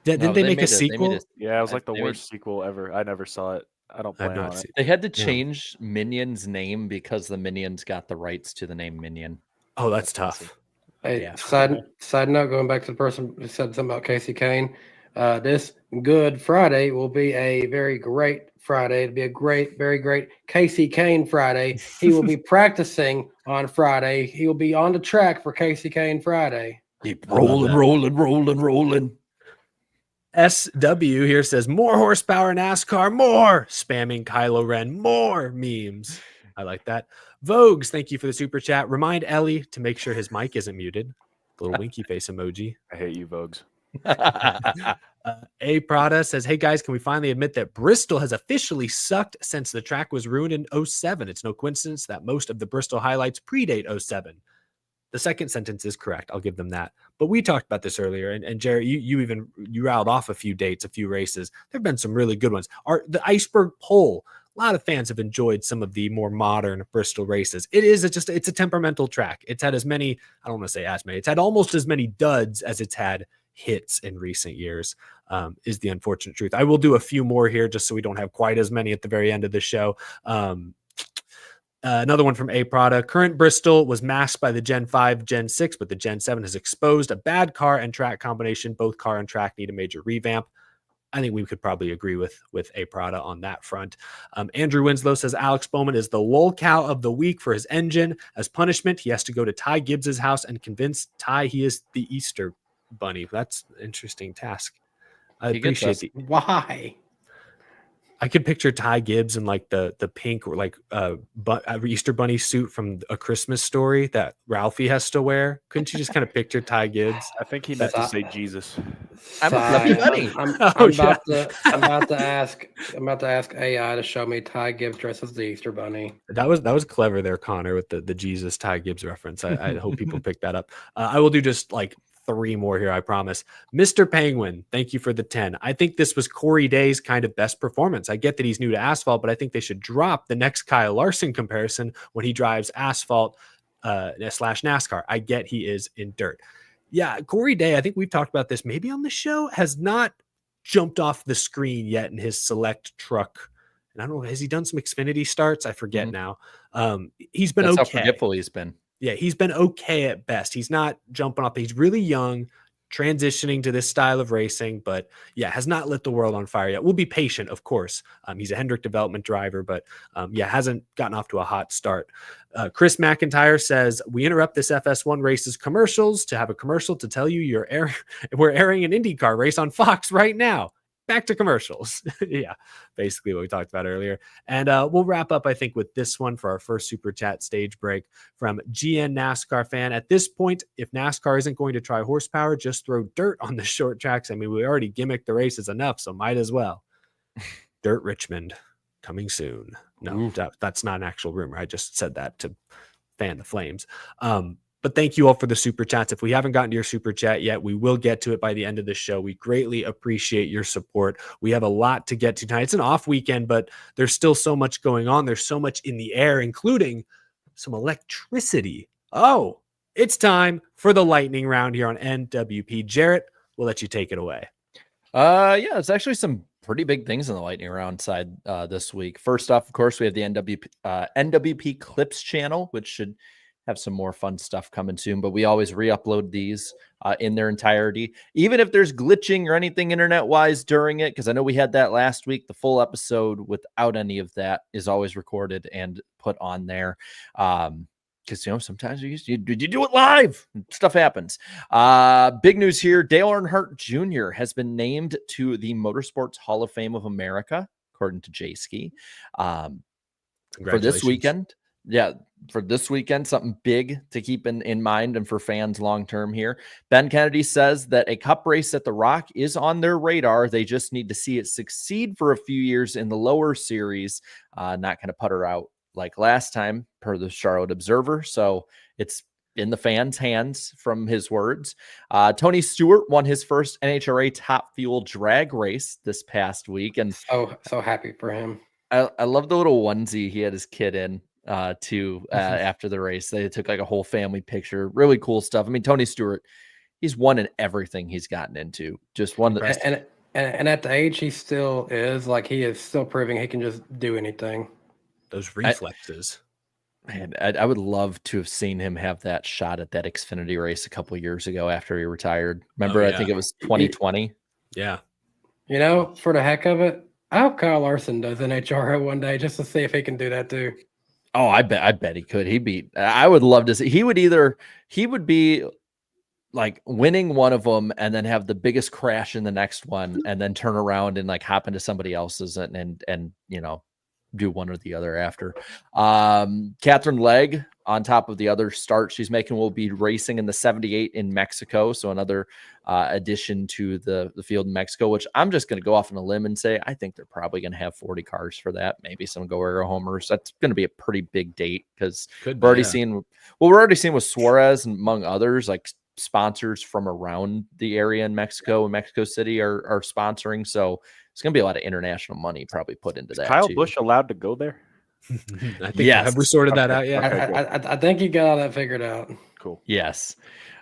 [SPEAKER 4] Didn't they make a sequel?
[SPEAKER 7] Yeah, it was like the worst sequel ever. I never saw it. I don't plan on it.
[SPEAKER 6] They had to change Minion's name because the Minions got the rights to the name Minion.
[SPEAKER 4] Oh, that's tough.
[SPEAKER 5] Hey, side note, going back to the person who said something about Casey Kane, This Good Friday will be a very great Friday. It'll be a very great Casey Kane Friday. He will be practicing on Friday. He will be on the track for Casey Kane Friday.
[SPEAKER 6] Keep
[SPEAKER 4] I love
[SPEAKER 6] rolling,
[SPEAKER 4] that.
[SPEAKER 6] rolling.
[SPEAKER 4] SW here says more horsepower NASCAR, more spamming Kylo Ren, more memes. I like that. Vogues, thank you for the super chat. Remind Ellie to make sure his mic isn't muted. Little winky face emoji.
[SPEAKER 7] I hate you, Vogues.
[SPEAKER 4] A Prada says, hey guys, can we finally admit that Bristol has officially sucked since the track was ruined in 07? It's no coincidence that most of the Bristol highlights predate 07. The second sentence is correct. I'll give them that. But we talked about this earlier, and Jerry, you rattled off a few dates, a few races. There have been some really good ones. The Iceberg Pole. A lot of fans have enjoyed some of the more modern Bristol races. It's a temperamental track. It's had as many, I don't want to say as many, it's had almost as many duds as it's had hits in recent years, is the unfortunate truth. I will do a few more here just so we don't have quite as many at the very end of the show. Another one from A Prada. Current Bristol was masked by the Gen 5, Gen 6, but the Gen 7 has exposed a bad car and track combination. Both car and track need a major revamp. I think we could probably agree with A Prada on that front. Andrew Winslow says Alex Bowman is the lolcow of the week for his engine. As punishment, he has to go to Ty Gibbs's house and convince Ty he is the Easter Bunny. That's an interesting task. I appreciate it.
[SPEAKER 5] Why?
[SPEAKER 4] I could picture Ty Gibbs in like the pink or like Easter Bunny suit from A Christmas Story that Ralphie has to wear. Couldn't you just kind of picture Ty Gibbs?
[SPEAKER 7] I think he meant to say Jesus.
[SPEAKER 6] I'm a fluffy bunny.
[SPEAKER 5] I'm about to ask AI to show me Ty Gibbs dressed as the Easter Bunny.
[SPEAKER 4] That was clever there, Connor, with the Jesus Ty Gibbs reference. I hope people pick that up. I will do just like 3 more here, I promise. Mr. Penguin, thank you for the 10. I think this was Corey Day's kind of best performance. I get that he's new to asphalt, but I think they should drop the next Kyle Larson comparison when he drives asphalt / NASCAR. I get he is in dirt. Yeah, Corey Day, I think we've talked about this maybe on the show, has not jumped off the screen yet in his select truck. And I don't know, has he done some Xfinity starts? I forget now. He's been
[SPEAKER 6] That's
[SPEAKER 4] okay.
[SPEAKER 6] how forgetful he's been.
[SPEAKER 4] Yeah, he's been okay at best. He's not jumping up. He's really young, transitioning to this style of racing, but yeah, has not lit the world on fire yet. We'll be patient, of course. He's a Hendrick development driver, but hasn't gotten off to a hot start. Chris McIntyre says, we interrupt this FS1 race's commercials to have a commercial to tell you we're airing an IndyCar race on Fox right now. Back to commercials. Yeah, basically what we talked about earlier. And we'll wrap up, I think, with this one for our first super chat stage break from GN NASCAR fan. At this point, if NASCAR isn't going to try horsepower, just throw dirt on the short tracks. I mean, we already gimmicked the races enough, so might as well. Dirt Richmond coming soon. No, that's not an actual rumor. I just said that to fan the flames. But thank you all for the super chats. If we haven't gotten to your super chat yet, we will get to it by the end of the show. We greatly appreciate your support. We have a lot to get to tonight. It's an off weekend, but there's still so much going on. There's so much in the air, including some electricity. Oh, it's time for the lightning round here on NWP. Jarrett, we'll let you take it away.
[SPEAKER 6] Yeah, it's actually some pretty big things in the lightning round side this week. First off, of course, we have the NWP Clips channel, which should have some more fun stuff coming soon, but we always re-upload these in their entirety, even if there's glitching or anything internet wise during it, because I know we had that last week. The full episode without any of that is always recorded and put on there, because sometimes you do it live, stuff happens. Big news here: Dale Earnhardt Jr. has been named to the Motorsports Hall of Fame of America, according to J-Ski, for this weekend. Yeah, for this weekend, something big to keep in mind and for fans long term here. Ben Kennedy says that a cup race at the Rock is on their radar. They just need to see it succeed for a few years in the lower series, not kind of putter out like last time, per the Charlotte Observer. So it's in the fans' hands from his words. Tony Stewart won his first NHRA Top Fuel drag race this past week. And
[SPEAKER 5] so happy for him.
[SPEAKER 6] I love the little onesie he had his kid in. After the race, they took like a whole family picture. Really cool stuff. I mean, Tony Stewart, he's won in everything he's gotten into. Just one that,
[SPEAKER 5] and at the age he still is, like, he is still proving he can just do anything.
[SPEAKER 4] Those reflexes.
[SPEAKER 6] I would love to have seen him have that shot at that Xfinity race a couple of years ago after he retired. Remember, I think it was 2020.
[SPEAKER 4] Yeah,
[SPEAKER 5] You know, for the heck of it, I hope Kyle Larson does NHRO one day just to see if he can do that too.
[SPEAKER 6] Oh, I bet he could. I would love to see. He would be like winning one of them and then have the biggest crash in the next one and then turn around and like hop into somebody else's and you know, do one or the other after. Catherine Legg on top of the other start she's making will be racing in the 78 in Mexico. So another addition to the field in Mexico, which I'm just going to go off on a limb and say, I think they're probably going to have 40 cars for that. Maybe some Guerrero homers. That's going to be a pretty big date because we're already seeing with Suarez and among others, like sponsors from around the area in Mexico and Mexico City are sponsoring. So it's going to be a lot of international money probably put into that.
[SPEAKER 7] Kyle
[SPEAKER 6] too.
[SPEAKER 7] Busch allowed to go there?
[SPEAKER 4] I think
[SPEAKER 6] Yes.
[SPEAKER 4] have we sorted that out yet?
[SPEAKER 5] I think he got all that figured out.
[SPEAKER 7] Cool.
[SPEAKER 6] Yes.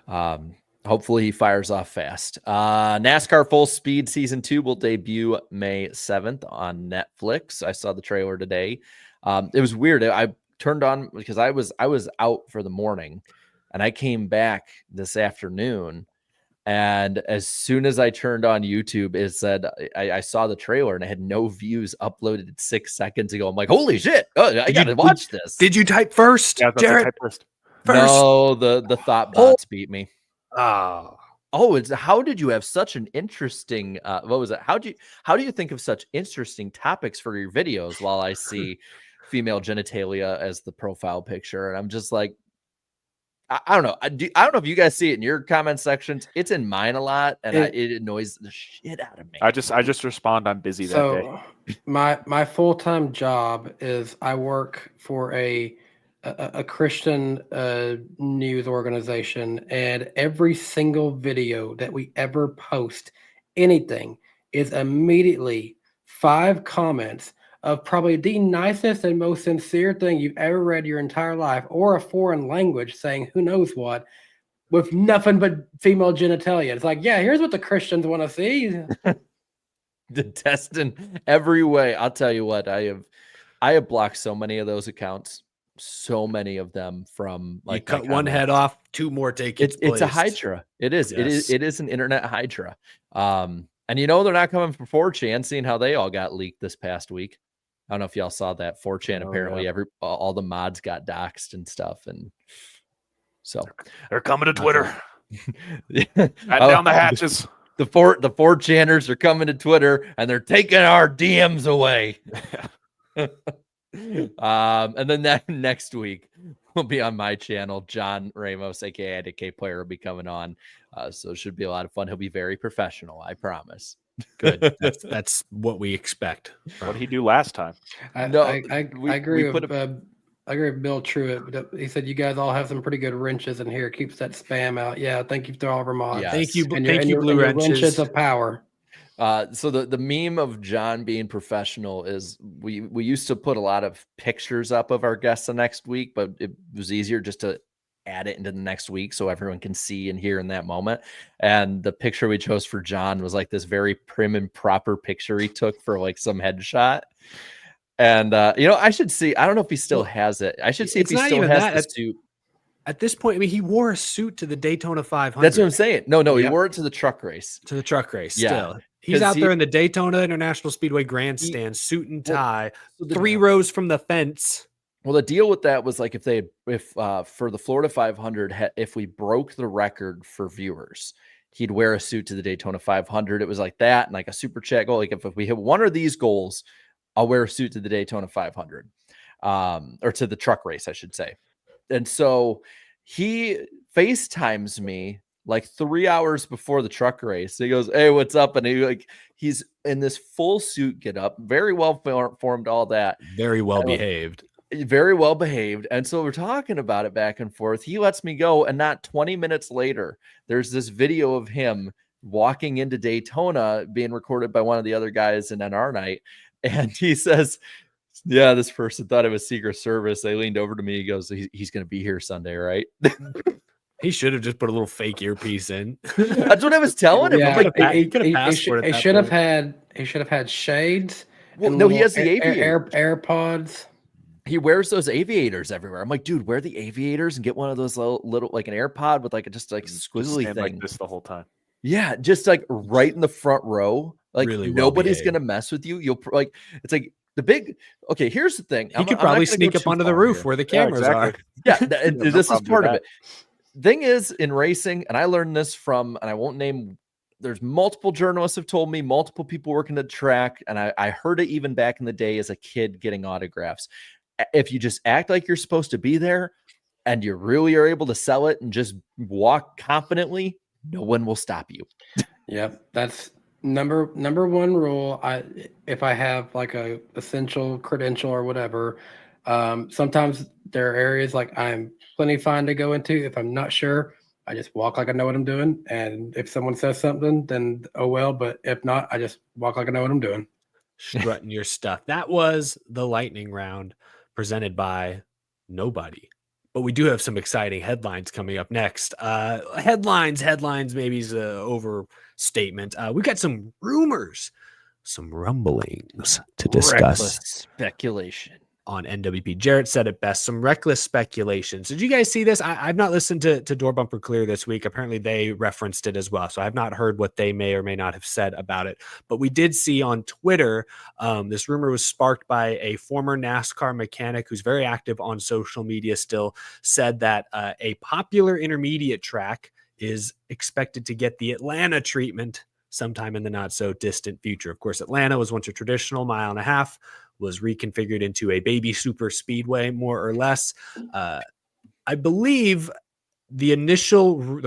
[SPEAKER 6] Hopefully he fires off fast. NASCAR Full Speed Season 2 will debut May 7th on Netflix. I saw the trailer today. It was weird. I turned on because I was out for the morning and I came back this afternoon. And as soon as I turned on YouTube, it said I saw the trailer and I had no views uploaded 6 seconds ago. I'm like, holy shit! Oh, I gotta watch this.
[SPEAKER 4] Did you type first,
[SPEAKER 7] Yeah,
[SPEAKER 4] Jared?
[SPEAKER 7] first.
[SPEAKER 6] No, the thought bots beat me.
[SPEAKER 4] Oh,
[SPEAKER 6] It's how did you have such an interesting? What was it? How do you think of such interesting topics for your videos? While I see female genitalia as the profile picture, and I'm just like, I don't know. I don't know if you guys see it in your comment sections. It's in mine a lot, and it annoys the shit out of me.
[SPEAKER 7] I just respond. I'm busy that day.
[SPEAKER 5] My full-time job is I work for a Christian news organization, and every single video that we ever post anything is immediately 5 comments of probably the nicest and most sincere thing you've ever read your entire life, or a foreign language saying who knows what, with nothing but female genitalia. It's like, yeah, here's what the Christians want to see.
[SPEAKER 6] Detesting every way. I'll tell you what, I have blocked so many of those accounts, so many of them from like
[SPEAKER 4] you cut one head off, 2 more take its place.
[SPEAKER 6] It's a hydra. It is.
[SPEAKER 4] Yes.
[SPEAKER 6] It is an internet hydra. And you know they're not coming from 4chan, seeing how they all got leaked this past week. I don't know if y'all saw that 4chan. Apparently, all the mods got doxxed and stuff, and so
[SPEAKER 7] They're coming to Twitter.
[SPEAKER 6] Batten
[SPEAKER 7] down the hatches.
[SPEAKER 6] The 4chaners are coming to Twitter, and they're taking our DMs away. And then that next week will be on my channel. John Ramos, aka DK Player, will be coming on. So it should be a lot of fun. He'll be very professional, I promise.
[SPEAKER 4] Good. That's what we expect.
[SPEAKER 7] What did he do last time?
[SPEAKER 5] I agree with Bill Truitt. He said you guys all have some pretty good wrenches in here. Keeps that spam out. Yeah, thank you to all of our mods.
[SPEAKER 6] Yes.
[SPEAKER 4] Thank you,
[SPEAKER 5] Your
[SPEAKER 4] Blue Wrenches.
[SPEAKER 5] wrenches of power.
[SPEAKER 6] So the meme of John being professional is we used to put a lot of pictures up of our guests the next week, but it was easier just to add it into the next week so everyone can see and hear in that moment. And the picture we chose for John was like this very prim and proper picture he took for like some headshot. And I should see. I don't know if he still has it. I should see if he still has the suit.
[SPEAKER 4] At this point, I mean, he wore a suit to the Daytona 500.
[SPEAKER 6] That's what I'm saying. No, he wore it to the truck race.
[SPEAKER 4] To the truck race.
[SPEAKER 6] Yeah.
[SPEAKER 4] Still, he's out there in the Daytona International Speedway grandstand, suit and tie, 3 rows from the fence.
[SPEAKER 6] Well, the deal with that was like if for the Florida 500, if we broke the record for viewers, he'd wear a suit to the Daytona 500. It was like that, and like a super chat goal. Like if we hit one of these goals, I'll wear a suit to the Daytona 500, or to the truck race, I should say. And so he FaceTimes me like 3 hours before the truck race. He goes, "Hey, what's up?" And he's in this full suit get up, very well formed, all that,
[SPEAKER 4] very well behaved.
[SPEAKER 6] Very well behaved. And so we're talking about it back and forth. He lets me go. And not 20 minutes later, there's this video of him walking into Daytona being recorded by one of the other guys in NR night. And he says, yeah, this person thought it was Secret Service. They leaned over to me. He goes, he's going to be here Sunday, right?
[SPEAKER 4] He should have just put a little fake earpiece in.
[SPEAKER 6] That's what I was telling him.
[SPEAKER 5] Yeah,
[SPEAKER 6] Like,
[SPEAKER 5] he should have had shades.
[SPEAKER 6] Well, no, he has the
[SPEAKER 5] AirPods.
[SPEAKER 6] He wears those aviators everywhere. I'm like, dude, wear the aviators and get one of those little like an AirPod with like just like squizzly thing
[SPEAKER 7] like this the whole time.
[SPEAKER 6] Yeah, just like right in the front row, Like
[SPEAKER 4] Really well
[SPEAKER 6] nobody's
[SPEAKER 4] behaved.
[SPEAKER 6] gonna mess with you. Like it's like the big. Okay, here's the thing.
[SPEAKER 4] He could probably sneak up onto the roof where the cameras are.
[SPEAKER 6] Yeah,
[SPEAKER 7] no
[SPEAKER 6] this is
[SPEAKER 7] problem with
[SPEAKER 6] part of
[SPEAKER 7] that.
[SPEAKER 6] it. Thing is, in racing, and I learned this from, and I won't name. There's multiple journalists have told me, multiple people working the track, and I heard it even back in the day as a kid getting autographs. If you just act like you're supposed to be there, and you really are able to sell it and just walk confidently, no one will stop you.
[SPEAKER 5] Yep, that's number one rule. If I have like a essential credential or whatever, sometimes there are areas like I'm plenty fine to go into. If I'm not sure, I just walk like I know what I'm doing. And if someone says something, then oh well. But if not, I just walk like I know what I'm doing.
[SPEAKER 4] Strutting your stuff. That was the lightning round presented by nobody. But we do have some exciting headlines coming up next. Headlines maybe is an overstatement. We've got some rumors, some rumblings to discuss.
[SPEAKER 6] Reckless speculation
[SPEAKER 4] On NWP. Jarrett said it best, some reckless speculations. Did you guys see this? I've not listened to Door Bumper Clear this week. Apparently they referenced it as well. So I've not heard what they may or may not have said about it. But we did see on Twitter, this rumor was sparked by a former NASCAR mechanic who's very active on social media still, said that a popular intermediate track is expected to get the Atlanta treatment sometime in the not so distant future. Of course, Atlanta was once a traditional 1.5 miles, was reconfigured into a baby super speedway, more or less. I believe the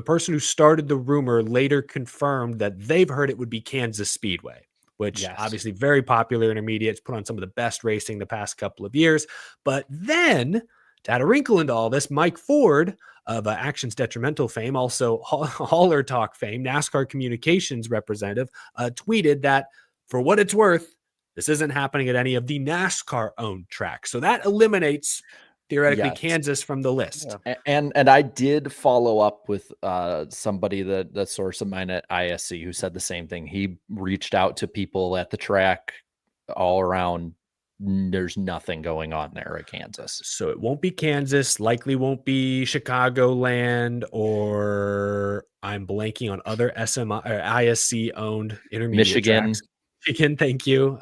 [SPEAKER 4] person who started the rumor later confirmed that they've heard it would be Kansas Speedway, which obviously very popular intermediate. It's put on some of the best racing the past couple of years. But then, to add a wrinkle into all this, Mike Ford of Actions Detrimental fame, also Hauler Talk fame, NASCAR communications representative, tweeted that for what it's worth, this isn't happening at any of the NASCAR-owned tracks. So that eliminates, theoretically, Kansas from the list.
[SPEAKER 6] Yeah. And I did follow up with somebody, the source of mine at ISC, who said the same thing. He reached out to people at the track all around. There's nothing going on there at Kansas.
[SPEAKER 4] So it won't be Kansas, likely won't be Chicagoland, or I'm blanking on other SMI or ISC-owned intermediate
[SPEAKER 6] Michigan.
[SPEAKER 4] tracks. Michigan, thank you.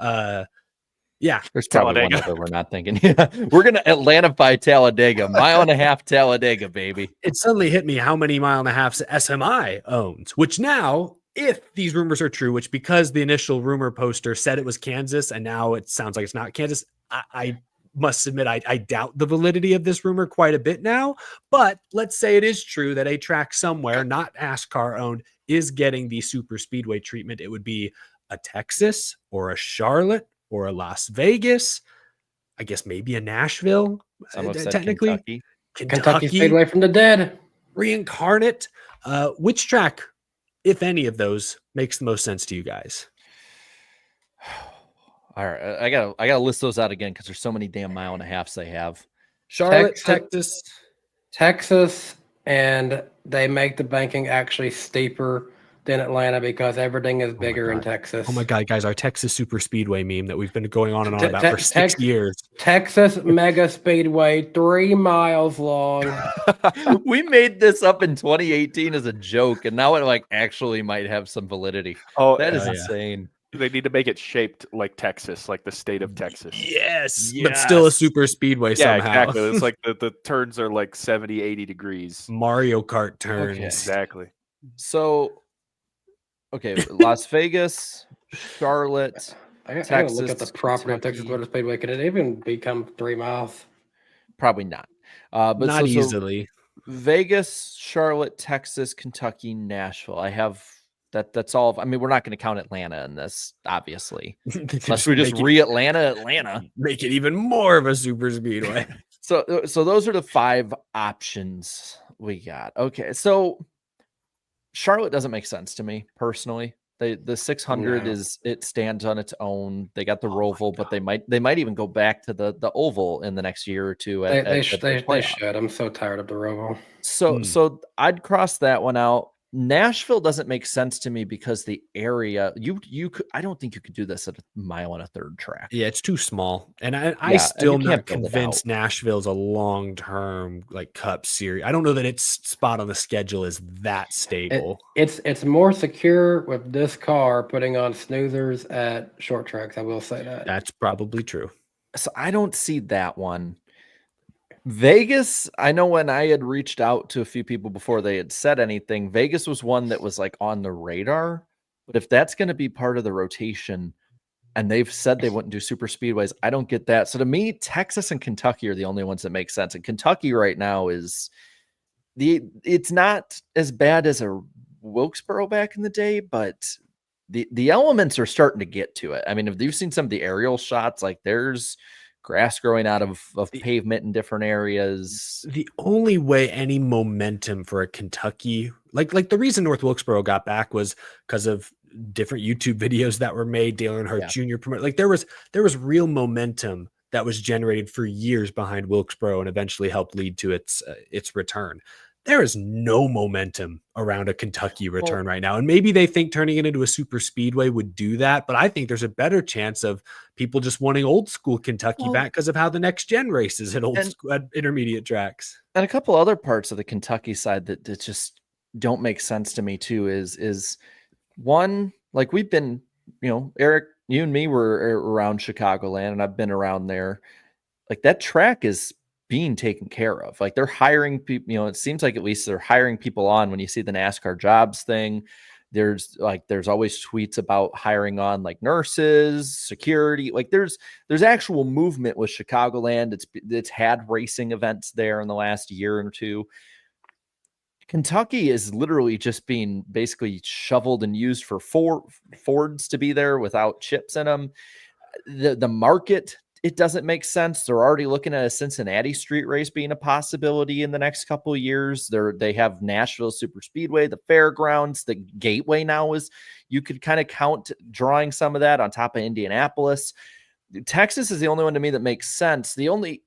[SPEAKER 4] Yeah.
[SPEAKER 6] There's probably one other we're not thinking. Yeah, we're going to Atlanta by Talladega, 1.5 miles Talladega, baby.
[SPEAKER 4] It suddenly hit me how many 1.5 miles SMI owns, which now, if these rumors are true, which because the initial rumor poster said it was Kansas and now it sounds like it's not Kansas, I must admit I doubt the validity of this rumor quite a bit now. But let's say it is true that a track somewhere, not NASCAR owned, is getting the super speedway treatment. It would be a Texas or a Charlotte or a Las Vegas, I guess maybe a Nashville, technically.
[SPEAKER 5] Kentucky Speedway from the dead.
[SPEAKER 4] Reincarnate. Which track, if any of those, makes the most sense to you guys?
[SPEAKER 6] All right, I gotta list those out again because there's so many damn 1.5 miles they have.
[SPEAKER 4] Charlotte,
[SPEAKER 5] Texas, and they make the banking actually steeper than Atlanta because everything is bigger in Texas.
[SPEAKER 4] Oh my God, guys, our Texas Super Speedway meme that we've been going on and on about for 6 years.
[SPEAKER 5] Texas Mega Speedway, 3 miles long.
[SPEAKER 6] We made this up in 2018 as a joke, and now it like actually might have some validity.
[SPEAKER 7] Oh,
[SPEAKER 6] that is insane.
[SPEAKER 7] They need to make it shaped like Texas, like the state of Texas.
[SPEAKER 4] Yes. But still a super speedway somehow.
[SPEAKER 7] Exactly. It's like the turns are like 70, 80 degrees.
[SPEAKER 4] Mario Kart turns.
[SPEAKER 7] Okay. Exactly.
[SPEAKER 6] So, Las Vegas, Charlotte, Texas.
[SPEAKER 5] I gotta look at the property of Texas Motor Speedway. Could it even become 3 miles?
[SPEAKER 6] Probably not. But
[SPEAKER 4] not easily.
[SPEAKER 6] Vegas, Charlotte, Texas, Kentucky, Nashville. I have that's all. I mean, we're not going to count Atlanta in this, obviously. Unless we just Atlanta.
[SPEAKER 4] Make it even more of a super speedway.
[SPEAKER 6] So those are the 5 options we got. Okay, so Charlotte doesn't make sense to me personally. The 600 it stands on its own. They got the Roval, but they might even go back to the Oval in the next year or two.
[SPEAKER 5] They should. I'm so tired of the Roval.
[SPEAKER 6] So I'd cross that one out. Nashville doesn't make sense to me because the area I don't think you could do this at a 1.3 mile track.
[SPEAKER 4] Yeah, it's too small. And I
[SPEAKER 6] Yeah, and
[SPEAKER 4] still
[SPEAKER 6] you
[SPEAKER 4] not
[SPEAKER 6] can't build it
[SPEAKER 4] convinced
[SPEAKER 6] out.
[SPEAKER 4] Nashville's a long-term like Cup series. I don't know that its spot on the schedule is that stable.
[SPEAKER 5] It's more secure with this car putting on snoozers at short tracks. I will say that.
[SPEAKER 4] That's probably true.
[SPEAKER 6] So I don't see that one. Vegas, I know when I had reached out to a few people before they had said anything, Vegas was one that was like on the radar. But if that's going to be part of the rotation and they've said they wouldn't do super speedways, I don't get that. So to me, Texas and Kentucky are the only ones that make sense. And Kentucky right now it's not as bad as a Wilkesboro back in the day, but the elements are starting to get to it. I mean, if you've seen some of the aerial shots, like there's grass growing out of pavement in different areas.
[SPEAKER 4] The only way any momentum for a Kentucky, like the reason North Wilkesboro got back was because of different YouTube videos that were made. Dale Earnhardt Jr. promote, like there was real momentum that was generated for years behind Wilkesboro and eventually helped lead to its return. There is no momentum around a Kentucky return right now. And maybe they think turning it into a super speedway would do that. But I think there's a better chance of people just wanting old school Kentucky back because of how the next gen races at at intermediate tracks.
[SPEAKER 6] And a couple other parts of the Kentucky side that just don't make sense to me too is one, like we've been, Eric, you and me were around Chicagoland and I've been around there. Like that track is being taken care of. Like they're hiring people, it seems like at least they're hiring people on. When you see the NASCAR jobs thing, there's always tweets about hiring on like nurses, security. Like there's actual movement with Chicagoland. It's had racing events there in the last year or two. Kentucky is literally just being basically shoveled and used for Fords to be there without chips in them. The market, it doesn't make sense. They're already looking at a Cincinnati street race being a possibility in the next couple of years. They have Nashville Super Speedway, the fairgrounds, the Gateway now you could kind of count drawing some of that on top of Indianapolis. Texas is the only one to me that makes sense. The only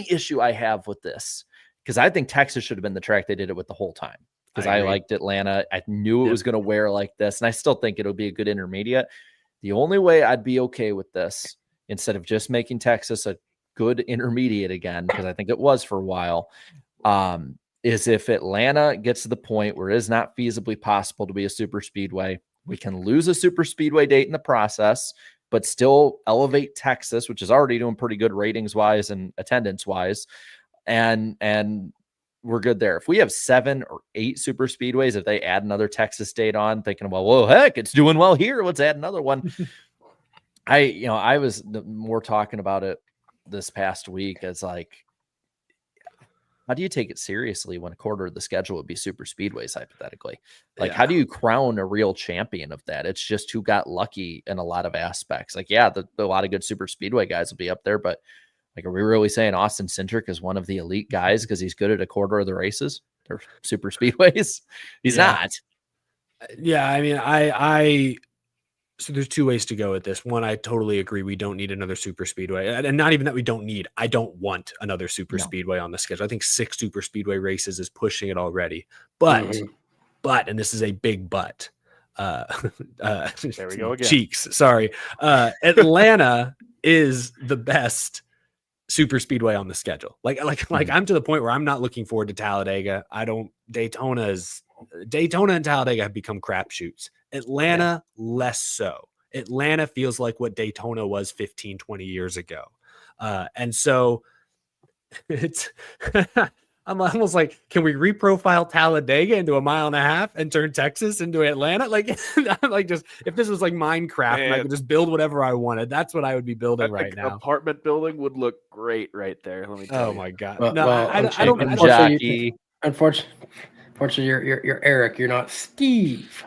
[SPEAKER 6] issue I have with this, because I think Texas should have been the track they did it with the whole time, because I liked Atlanta. I knew it was going to wear like this, and I still think it'll be a good intermediate. The only way I'd be okay with this, instead of just making Texas a good intermediate again, because I think it was for a while, is if Atlanta gets to the point where it is not feasibly possible to be a super speedway, we can lose a super speedway date in the process, but still elevate Texas, which is already doing pretty good ratings wise and attendance wise. And we're good there. If we have 7 or 8 super speedways, if they add another Texas date on, thinking, well, heck, it's doing well here, let's add another one. I was more talking about it this past week as like, how do you take it seriously when a quarter of the schedule would be super speedways, hypothetically? Like, how do you crown a real champion of that? It's just who got lucky in a lot of aspects. Like, a lot of good super speedway guys will be up there, but like, are we really saying Austin Cindric is one of the elite guys because he's good at a quarter of the races? They're super speedways. He's not.
[SPEAKER 4] Yeah, I mean, so there's 2 ways to go with this. One, I totally agree. We don't need another super speedway, and not even that we don't need. I don't want another super speedway on the schedule. I think 6 super speedway races is pushing it already. But, and this is a big but.
[SPEAKER 7] There we go again.
[SPEAKER 4] Cheeks. Sorry. Atlanta is the best super speedway on the schedule. Like I'm to the point where I'm not looking forward to Talladega. Daytona and Talladega have become crapshoots. Atlanta, less so. Atlanta feels like what Daytona was 15, 20 years ago. And so it's, I'm almost like, can we reprofile Talladega into a 1.5 miles and turn Texas into Atlanta? Like, I'm like, just, if this was like Minecraft and I could just build whatever I wanted, that's what I would be building right now.
[SPEAKER 7] Apartment building would look great right there. Let me tell you.
[SPEAKER 4] Oh my God.
[SPEAKER 5] I don't. Unfortunately, you're Eric. You're not Steve.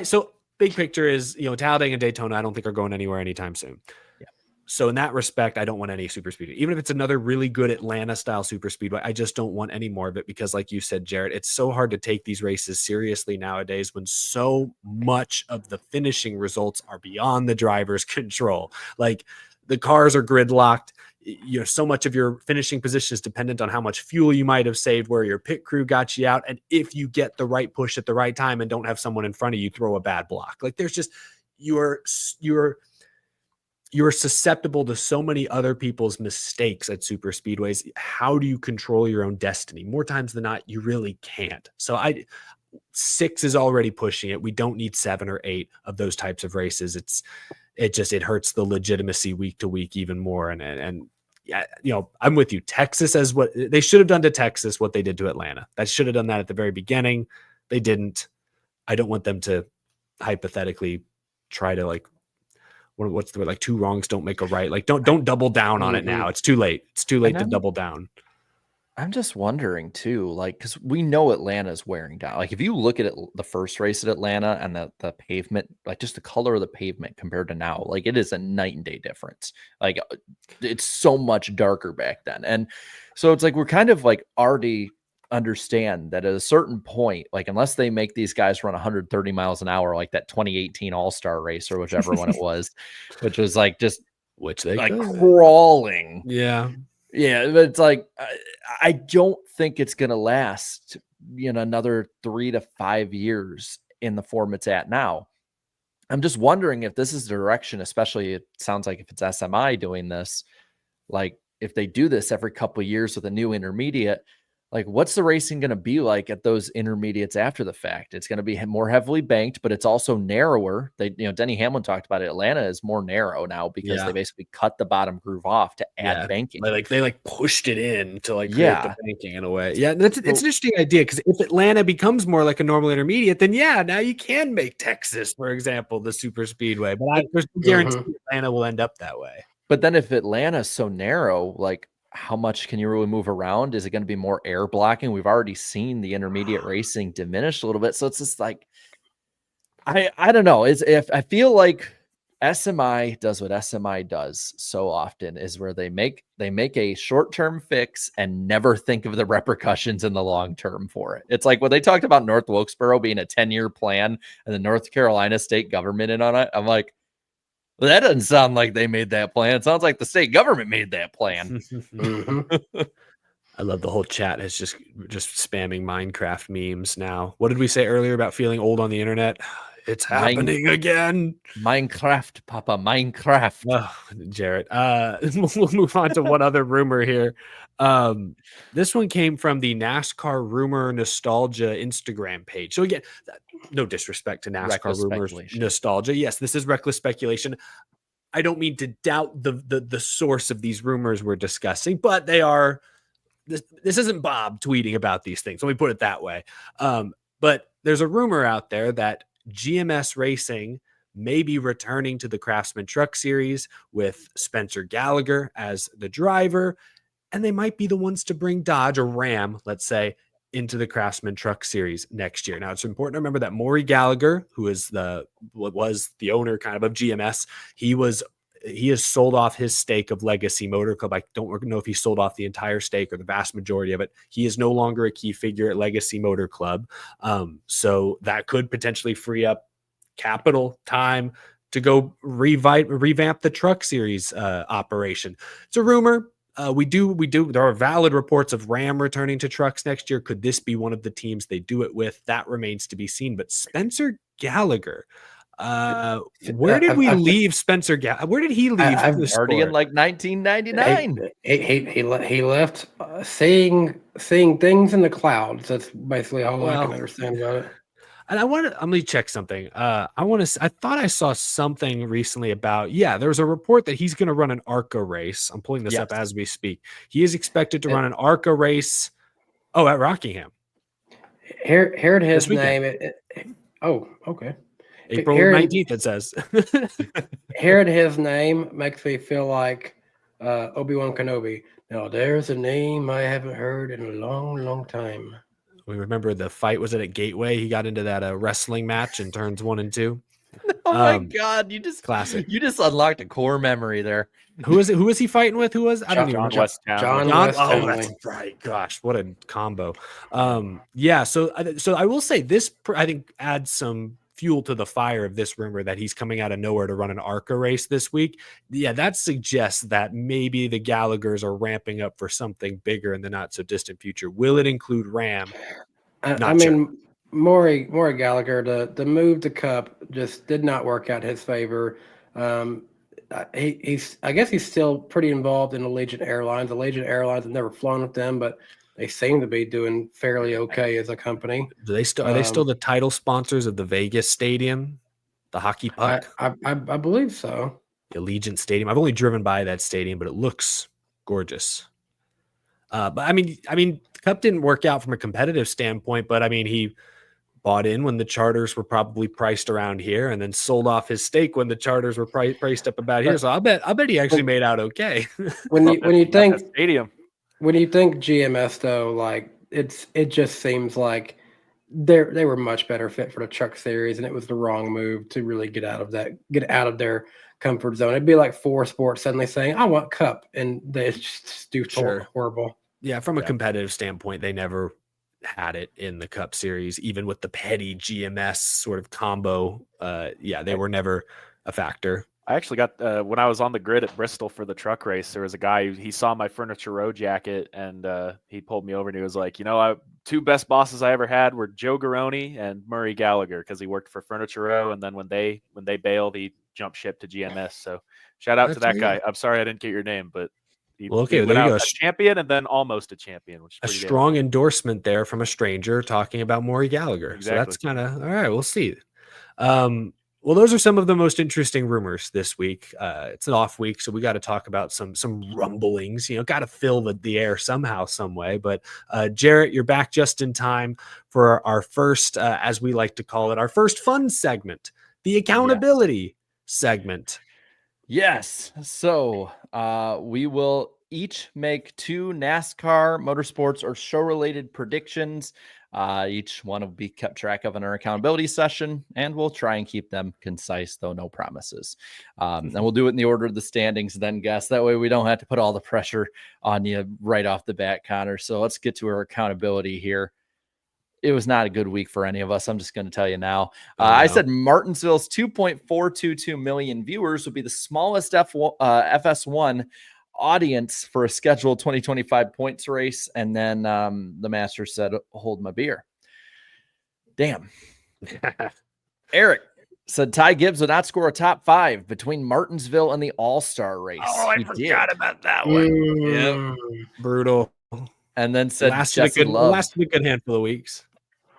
[SPEAKER 4] So big picture is, Talladega and Daytona, I don't think are going anywhere anytime soon. Yeah. So in that respect, I don't want any super speedway. Even if it's another really good Atlanta style super speedway, I just don't want any more of it because, like you said, Jared, it's so hard to take these races seriously nowadays when so much of the finishing results are beyond the driver's control. Like the cars are gridlocked. So much of your finishing position is dependent on how much fuel you might have saved, where your pit crew got you out. And if you get the right push at the right time and don't have someone in front of you throw a bad block, like there's just, you're susceptible to so many other people's mistakes at super speedways. How do you control your own destiny? More times than not, you really can't. So 6 is already pushing it. We don't need 7 or 8 of those types of races. It hurts the legitimacy week to week even more. And yeah, I'm with you. Texas, as what they should have done to Texas, what they did to Atlanta. That should have done that at the very beginning. They didn't. I don't want them to hypothetically try to what's the word? Like 2 wrongs don't make a right. Like don't double down on it now. It's too late. It's too late to double down.
[SPEAKER 6] I'm just wondering too, like, because we know Atlanta's wearing down. Like, if you look at it, the first race at Atlanta and the pavement, like just the color of the pavement compared to now, like it is a night and day difference. Like, it's so much darker back then. And so it's like we're kind of like already understand that at a certain point, like unless they make these guys run 130 miles an hour, like that 2018 All-Star race or whichever one it was, which was like just
[SPEAKER 4] which they
[SPEAKER 6] like crawling.
[SPEAKER 4] Yeah.
[SPEAKER 6] Yeah, but it's like I don't think it's going to last, another 3 to 5 years in the form it's at now. I'm just wondering if this is the direction, especially it sounds like if it's SMI doing this, like if they do this every couple of years with a new intermediate, like what's the racing going to be like at those intermediates after the fact? It's going to be more heavily banked, but it's also narrower. Denny Hamlin talked about it. Atlanta is more narrow now because they basically cut the bottom groove off to add banking.
[SPEAKER 4] They pushed it in to create the banking in a way. Yeah, it's an interesting idea, because if Atlanta becomes more like a normal intermediate, then now you can make Texas, for example, the super speedway. But there's no guarantee Atlanta will end up that way.
[SPEAKER 6] But then if Atlanta's so narrow, like how much can you really move around? Is it going to be more air blocking? We've already seen the intermediate racing diminish a little bit. So it's just like, I don't know. If I feel like SMI does what SMI does so often is where they make a short-term fix and never think of the repercussions in the long term for it. It's like when they talked about North Wilkesboro being a 10-year plan and the North Carolina state government in on it. I'm like, well, that doesn't sound like they made that plan. It sounds like the state government made that plan.
[SPEAKER 4] I love the whole chat is just spamming Minecraft memes now. What did we say earlier about feeling old on the internet? It's happening again.
[SPEAKER 6] Minecraft, Papa, Minecraft.
[SPEAKER 4] Oh, Jarrett. We'll move on to one other rumor here. This one came from the NASCAR Rumor Nostalgia Instagram page. So again, no disrespect to NASCAR Rumors Nostalgia. Yes, this is reckless speculation. I don't mean to doubt the source of these rumors we're discussing, but they are. This isn't Bob tweeting about these things. Let me put it that way. But there's a rumor out there that GMS Racing may be returning to the Craftsman Truck Series with Spencer Gallagher as the driver, and they might be the ones to bring Dodge or Ram, let's say, into the Craftsman Truck Series next year. Now, it's important to remember that Maury Gallagher, who is was the owner kind of GMS, he has sold off his stake of Legacy Motor Club. I don't know if he sold off the entire stake or the vast majority of it. He is no longer a key figure at Legacy Motor Club. So that could potentially free up capital time to go revamp the Truck Series operation. It's a rumor. There are valid reports of Ram returning to trucks next year. Could this be one of the teams they do it with? That remains to be seen. But Spencer Gallagher, where did we leave Spencer Gallagher? Where did he leave?
[SPEAKER 6] Already in like 1999.
[SPEAKER 5] He left seeing things in the clouds. That's basically all I can understand about it.
[SPEAKER 4] And let me check something. I thought I saw something recently about, there was a report that he's going to run an ARCA race. I'm pulling this up as we speak. He is expected to run an ARCA race. Oh, at Rockingham.
[SPEAKER 5] Heard his name. Okay.
[SPEAKER 4] April 19th, it says.
[SPEAKER 5] Hearing his name makes me feel like Obi-Wan Kenobi. Now, there's a name I haven't heard in a long, long time.
[SPEAKER 4] We remember the fight. Was it at Gateway? He got into that wrestling match in turns 1 and 2.
[SPEAKER 6] Oh my God!
[SPEAKER 4] Classic.
[SPEAKER 6] You just unlocked a core memory there.
[SPEAKER 4] Who was it? Who was he fighting with? Who was? I don't even know.
[SPEAKER 5] John West.
[SPEAKER 4] Oh, that's right. Gosh, what a combo. So I will say this. I think adds some fuel to the fire of this rumor that he's coming out of nowhere to run an ARCA race this week. Yeah, that suggests that maybe the Gallaghers are ramping up for something bigger in the not so distant future. Will it include Ram?
[SPEAKER 5] I mean, Maury Gallagher, the move to Cup just did not work out in his favor. I guess he's still pretty involved in Allegiant Airlines. Allegiant Airlines, I've never flown with them, but they seem to be doing fairly okay as a company.
[SPEAKER 4] Do they still are they still the title sponsors of the Vegas Stadium, the hockey puck?
[SPEAKER 5] I believe so.
[SPEAKER 4] The Allegiant Stadium. I've only driven by that stadium, but it looks gorgeous. But I mean, Cup didn't work out from a competitive standpoint, but I mean, he bought in when the charters were probably priced around here, and then sold off his stake when the charters were priced up about here. So I bet he actually made out okay.
[SPEAKER 5] When you think
[SPEAKER 7] stadium,
[SPEAKER 5] when you think GMS though, like it just seems like they were much better fit for the Truck Series, and it was the wrong move to really get out of their comfort zone. It'd be like 4 Sports suddenly saying, "I want Cup," and they just do horrible.
[SPEAKER 4] Yeah, from a competitive standpoint, they never had it in the Cup Series, even with the petty GMS sort of combo. They were never a factor.
[SPEAKER 7] I actually got when I was on the grid at Bristol for the truck race, there was a guy he saw my Furniture Row jacket, and he pulled me over and he was like, 2 best bosses I ever had were Joe Garone and Murray Gallagher, because he worked for Furniture Row, and then when they bailed, he jumped ship to GMS. So shout out to that guy. I'm sorry I didn't get your name, but he went out a champion and then almost a champion, which is
[SPEAKER 4] a strong endorsement there from a stranger talking about Maury Gallagher.
[SPEAKER 7] Exactly.
[SPEAKER 4] So that's kind of all right. We'll see. Well, those are some of the most interesting rumors this week. It's an off week, so we got to talk about some rumblings. Got to fill the air somehow, some way. But Jarrett, you're back just in time for our first, as we like to call it, our first fun segment, the accountability segment.
[SPEAKER 6] Yes. So we will each make 2 NASCAR, motorsports, or show-related predictions. Each one will be kept track of in our accountability session, and we'll try and keep them concise, though no promises. And we'll do it in the order of the standings, then guess. That way we don't have to put all the pressure on you right off the bat, Connor. So let's get to our accountability here. It was not a good week for any of us. I'm just going to tell you now. I said Martinsville's 2.422 million viewers would be the smallest FS1 audience for a scheduled 2025 points race. And then the master said, hold my beer. Damn. Eric said Ty Gibbs would not score a top 5 between Martinsville and the All-Star race.
[SPEAKER 1] Oh, I forgot about that one.
[SPEAKER 4] Yep. Brutal.
[SPEAKER 6] And then said
[SPEAKER 4] lasted a good handful of weeks.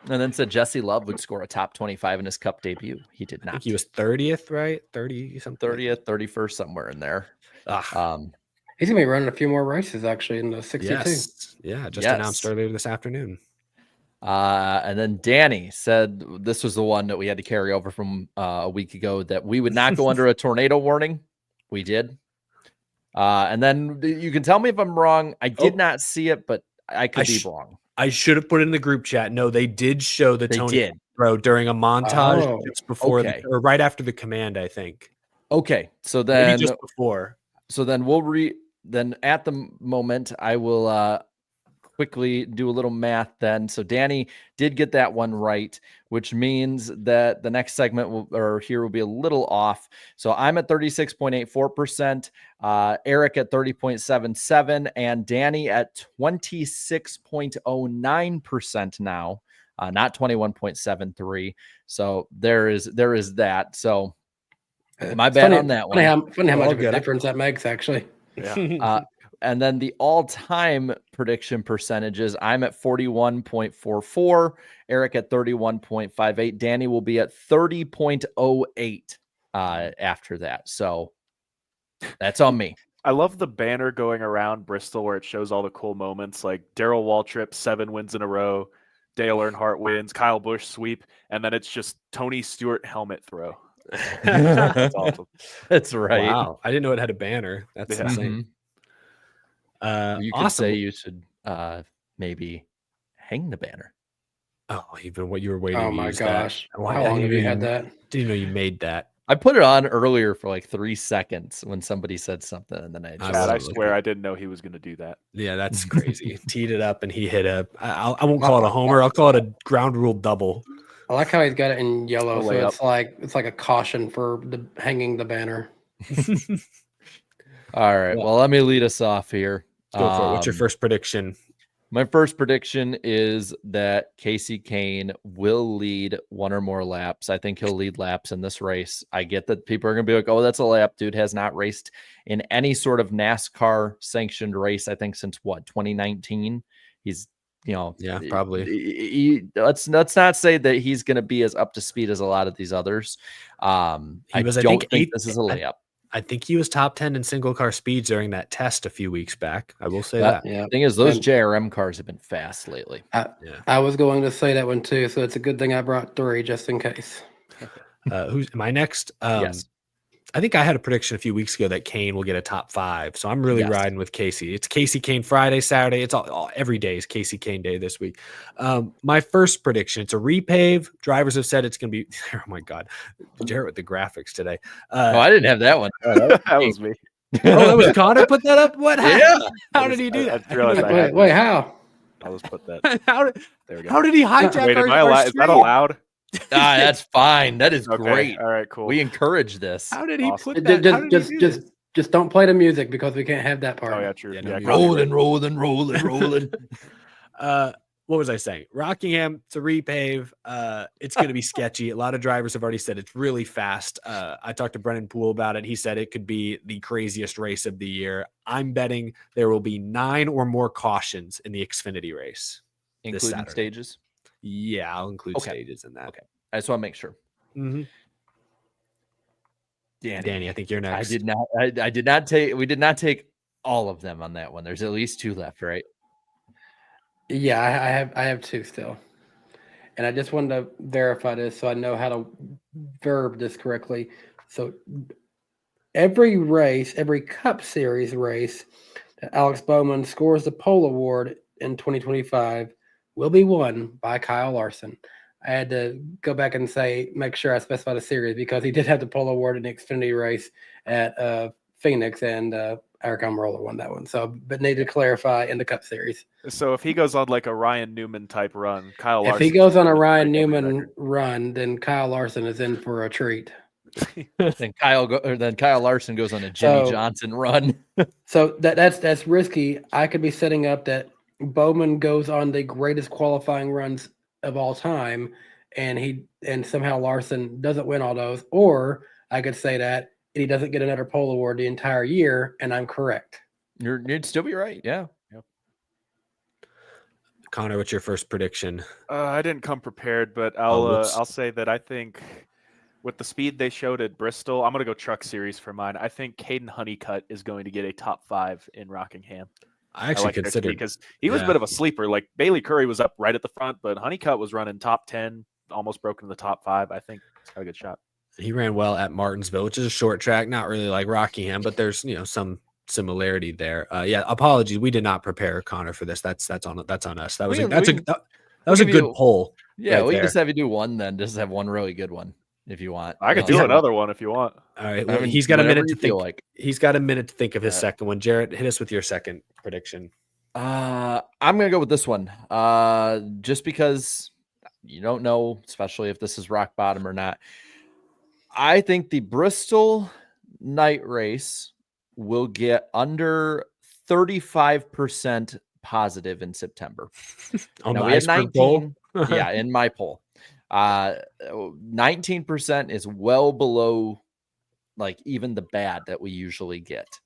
[SPEAKER 6] And then said Jesse Love would score a top 25 in his Cup debut. He did not.
[SPEAKER 4] I think he was 30th, right? 30 something.
[SPEAKER 6] 30th, 31st, somewhere in there.
[SPEAKER 5] He's gonna be running a few more races actually in the 62.
[SPEAKER 4] Yes. Yeah, just announced earlier this afternoon.
[SPEAKER 6] And then Danny said this was the one that we had to carry over from a week ago, that we would not go under a tornado warning. We did. And then you can tell me if I'm wrong. I did not see it, but I could be wrong.
[SPEAKER 4] I should have put it in the group chat. No, they did show the Tony throw during a montage just before or right after the command, I think.
[SPEAKER 6] Okay. So then
[SPEAKER 4] maybe just before.
[SPEAKER 6] So then then at the moment I will quickly do a little math then. So Danny did get that one right, which means that the next segment will be a little off. So I'm at 36.84%, Eric at 30.77%, and Danny at 26.09% now, not 21.73. So there is that. So my bad on that one.
[SPEAKER 5] Funny how much of a difference that makes, actually.
[SPEAKER 7] Yeah.
[SPEAKER 6] And then the all-time prediction percentages, I'm at 41.44, Eric at 31.58, Danny will be at 30.08 after that. So that's on me.
[SPEAKER 7] I love the banner going around Bristol where it shows all the cool moments, like Darrell Waltrip, 7 wins in a row, Dale Earnhardt wins, Kyle Busch sweep, and then it's just Tony Stewart helmet throw. That's awesome.
[SPEAKER 6] That's right.
[SPEAKER 4] Wow. I didn't know it had a banner. That's insane.
[SPEAKER 6] You could say you should maybe hang the banner.
[SPEAKER 4] Oh, even what you were waiting.
[SPEAKER 5] Oh my gosh! How long have you had that?
[SPEAKER 4] Didn't know you made that.
[SPEAKER 6] I put it on earlier for like 3 seconds when somebody said something, and then
[SPEAKER 7] I swear I didn't know he was going to do that.
[SPEAKER 4] Yeah, that's crazy. Teed it up and he hit I won't call it a homer. I'll call it a ground rule double.
[SPEAKER 5] I like how he's got it in yellow,
[SPEAKER 7] A
[SPEAKER 5] so
[SPEAKER 7] layup.
[SPEAKER 5] it's like a caution for hanging the banner.
[SPEAKER 6] All right. Well, let me lead us off here.
[SPEAKER 4] Go for it. What's your first prediction?
[SPEAKER 6] My first prediction is that Casey Kane will lead one or more laps. I think he'll lead laps in this race. I get that people are going to be like, oh, that's a lap. Dude has not raced in any sort of NASCAR sanctioned race, I think, since what, 2019? He's,
[SPEAKER 4] Yeah, probably.
[SPEAKER 6] Let's not say that he's going to be as up to speed as a lot of these others. I don't think this is a layup.
[SPEAKER 4] I think he was top 10 in single car speeds during that test a few weeks back. I will say that.
[SPEAKER 5] Yeah.
[SPEAKER 6] Thing is, those JRM cars have been fast lately.
[SPEAKER 5] I was going to say that one too, so it's a good thing I brought 3 just in case.
[SPEAKER 4] Who's my next?
[SPEAKER 6] Yes.
[SPEAKER 4] I think I had a prediction a few weeks ago that Kane will get a top 5. So I'm really riding with Casey. It's Casey Kane Friday, Saturday. It's all every day is Casey Kane day this week. My first prediction, it's a repave. Drivers have said it's going to be, oh my God, Jarrett with the graphics today.
[SPEAKER 6] I didn't have that one.
[SPEAKER 7] That was me.
[SPEAKER 4] Oh, that was Connor put that up? What?
[SPEAKER 6] Yeah.
[SPEAKER 4] How did he do that?
[SPEAKER 7] I realized I had
[SPEAKER 5] Wait, how?
[SPEAKER 7] I was put that.
[SPEAKER 4] How
[SPEAKER 7] There we go.
[SPEAKER 4] did he hijack
[SPEAKER 7] Wait,
[SPEAKER 4] our,
[SPEAKER 7] am I allowed? Is that
[SPEAKER 4] stream?
[SPEAKER 7] allowed?
[SPEAKER 6] That's fine. That is
[SPEAKER 7] Okay.
[SPEAKER 6] great.
[SPEAKER 7] All right, cool.
[SPEAKER 6] We encourage this.
[SPEAKER 4] How did he
[SPEAKER 7] Awesome.
[SPEAKER 4] put that? How did he do this?
[SPEAKER 5] Just don't play the music because we can't have that part.
[SPEAKER 7] Oh yeah, true.
[SPEAKER 4] Yeah, no,
[SPEAKER 7] Yeah,
[SPEAKER 4] you're
[SPEAKER 7] copyright.
[SPEAKER 6] rolling.
[SPEAKER 4] What was I saying? Rockingham, it's a repave. It's going to be sketchy. A lot of drivers have already said it's really fast. I talked to Brennan Poole about it. He said it could be the craziest race of the year. I'm betting there will be 9 or more cautions in the Xfinity race.
[SPEAKER 6] Including stages?
[SPEAKER 4] Yeah, I'll include stages in that.
[SPEAKER 6] Okay. I just want to make sure.
[SPEAKER 4] Mm-hmm. Danny, I think you're next.
[SPEAKER 6] I did not take, we did not take all of them on that one. There's at least 2 left, right?
[SPEAKER 5] Yeah, I have 2 still. And I just wanted to verify this so I know how to verb this correctly. So every race, every Cup Series race that Alex Bowman scores the pole award in 2025 will be won by Kyle Larson. I had to go back and make sure I specified a series because he did have the pole award in the Xfinity race at Phoenix, and Eric Almirola won that one. So, but need to clarify in the Cup Series.
[SPEAKER 7] So if he goes on like a Ryan Newman type run, Kyle Larson.
[SPEAKER 5] If he goes on a Ryan Newman run, then Kyle Larson is in for a treat.
[SPEAKER 6] Then Kyle Larson goes on a Jimmy Johnson run.
[SPEAKER 5] So that's risky. I could be setting up that Bowman goes on the greatest qualifying runs of all time, and somehow Larson doesn't win all those, or I could say that he doesn't get another pole award the entire year, and I'm correct.
[SPEAKER 6] You'd still be right. Yeah.
[SPEAKER 7] Yep.
[SPEAKER 4] Connor, what's your first prediction?
[SPEAKER 7] I didn't come prepared, but I'll say that I think with the speed they showed at Bristol, I'm going to go Truck Series for mine. I think Caden Honeycutt is going to get a top 5 in Rockingham.
[SPEAKER 4] I actually considered,
[SPEAKER 7] because he was a bit of a sleeper. Like Bailey Curry was up right at the front, but Honeycutt was running top 10, almost broke into the top 5. I think he's got a good shot. He
[SPEAKER 4] ran well at Martinsville, which is a short track, not really like Rockingham, but there's some similarity there. Apologies, we did not prepare Connor for this. That's on us. That was a good poll.
[SPEAKER 6] Yeah, we can just have you do one then. Just have one really good one if you want.
[SPEAKER 7] I could do another one if you want.
[SPEAKER 4] All right. Well, he's got a minute to think. He's got a minute to think of his second one. Jarrett, hit us with your second prediction.
[SPEAKER 6] I'm gonna go with this one. Just because you don't know, especially if this is rock bottom or not. I think the Bristol night race will get under 35% positive in September.
[SPEAKER 4] Now, we had 19.
[SPEAKER 6] Yeah, in my poll. 19% is well below like even the bad that we usually get.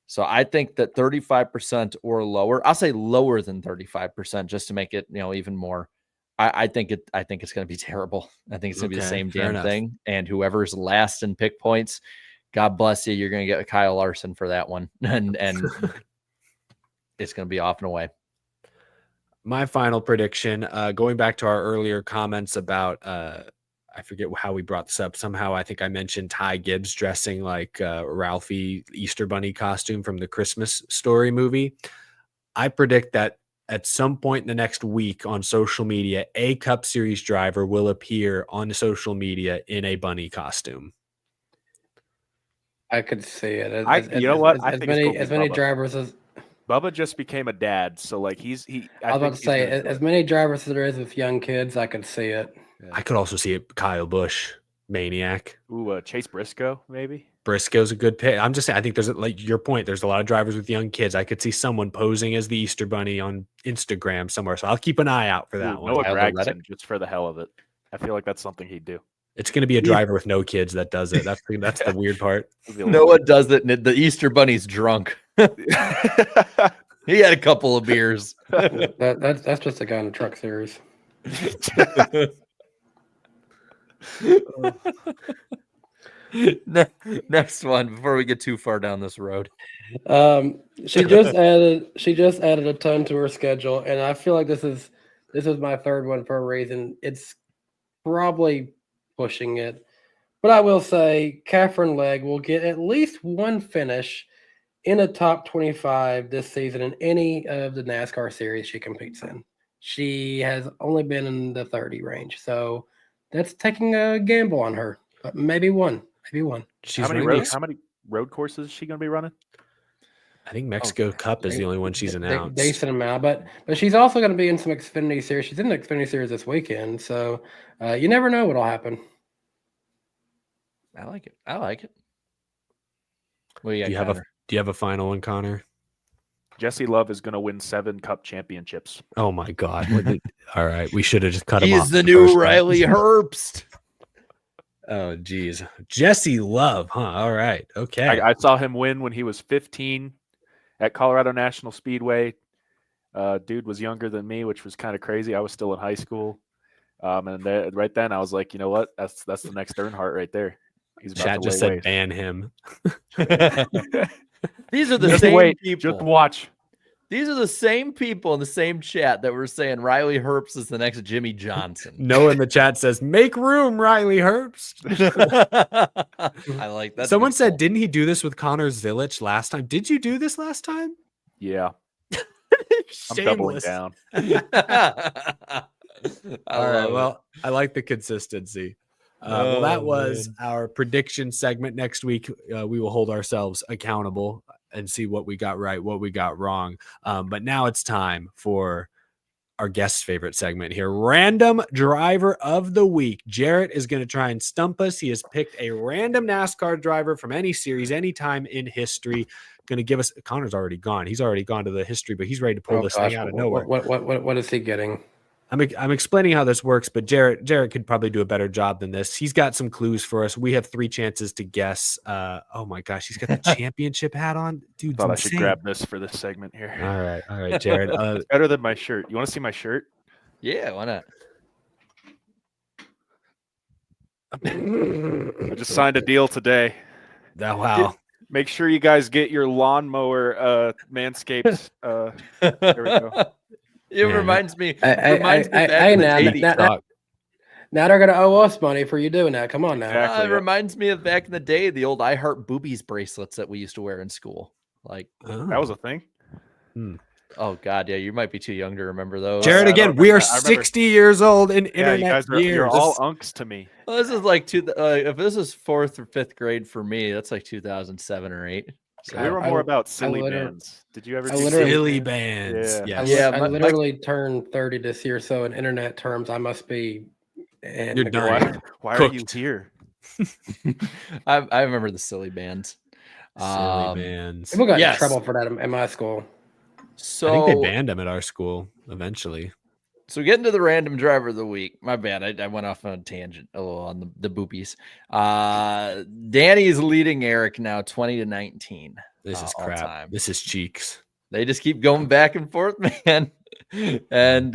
[SPEAKER 6] So I think that 35% or lower, I'll say lower than 35% just to make it, even more. I think it's going to be terrible. I think it's going to be the same damn thing. And whoever's last in pick points, God bless you. You're going to get Kyle Larson for that one. And it's going to be off and away.
[SPEAKER 4] My final prediction, going back to our earlier comments about, I forget how we brought this up. Somehow I think I mentioned Ty Gibbs dressing like Ralphie Easter Bunny costume from the Christmas Story movie. I predict that at some point in the next week on social media, a Cup Series driver will appear on social media in a bunny costume.
[SPEAKER 5] I could see it.
[SPEAKER 7] You know what?
[SPEAKER 5] As many drivers as
[SPEAKER 7] Bubba just became a dad, so like I
[SPEAKER 5] was about to say, as many drivers as there is with young kids, I could see it.
[SPEAKER 4] I could also see it. Kyle Busch, maniac.
[SPEAKER 7] Ooh, Chase Briscoe, maybe.
[SPEAKER 4] Briscoe's a good pick. I'm just saying, I think there's like your point. There's a lot of drivers with young kids. I could see someone posing as the Easter Bunny on Instagram somewhere. So I'll keep an eye out for that
[SPEAKER 7] Ooh,
[SPEAKER 4] one.
[SPEAKER 7] Noah
[SPEAKER 6] Tyler
[SPEAKER 7] Gragson, just for the hell of it. I feel like that's something he'd do.
[SPEAKER 4] It's going to be a driver with no kids that does it. That's the weird part.
[SPEAKER 6] Noah does it, and the Easter Bunny's drunk. He had a couple of beers.
[SPEAKER 5] That's just a guy in the truck series.
[SPEAKER 6] Next one before we get too far down this road.
[SPEAKER 5] She just added a ton to her schedule, and I feel like this is my third one for a reason. It's probably pushing it, but I will say Catherine Legg will get at least one finish in a top 25 this season in any of the NASCAR series she competes in. She has only been in the 30 range, so that's taking a gamble on her. But maybe one.
[SPEAKER 4] She's
[SPEAKER 7] how many road courses is she going to be running?
[SPEAKER 4] I think Mexico Cup is the only one she's announced.
[SPEAKER 5] Decent amount, but she's also going to be in some Xfinity series. She's in the Xfinity series this weekend, so you never know what'll happen.
[SPEAKER 6] I like it. Well, yeah.
[SPEAKER 4] Do you have a final one, Connor?
[SPEAKER 7] Jesse Love is going to win 7 Cup championships.
[SPEAKER 4] Oh my God! All right, we should have just cut him off.
[SPEAKER 6] He's the new Riley Herbst.
[SPEAKER 4] Oh, geez. Jesse Love, huh? All right. Okay.
[SPEAKER 7] I saw him win when he was 15 at Colorado National Speedway. Dude was younger than me, which was kind of crazy. I was still in high school. And right then I was like, you know what? That's the next Earnhardt right there. He's about
[SPEAKER 4] Chad
[SPEAKER 7] to
[SPEAKER 4] just
[SPEAKER 7] lay
[SPEAKER 4] said
[SPEAKER 7] waste.
[SPEAKER 4] ban him.
[SPEAKER 6] These are the
[SPEAKER 7] Just
[SPEAKER 6] same
[SPEAKER 7] wait.
[SPEAKER 6] people.
[SPEAKER 7] Just watch.
[SPEAKER 6] These are the same people in the same chat that were saying Riley Herbst is the next Jimmy Johnson.
[SPEAKER 4] Noah in the chat says, make room, Riley Herbst.
[SPEAKER 6] I like that.
[SPEAKER 4] Someone said, didn't he do this with Connor Zilich last time? Did you do this last time?
[SPEAKER 7] Yeah. I'm doubling
[SPEAKER 4] Shameless.
[SPEAKER 7] down.
[SPEAKER 4] All right. Well, I like the consistency. Well, that was our prediction segment. Next week, we will hold ourselves accountable and see what we got right, what we got wrong. But now it's time for our guest's favorite segment here, Random Driver of the Week. Jarrett is going to try and stump us. He has picked a random NASCAR driver from any series, any time in history. Going to give us. Connor's already gone. He's already gone to the history, but he's ready to pull this thing out of nowhere.
[SPEAKER 5] What is he getting?
[SPEAKER 4] I'm explaining how this works, but Jarrett could probably do a better job than this. He's got some clues for us. We have 3 chances to guess. Oh my gosh, he's got the championship hat on, dude.
[SPEAKER 7] Thought I should grab this for this segment here.
[SPEAKER 4] All right, Jared.
[SPEAKER 7] It's better than my shirt. You want to see my shirt?
[SPEAKER 6] Yeah, why not?
[SPEAKER 7] I just signed a deal today.
[SPEAKER 4] Oh, wow.
[SPEAKER 7] Make sure you guys get your lawnmower Manscaped. There we go.
[SPEAKER 6] It reminds me.
[SPEAKER 5] Now they're gonna owe us money for you doing that. Come on now.
[SPEAKER 7] Exactly,
[SPEAKER 6] It reminds me of back in the day, the old I Heart Boobies bracelets that we used to wear in school. Like
[SPEAKER 7] that was a thing.
[SPEAKER 6] Oh God, yeah, you might be too young to remember those.
[SPEAKER 4] Jared, again, we are 60 years old in internet
[SPEAKER 7] you guys
[SPEAKER 4] years.
[SPEAKER 7] You're all unks to me.
[SPEAKER 6] Well, this is like if this is 4th or 5th grade for me, that's like 2007 or 8.
[SPEAKER 7] So we were more about silly bands. Did you ever do
[SPEAKER 4] silly bands?
[SPEAKER 7] Yeah.
[SPEAKER 5] I literally turned 30 this year, so in internet terms, I must be.
[SPEAKER 4] You're done.
[SPEAKER 7] Why are you here?
[SPEAKER 6] I remember the silly bands.
[SPEAKER 4] Silly bands.
[SPEAKER 5] People got in trouble for that in my school.
[SPEAKER 6] So
[SPEAKER 4] I think they banned them at our school eventually.
[SPEAKER 6] So getting to the random driver of the week. My bad. I went off on a tangent a little on the boopies. Danny is leading Eric now 20-19.
[SPEAKER 4] This is crap.
[SPEAKER 6] Time.
[SPEAKER 4] This is cheeks.
[SPEAKER 6] They just keep going back and forth, man. And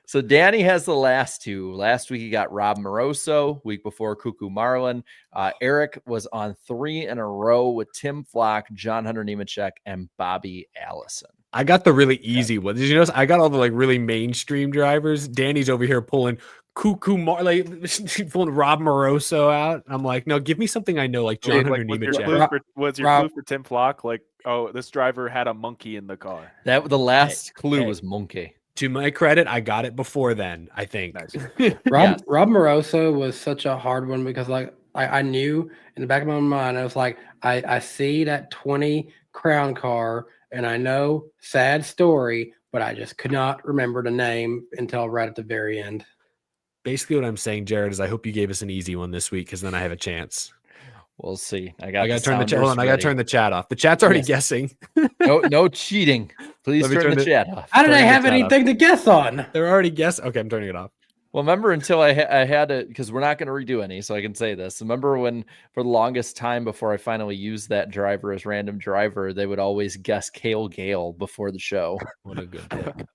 [SPEAKER 6] so Danny has the last 2. Last week he got Rob Moroso. Week before Cuckoo Marlin. Eric was on 3 in a row with Tim Flock, John Hunter Nemechek, and Bobby Allison.
[SPEAKER 4] I got the really easy one. Did you notice? I got all the like really mainstream drivers. Danny's over here pulling pulling Rob Moroso out. I'm like, no, give me something I know, like John Hunter Nemechek.
[SPEAKER 7] Was your clue for Tim Flock like, oh, this driver had a monkey in the car?
[SPEAKER 6] That the last clue was monkey.
[SPEAKER 4] To my credit, I got it before then, I think.
[SPEAKER 7] Nice.
[SPEAKER 5] Rob Moroso was such a hard one because like I knew in the back of my mind, I was like, I see that 20 Crown car. And I know, sad story, but I just could not remember the name until right at the very end.
[SPEAKER 4] Basically, what I'm saying, Jared, is I hope you gave us an easy one this week because then I have a chance.
[SPEAKER 6] We'll see. I
[SPEAKER 4] I
[SPEAKER 6] got
[SPEAKER 4] gotta turn the chat. Hold on, I gotta turn the chat off. The chat's already guessing.
[SPEAKER 6] No cheating. Please
[SPEAKER 4] Let me
[SPEAKER 6] turn
[SPEAKER 4] turn
[SPEAKER 6] the
[SPEAKER 4] it-
[SPEAKER 6] chat off.
[SPEAKER 5] How did I
[SPEAKER 4] Turning the
[SPEAKER 5] have
[SPEAKER 4] chat off.
[SPEAKER 5] anything to guess on?
[SPEAKER 4] They're already guessing. Okay, I'm turning it off.
[SPEAKER 6] Well, remember until I had it, because we're not going to redo any, so I can say this. Remember when, for the longest time before I finally used that driver as random driver, they would always guess Cale Gale before the show.
[SPEAKER 4] What a good pick.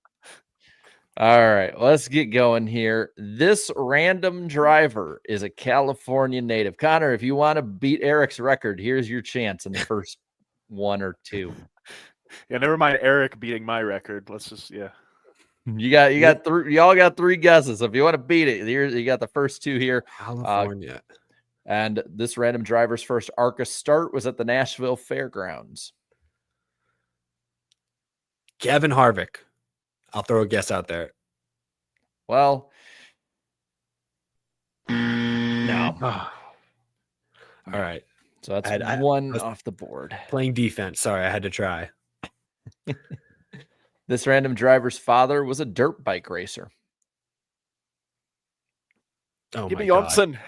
[SPEAKER 6] All right, let's get going here. This random driver is a California native. Connor, if you want to beat Eric's record, here's your chance in the first one or two.
[SPEAKER 7] Yeah, never mind Eric beating my record. Let's just
[SPEAKER 6] You got three. Y'all got three guesses. So if you want to beat it, here you got the first two here.
[SPEAKER 4] California.
[SPEAKER 6] And this random driver's first ARCA start was at the Nashville Fairgrounds.
[SPEAKER 4] Kevin Harvick. I'll throw a guess out there.
[SPEAKER 6] Well, no.
[SPEAKER 4] All right.
[SPEAKER 6] So that's
[SPEAKER 4] I
[SPEAKER 6] one
[SPEAKER 4] was
[SPEAKER 6] off the board.
[SPEAKER 4] playing defense. Sorry, I had to try.
[SPEAKER 6] This random driver's father was a dirt bike racer.
[SPEAKER 4] Oh
[SPEAKER 7] Jimmy
[SPEAKER 4] my God.
[SPEAKER 7] Johnson.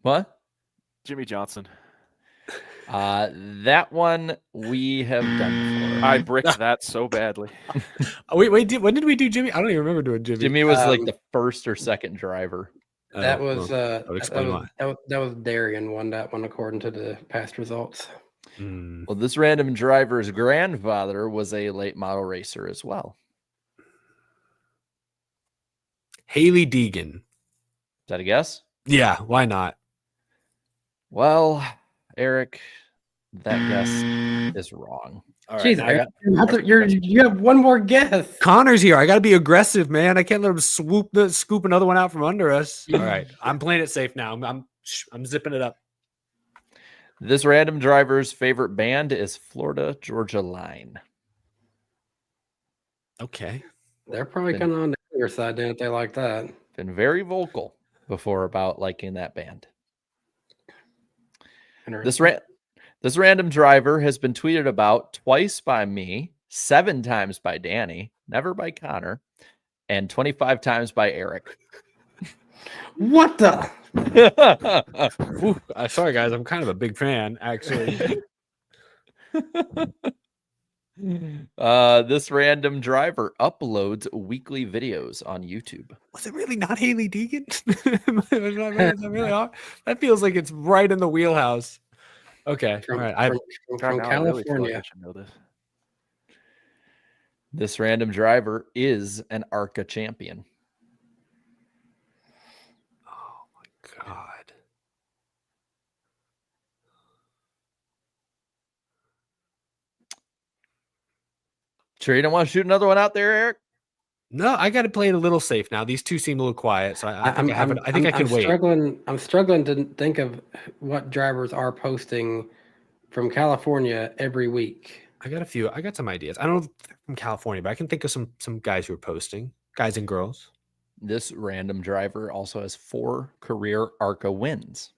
[SPEAKER 6] What?
[SPEAKER 7] Jimmy Johnson.
[SPEAKER 6] That one we have done before.
[SPEAKER 7] I bricked that so badly.
[SPEAKER 4] Oh, wait. When did we do Jimmy? I don't even remember doing Jimmy.
[SPEAKER 6] Jimmy was like the first or second driver.
[SPEAKER 5] That
[SPEAKER 4] Oh,
[SPEAKER 5] was
[SPEAKER 4] well,
[SPEAKER 5] that
[SPEAKER 4] would explain why.
[SPEAKER 5] was Darian won that one according to the past results.
[SPEAKER 4] Hmm.
[SPEAKER 6] Well, this random driver's grandfather was a late model racer as well.
[SPEAKER 4] Haley Deegan.
[SPEAKER 6] Is that a guess?
[SPEAKER 4] Yeah, why not?
[SPEAKER 6] Well, Eric, that guess is wrong.
[SPEAKER 4] All right,
[SPEAKER 5] Jeez,
[SPEAKER 4] now I got-
[SPEAKER 5] you have one more guess.
[SPEAKER 4] Connor's here. I got to be aggressive, man. I can't let him scoop another one out from under us. All right, I'm playing it safe now. I'm zipping it up.
[SPEAKER 6] This random driver's favorite band is Florida Georgia Line.
[SPEAKER 4] Okay.
[SPEAKER 5] They're probably kind of on the clear side, then, if they like that.
[SPEAKER 6] Been very vocal before about liking that band. This random driver has been tweeted about twice by me, 7 times by Danny, never by Connor, and 25 times by Eric.
[SPEAKER 5] What the?
[SPEAKER 4] Ooh, sorry, guys. I'm kind of a big fan, actually.
[SPEAKER 6] This random driver uploads weekly videos on YouTube.
[SPEAKER 4] Was it really not Haley Deegan? Is that really hard? That feels like it's right in the wheelhouse. Okay.
[SPEAKER 5] From,
[SPEAKER 4] All right.
[SPEAKER 5] from
[SPEAKER 7] now I really feel like
[SPEAKER 5] California.
[SPEAKER 7] I should know this.
[SPEAKER 6] This random driver is an ARCA champion.
[SPEAKER 4] Oh my God.
[SPEAKER 6] Sure you don't want to shoot another one out there, Eric?
[SPEAKER 4] No, I got to play it a little safe now. These two seem a little quiet, so I think I can wait.
[SPEAKER 5] I'm struggling to think of what drivers are posting from California every week.
[SPEAKER 4] I got a few. I got some ideas. I don't know if they're from California, but I can think of some guys who are posting, guys and girls.
[SPEAKER 6] This random driver also has 4 career ARCA wins.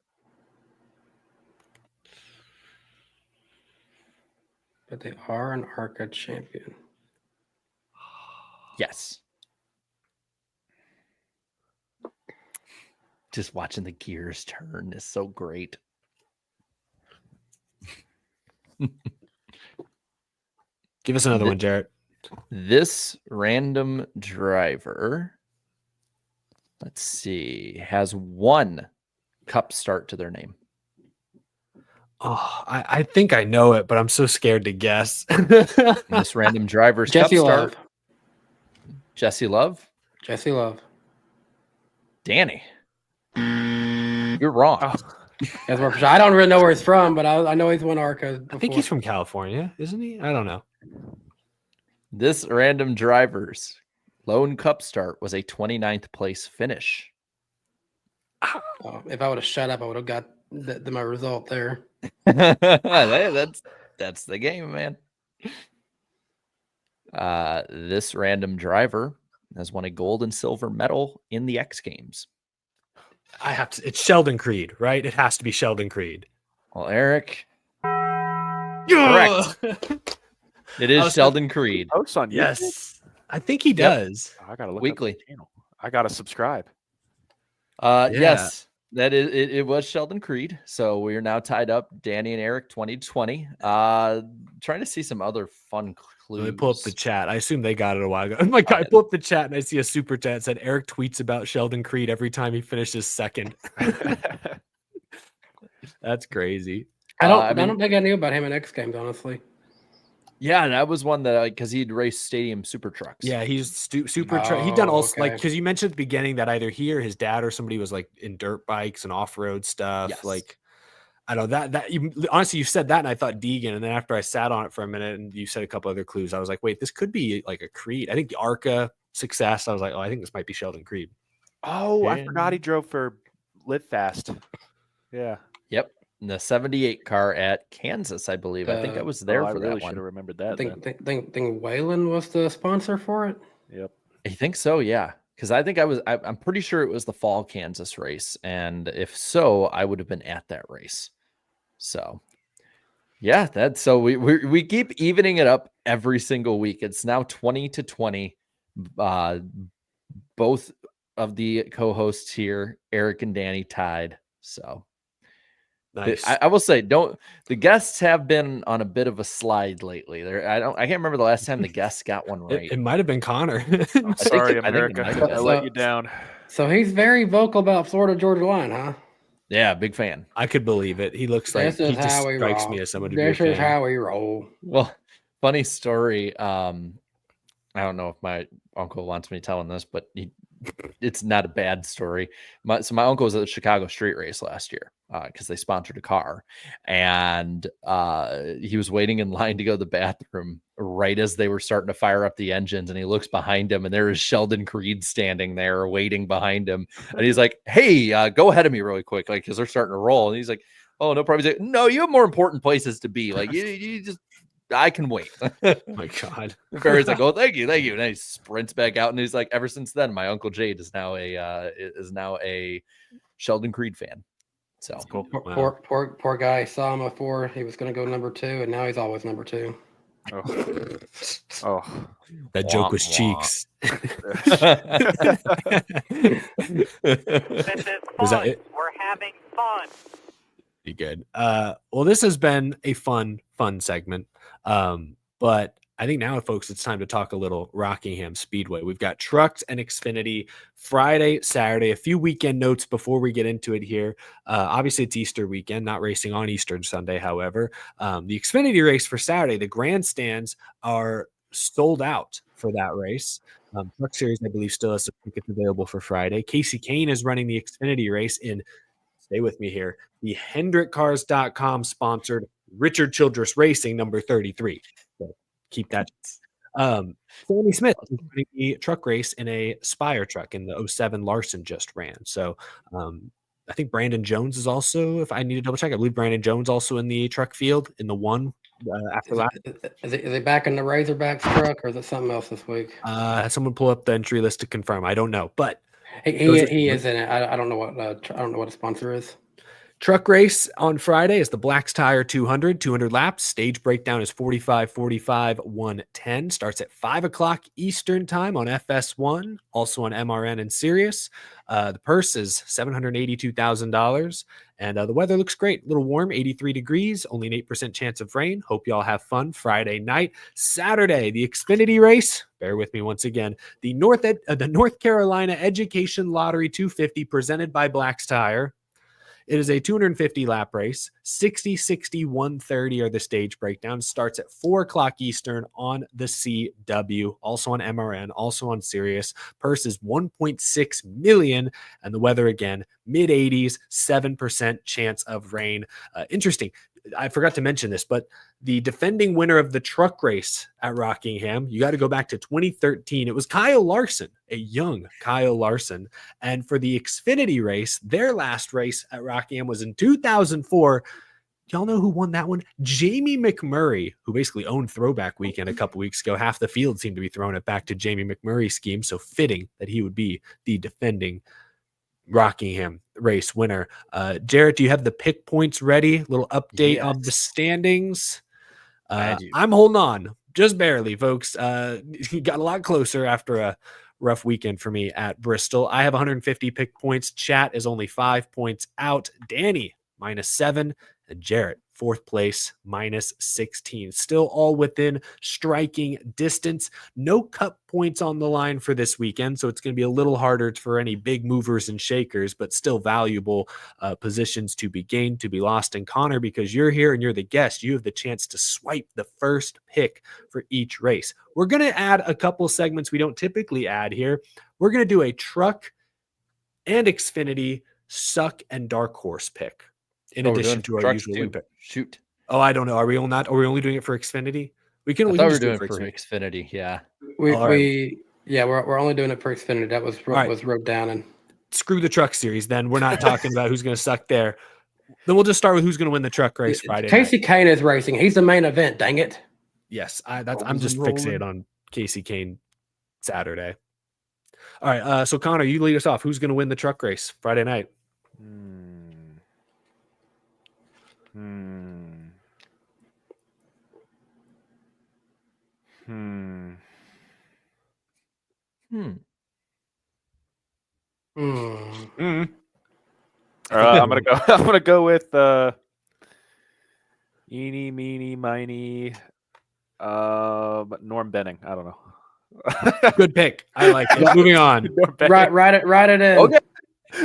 [SPEAKER 5] But they are an ARCA champion.
[SPEAKER 6] Yes. Just watching the gears turn is so great.
[SPEAKER 4] Give us another one, Jarrett.
[SPEAKER 6] This random driver, let's see, has 1 cup start to their name.
[SPEAKER 4] Oh, I think I know it, but I'm so scared to guess.
[SPEAKER 6] And this random driver's
[SPEAKER 5] Jesse
[SPEAKER 6] cup
[SPEAKER 5] Love.
[SPEAKER 6] start. Jesse Love?
[SPEAKER 5] Jesse Love.
[SPEAKER 6] Danny. You're wrong.
[SPEAKER 5] I don't really know where he's from, but I know he's won ARCA before.
[SPEAKER 4] I think he's from California, isn't he? I don't know.
[SPEAKER 6] This random driver's lone cup start was a 29th place finish.
[SPEAKER 5] Oh, if I would have shut up, I would have got my result there.
[SPEAKER 6] That's the game, man. This random driver has won a gold and silver medal in the X Games.
[SPEAKER 4] I have to. It's Sheldon Creed, right? It has to be Sheldon Creed.
[SPEAKER 6] Well, Eric, correct. It is Sheldon Creed.
[SPEAKER 7] Posts on YouTube?
[SPEAKER 4] Yes, I think he does.
[SPEAKER 7] I gotta look
[SPEAKER 6] Weekly.
[SPEAKER 7] up the channel. I gotta subscribe.
[SPEAKER 6] Yes, that is it was Sheldon Creed. So we are now tied up, Danny and Eric 2020. Trying to see some other fun clues.
[SPEAKER 4] Let me pull up the chat. I assume they got it a while ago. Oh my God, I pull up the chat and I see a super chat that said Eric tweets about Sheldon Creed every time he finishes second. That's crazy.
[SPEAKER 5] I don't think I knew about him in X Games, honestly.
[SPEAKER 6] Yeah, that was one that because he'd race stadium super trucks.
[SPEAKER 4] Yeah, he's super. He'd done all like
[SPEAKER 5] okay.
[SPEAKER 4] because you mentioned at the beginning that either he or his dad or somebody was like in dirt bikes and off road stuff.
[SPEAKER 6] Yes.
[SPEAKER 4] Like, I don't know that honestly, you said that and I thought Deegan, and then after I sat on it for a minute and you said a couple other clues, I was like, wait, this could be like a Creed. I think the ARCA success. I was like, oh, I think this might be Sheldon Creed.
[SPEAKER 7] Oh, I forgot he drove for Live Fast. Yeah.
[SPEAKER 6] Yep. In the 78 car at Kansas, I believe. I think I was there for
[SPEAKER 7] I really
[SPEAKER 6] that
[SPEAKER 7] should have
[SPEAKER 6] one.
[SPEAKER 7] remembered that.
[SPEAKER 5] Think Whalen was the sponsor for it.
[SPEAKER 7] Yep.
[SPEAKER 6] I think so, yeah. Because I think I'm pretty sure it was the fall Kansas race. And if so, I would have been at that race. So yeah, so we keep evening it up every single week. It's now 20-20. Both of the co-hosts here, Eric and Danny, tied. So
[SPEAKER 4] Nice.
[SPEAKER 6] I will say, the guests have been on a bit of a slide lately. I can't remember the last time the guests got one right.
[SPEAKER 4] It might have been Connor.
[SPEAKER 7] Sorry,
[SPEAKER 6] I think it
[SPEAKER 7] America.
[SPEAKER 6] might have
[SPEAKER 7] I
[SPEAKER 6] been.
[SPEAKER 7] let you down.
[SPEAKER 5] So he's very vocal about Florida Georgia line, huh?
[SPEAKER 6] Yeah, big fan.
[SPEAKER 4] I could believe it. He looks like he just strikes me as someone to be a
[SPEAKER 5] This is
[SPEAKER 4] fan.
[SPEAKER 5] how we roll.
[SPEAKER 6] Well, funny story. I don't know if my uncle wants me telling this, but it's not a bad story. My uncle was at the Chicago street race last year because they sponsored a car, and he was waiting in line to go to the bathroom right as they were starting to fire up the engines, and he looks behind him, and there is Sheldon Creed standing there waiting behind him, and he's like, "Hey, go ahead of me really quick," like because they're starting to roll, and he's like, "Oh, no problem." He's like, "No, you have more important places to be. Like you just." I can wait.
[SPEAKER 4] Oh my God.
[SPEAKER 6] Barry's like, "Oh, thank you." And he sprints back out, and he's like, "Ever since then, my uncle Jade is now a Sheldon Creed fan." So
[SPEAKER 7] Cool.
[SPEAKER 5] Poor guy saw him before he was going to go number 2, and now he's always number 2.
[SPEAKER 7] Oh,
[SPEAKER 4] That joke was cheeks.
[SPEAKER 8] This is
[SPEAKER 4] Was that
[SPEAKER 8] fun.
[SPEAKER 4] it?
[SPEAKER 8] We're having fun.
[SPEAKER 4] Be good. Well, this has been a fun segment. But I think now, folks, it's time to talk a little Rockingham Speedway. We've got trucks and Xfinity Friday, Saturday, a few weekend notes before we get into it here. Obviously, it's Easter weekend, not racing on Easter Sunday. However, the Xfinity race for Saturday, the grandstands are sold out for that race. Truck Series, I believe, still has some tickets available for Friday. Casey Kane is running the Xfinity race in, stay with me here, the HendrickCars.com sponsored Richard Childress Racing number 33. So keep that. Sammy Smith is running the truck race in a Spire truck in the 07 Larson just ran. So I think Brandon Jones is also, if I need to double check, I believe Brandon Jones also in the truck field in the one after that.
[SPEAKER 5] Is he back in the Razorbacks truck, or is it something else this week?
[SPEAKER 4] Someone pull up the entry list to confirm. I don't know, but
[SPEAKER 5] he is in it. I don't know what a sponsor is.
[SPEAKER 4] Truck race on Friday is the Black's Tire 200 laps. Stage breakdown is 45, 110. Starts at 5 o'clock Eastern time on FS1, also on MRN and Sirius. The purse is $782,000, and the weather looks great. A little warm, 83 degrees, only an 8% chance of rain. Hope y'all have fun Friday night. Saturday, the Xfinity race. Bear with me once again. The North Carolina Education Lottery 250 presented by Black's Tire. It is a 250 lap race. 60, 60, 130 are the stage breakdowns. Starts at 4 o'clock Eastern on the CW, also on MRN, also on Sirius. Purse is $1.6 million, and the weather again, mid 80s, 7% chance of rain. Interesting. I forgot to mention this, but the defending winner of the truck race at Rockingham, you got to go back to 2013. It was Kyle Larson, a young Kyle Larson. And for the Xfinity race, their last race at Rockingham was in 2004. Y'all know who won that one? Jamie McMurray, who basically owned Throwback Weekend a couple weeks ago. Half the field seemed to be throwing it back to Jamie McMurray's scheme. So fitting that he would be the defending Rockingham race winner. Jarrett, do you have the pick points ready? Little update of the standings. I'm holding on just barely, folks. He got a lot closer after a rough weekend for me at Bristol. I have 150 pick points. Chat is only 5 points out. Danny -7, and Jarrett fourth place -16. Still all within striking distance. No cup points on the line for this weekend, so it's going to be a little harder for any big movers and shakers, but still valuable positions to be gained, to be lost. And Connor, because you're here and you're the guest, you have the chance to swipe the first pick for each race. We're going to add a couple segments we don't typically add here. We're going to do a truck and Xfinity suck and dark horse pick in addition to our usual win pick.
[SPEAKER 6] Shoot.
[SPEAKER 4] Oh, I don't know. Are we only doing it for Xfinity? We can
[SPEAKER 6] I thought we were
[SPEAKER 4] just do
[SPEAKER 6] doing
[SPEAKER 4] it for
[SPEAKER 6] it for
[SPEAKER 4] Xfinity.
[SPEAKER 6] Xfinity. Yeah.
[SPEAKER 5] We're
[SPEAKER 4] right.
[SPEAKER 5] only doing it for Xfinity. That was
[SPEAKER 4] right.
[SPEAKER 5] was wrote down. And
[SPEAKER 4] Screw the truck series. Then we're not talking about who's going to suck there. Then we'll just start with who's going to win the truck race Friday.
[SPEAKER 5] Casey Kane is racing. He's the main event. Dang it.
[SPEAKER 4] Yes, I'm just fixated on Casey Kane Saturday. All right. So Connor, you lead us off. Who's going to win the truck race Friday night?
[SPEAKER 7] I'm gonna go with eeny, meeny, miny, Norm Benning. I don't know.
[SPEAKER 4] Good pick. I like it. Moving on.
[SPEAKER 5] Write it in.
[SPEAKER 6] Okay.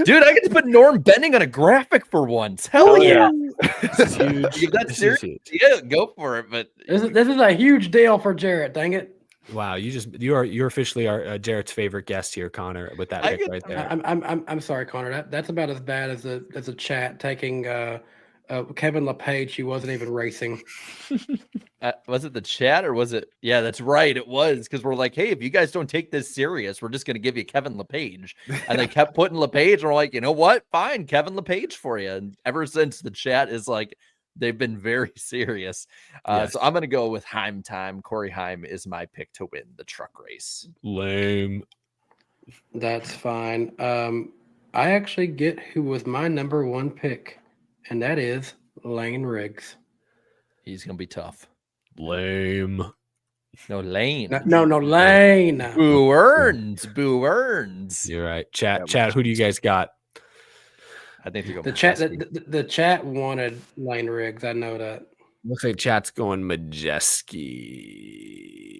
[SPEAKER 6] Dude, I get to put Norm Benning on a graphic for once. Hell yeah.
[SPEAKER 4] This is huge.
[SPEAKER 6] If that's serious, yeah, go for it. But
[SPEAKER 5] This is a huge deal for Jarrett. Dang it.
[SPEAKER 4] Wow, you're officially our Jarrett's favorite guest here, Connor, with that pick right there.
[SPEAKER 5] I'm sorry, Connor. That's about as bad as a chat taking Kevin LePage. He wasn't even racing.
[SPEAKER 6] Was it the chat or was it? Yeah, that's right. It was because we're like, hey, if you guys don't take this serious, we're just going to give you Kevin LePage. And they kept putting LePage, and we're like, you know what? Fine, Kevin LePage for you. And ever since, the chat is like, they've been very serious.
[SPEAKER 4] Yes.
[SPEAKER 6] So I'm going to go with Heim time. Corey Heim is my pick to win the truck race.
[SPEAKER 4] Lame.
[SPEAKER 5] That's fine. I actually get who was my number one pick, and that is Lane Riggs.
[SPEAKER 6] He's going to be tough.
[SPEAKER 4] Lame.
[SPEAKER 6] No, Lane.
[SPEAKER 5] No, Lane.
[SPEAKER 6] Boo Earns.
[SPEAKER 4] You're right. Chat, who do you guys got?
[SPEAKER 6] I think they're going
[SPEAKER 5] The chat. The chat wanted Lane Riggs. I know that.
[SPEAKER 4] Looks like chat's going Majeski.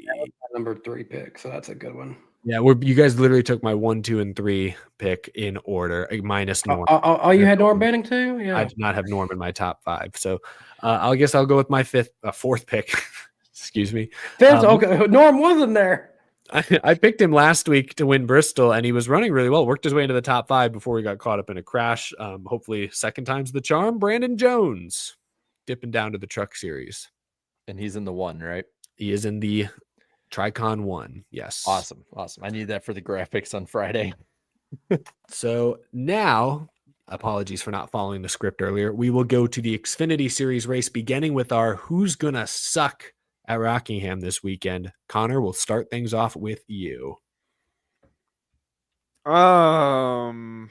[SPEAKER 5] That was my number 3 pick, so that's a good one.
[SPEAKER 4] Yeah, you guys literally took my 1, 2, and 3 pick in order, minus Norm.
[SPEAKER 5] Oh, you had Norm Benning too? Yeah.
[SPEAKER 4] I did not have Norm in my top 5. So I guess I'll go with my fourth pick. Excuse me.
[SPEAKER 5] Fifth, okay. Norm wasn't there.
[SPEAKER 4] I picked him last week to win Bristol, and he was running really well. Worked his way into the top 5 before we got caught up in a crash. Hopefully, second time's the charm. Brandon Jones dipping down to the truck series.
[SPEAKER 6] And he's in the 1, right?
[SPEAKER 4] He is in the Tricon 1. Yes.
[SPEAKER 6] Awesome. I need that for the graphics on Friday.
[SPEAKER 4] So now, apologies for not following the script earlier. We will go to the Xfinity Series race, beginning with our Who's Gonna Suck at Rockingham this weekend. Connor, we'll start things off with you.
[SPEAKER 7] I'm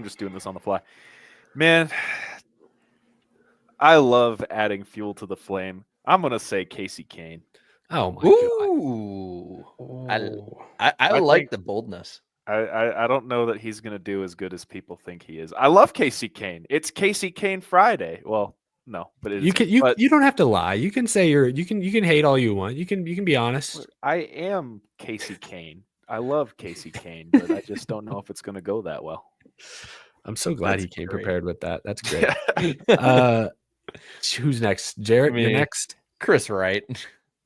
[SPEAKER 7] just doing this on the fly. Man, I love adding fuel to the flame. I'm going to say Casey Kane.
[SPEAKER 4] Oh, my God.
[SPEAKER 6] Ooh. I like the boldness.
[SPEAKER 7] I don't know that he's going to do as good as people think he is. I love Casey Kane. It's Casey Kane Friday. Well, no, but
[SPEAKER 4] you don't have to lie. You can say you can hate all you want. You can be honest.
[SPEAKER 7] I am Casey Kane. I love Casey Kane, but I just don't know if it's going to go that well.
[SPEAKER 4] I'm so glad he came prepared with that. That's great. Who's next? Jarrett, you're next.
[SPEAKER 6] Chris Wright.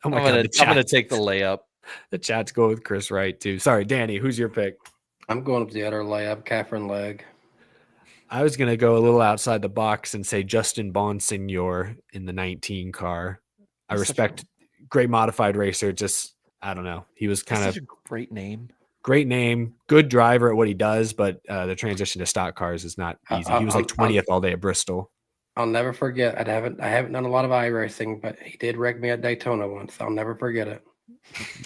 [SPEAKER 4] Oh my
[SPEAKER 6] God,
[SPEAKER 4] God,
[SPEAKER 6] I'm gonna take the layup.
[SPEAKER 4] The chat's go with Chris Wright too. Sorry, Danny. Who's your pick?
[SPEAKER 5] I'm going up the other layup, Catherine Legg.
[SPEAKER 4] I was gonna go a little outside the box and say Justin Bonsignor in the 19 car. I respect great modified racer. Just I don't know. He was kind of
[SPEAKER 6] a great name.
[SPEAKER 4] Great name, good driver at what he does, but the transition to stock cars is not easy. He was like 20th all day at Bristol.
[SPEAKER 5] I'll never forget. I haven't done a lot of iRacing, but he did wreck me at Daytona once. I'll never forget it.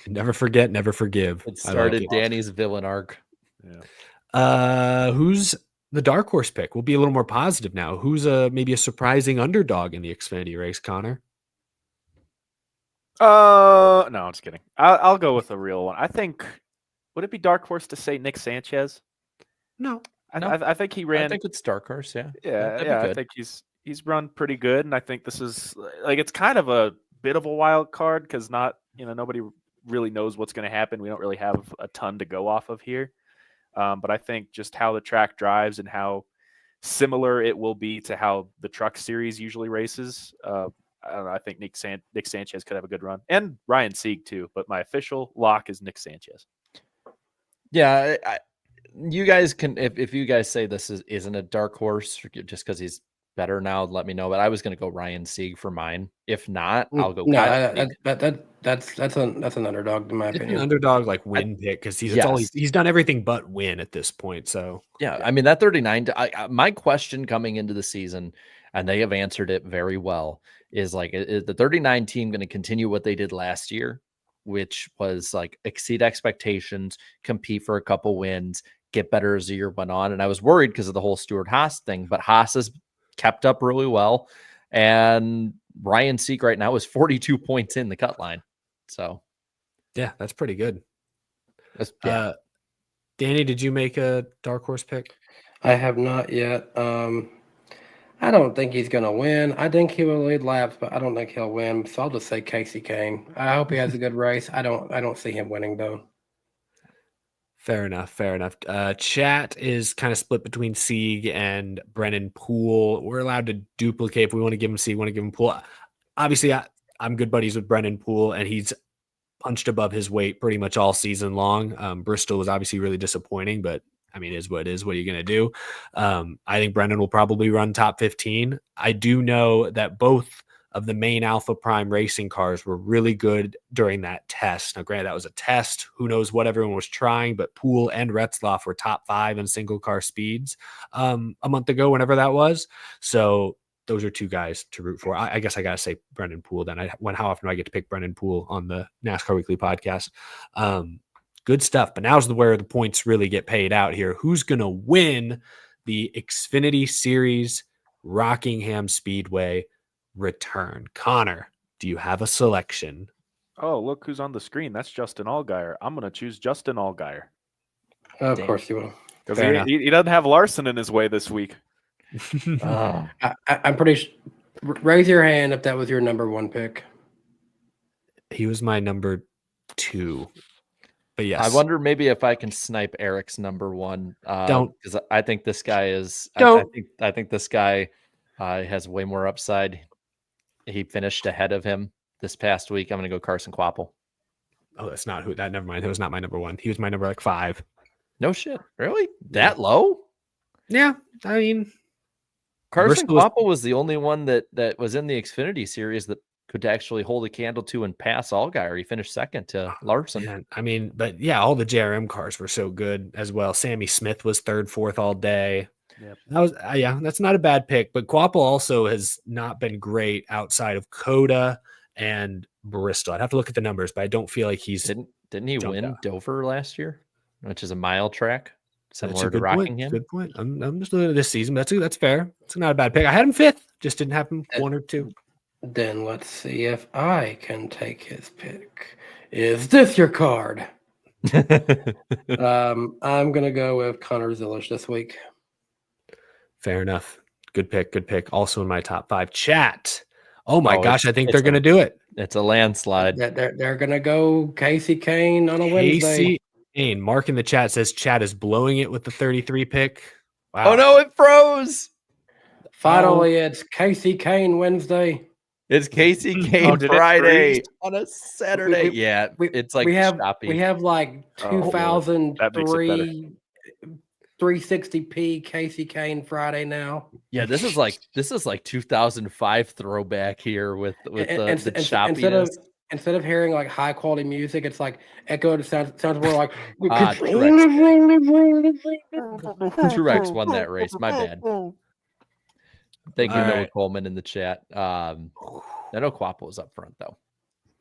[SPEAKER 4] Never forget, never forgive.
[SPEAKER 6] It started Danny's villain arc.
[SPEAKER 4] Yeah. Who's the dark horse pick? We'll be a little more positive now. Who's maybe a surprising underdog in the Xfinity race, Connor?
[SPEAKER 7] No, I'm just kidding. I'll go with a real one. I think. Would it be dark horse to say Nick Sanchez?
[SPEAKER 4] No.
[SPEAKER 7] I think he ran.
[SPEAKER 6] I think it's dark horse. Yeah.
[SPEAKER 7] Yeah,
[SPEAKER 6] that'd be
[SPEAKER 7] yeah. I
[SPEAKER 6] good.
[SPEAKER 7] think he's run pretty good, and I think this is like it's kind of a bit of a wild card because nobody really knows what's going to happen. We don't really have a ton to go off of here, but I think just how the track drives and how similar it will be to how the truck series usually races. I don't know. I think Nick Sanchez could have a good run, and Ryan Sieg too. But my official lock is Nick Sanchez.
[SPEAKER 6] Yeah, you guys can if you guys say this isn't a dark horse just because he's better now, let me know. But I was going to go Ryan Sieg for mine. If not, I'll go.
[SPEAKER 5] No, that's an underdog in my
[SPEAKER 4] It's
[SPEAKER 5] opinion.
[SPEAKER 4] an underdog like win pick because he's done everything but win at this point. So
[SPEAKER 6] yeah. I mean that 39. My question coming into the season, and they have answered it very well, is like is the 39 team going to continue what they did last year, which was like exceed expectations, compete for a couple wins, get better as the year went on. And I was worried because of the whole Stewart Haas thing, but Haas has kept up really well. And Ryan Sieg right now is 42 points in the cut line. So
[SPEAKER 4] yeah, that's pretty good.
[SPEAKER 6] Yeah.
[SPEAKER 4] Danny, did you make a dark horse pick?
[SPEAKER 5] I have not yet. I don't think he's going to win. I think he will lead laps, but I don't think he'll win. So I'll just say Casey Kane. I hope he has a good race. I don't see him winning though.
[SPEAKER 4] Fair enough. Chat is kind of split between Sieg and Brennan Poole. We're allowed to duplicate if we want to give him Sieg, want to give him Poole. Obviously, I'm good buddies with Brennan Poole, and he's punched above his weight pretty much all season long. Bristol was obviously really disappointing, but I mean, it is what it is. What are you going to do? I think Brennan will probably run top 15. I do know that both of the main Alpha Prime racing cars were really good during that test. Now, granted, that was a test. Who knows what everyone was trying, but Poole and Retzlaff were top 5 in single car speeds a month ago, whenever that was. So those are two guys to root for. I guess I got to say Brendan Poole then. How often do I get to pick Brendan Poole on the NASCAR Weekly podcast? Good stuff. But now's where the points really get paid out here. Who's going to win the Xfinity Series Rockingham Speedway return? Connor, do you have a selection?
[SPEAKER 7] Oh, look who's on the screen. That's Justin Allgaier. I'm going to choose Justin Allgaier.
[SPEAKER 5] Of course you will.
[SPEAKER 7] Because he doesn't have Larson in his way this week.
[SPEAKER 5] I'm pretty sure. Raise your hand if that was your number 1 pick.
[SPEAKER 4] He was my number 2. But yes.
[SPEAKER 6] I wonder maybe if I can snipe Eric's number 1.
[SPEAKER 4] Don't.
[SPEAKER 6] Because I think this guy is.
[SPEAKER 4] Don't.
[SPEAKER 6] I think this guy has way more upside. He finished ahead of him this past week. I'm going to go Carson Kvapil.
[SPEAKER 4] Oh, that's not that. Never mind. That was not my number 1. He was my number 5.
[SPEAKER 6] No shit. Really? That low?
[SPEAKER 4] Yeah. I mean,
[SPEAKER 6] Carson Kvapil was the only one that was in the Xfinity series that could actually hold a candle to and pass Allgaier. He finished second to Larson.
[SPEAKER 4] Man. I mean, but yeah, all the JRM cars were so good as well. Sammy Smith was 3rd, 4th all day.
[SPEAKER 7] Yep.
[SPEAKER 4] That was that's not a bad pick. But Kvapil also has not been great outside of Coda and Bristol. I'd have to look at the numbers, but I don't feel like he's
[SPEAKER 6] didn't he win Dover last year, which is a mile track similar to Rockingham.
[SPEAKER 4] Good point. I'm just looking at this season. That's fair. It's not a bad pick. I had him 5th, just didn't have him 1 or 2.
[SPEAKER 5] Then let's see if I can take his pick. Is this your card? I'm gonna go with Connor Zilish this week.
[SPEAKER 4] Fair enough. Good pick. Also in my top 5. Chat. Oh my gosh, I think they're gonna do it.
[SPEAKER 6] It's a landslide.
[SPEAKER 5] They're gonna go Casey Kane on a Wednesday.
[SPEAKER 4] Casey Kane. Mark in the chat says Chat is blowing it with the 33 pick.
[SPEAKER 6] Wow. Oh no, it froze.
[SPEAKER 5] Finally, it's Casey Kane Wednesday.
[SPEAKER 6] It's Casey Kane Friday on a Saturday. It's like
[SPEAKER 5] we have
[SPEAKER 6] choppy.
[SPEAKER 5] Like 2003 360p Casey Kane Friday now.
[SPEAKER 6] Yeah, this is like 2005 throwback here with the choppiness.
[SPEAKER 5] Instead of hearing like high quality music, it's like echoed. Sounds more like
[SPEAKER 6] Truex won that race. My bad. Thank you, Noah Coleman in the chat. I know Kvapil was up front though.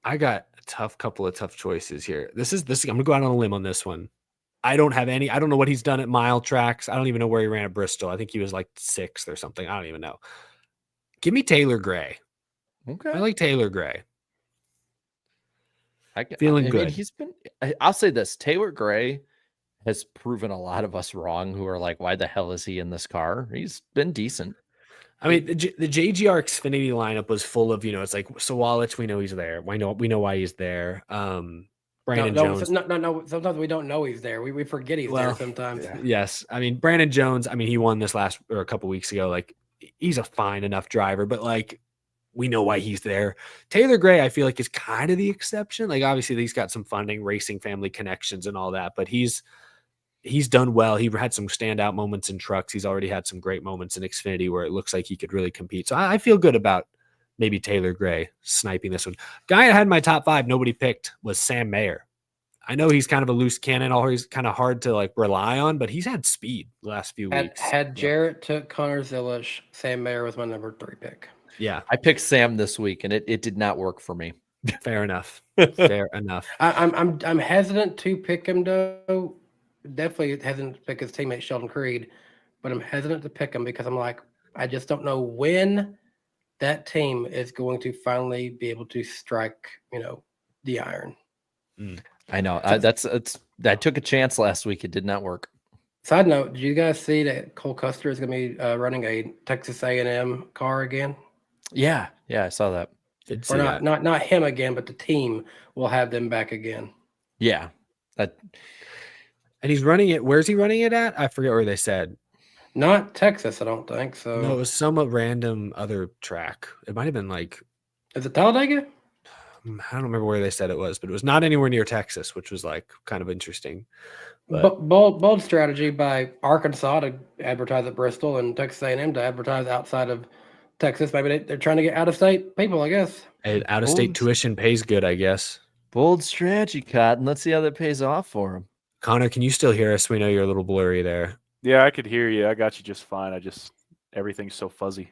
[SPEAKER 4] I got a couple of tough choices here. This. I'm gonna go out on a limb on this one. I don't know what he's done at mile tracks. I don't even know where he ran at Bristol. I think he was like 6th or something. I don't even know. Give me Taylor Gray.
[SPEAKER 6] Okay.
[SPEAKER 4] I like Taylor Gray. Feeling
[SPEAKER 6] I
[SPEAKER 4] good.
[SPEAKER 6] mean, I'll say this: Taylor Gray has proven a lot of us wrong. Who are like, why the hell is he in this car? He's been decent.
[SPEAKER 4] I mean, the JGR Xfinity lineup was full of, it's like Sawalich, we know he's there. We know why he's there. Brandon Jones.
[SPEAKER 5] No. Sometimes we don't know he's there. We forget he's there sometimes.
[SPEAKER 4] Yes. I mean, Brandon Jones, I mean, he won this a couple weeks ago. Like, he's a fine enough driver, but like, we know why he's there. Taylor Gray, I feel like, is kind of the exception. Like, obviously, he's got some funding, racing family connections and all that, but he's done well. He had some standout moments in trucks. He's already had some great moments in Xfinity where it looks like he could really compete. So I feel good about maybe Taylor Gray sniping this one. Guy I had in my top 5, nobody picked, was Sam Mayer. I know he's kind of a loose cannon, always kind of hard to like rely on, but he's had speed the last few weeks.
[SPEAKER 5] Had Jarrett took Connor Zilish, Sam Mayer was my number 3 pick.
[SPEAKER 4] Yeah.
[SPEAKER 6] I picked Sam this week and it did not work for me.
[SPEAKER 4] Fair enough. Fair enough.
[SPEAKER 5] I'm hesitant to pick him though. Definitely hesitant to pick his teammate Sheldon Creed, but I'm hesitant to pick him because I'm like, I just don't know when that team is going to finally be able to strike, the iron.
[SPEAKER 6] I know. I took a chance last week. It did not work.
[SPEAKER 5] Side note: did you guys see that Cole Custer is going to be running a Texas A&M car again?
[SPEAKER 6] Yeah, I saw that.
[SPEAKER 5] Or not him again, but the team will have them back again.
[SPEAKER 6] Yeah,
[SPEAKER 4] and he's running it. Where's he running it at? I forget where they said.
[SPEAKER 5] Not Texas, I don't think so.
[SPEAKER 4] No, it was some random other track. It might have been like.
[SPEAKER 5] Is it Talladega?
[SPEAKER 4] I don't remember where they said it was, but it was not anywhere near Texas, which was like kind of interesting.
[SPEAKER 5] But bold strategy by Arkansas to advertise at Bristol and Texas A&M to advertise outside of Texas. Maybe they're trying to get out-of-state people, I guess.
[SPEAKER 4] Out-of-state tuition pays good, I guess.
[SPEAKER 6] Bold strategy, Cotton. Let's see how that pays off for him.
[SPEAKER 4] Connor, can you still hear us? We know you're a little blurry there.
[SPEAKER 7] Yeah, I could hear you. I got you just fine. Everything's so fuzzy.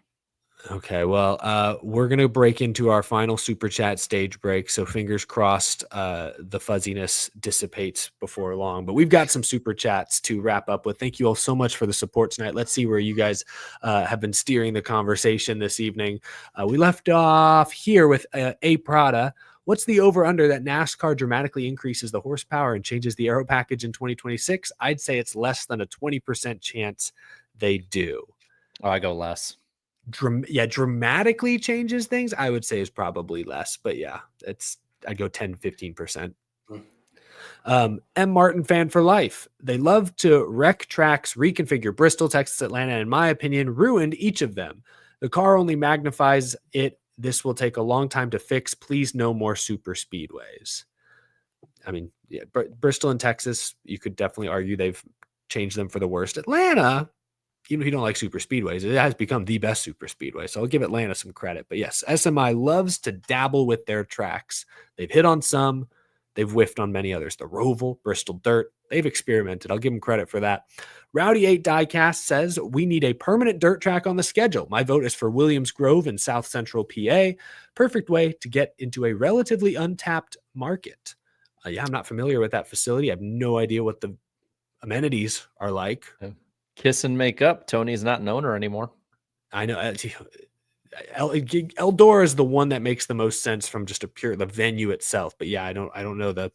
[SPEAKER 4] Okay, well, we're going to break into our final Super Chat stage break, so fingers crossed the fuzziness dissipates before long. But we've got some Super Chats to wrap up with. Thank you all so much for the support tonight. Let's see where you guys have been steering the conversation this evening. We left off here with A Prada. What's the over-under that NASCAR dramatically increases the horsepower and changes the aero package in 2026? I'd say it's less than a 20% chance they do.
[SPEAKER 6] Oh, I go less.
[SPEAKER 4] Dramatically changes things, I would say is probably less, but yeah, I'd go 10-15%. M. Martin fan for life. They love to wreck tracks, reconfigure Bristol, Texas, Atlanta, in my opinion, ruined each of them. The car only magnifies it. This will take a long time to fix. Please, no more super speedways. I mean, yeah, Bristol and Texas, you could definitely argue they've changed them for the worst. Atlanta, even if you don't like super speedways, it has become the best super speedway. So I'll give Atlanta some credit. But yes, SMI loves to dabble with their tracks. They've hit on some, they've whiffed on many others. The Roval, Bristol Dirt, they've experimented. I'll give them credit for that. Rowdy8 Diecast says, we need a permanent dirt track on the schedule. My vote is for Williams Grove in South Central PA. Perfect way to get into a relatively untapped market. I'm not familiar with that facility. I have no idea what the amenities are like.
[SPEAKER 6] Kiss and make up. Tony's not an owner anymore.
[SPEAKER 4] I know. Eldora is the one that makes the most sense from just the venue itself. But yeah, I don't know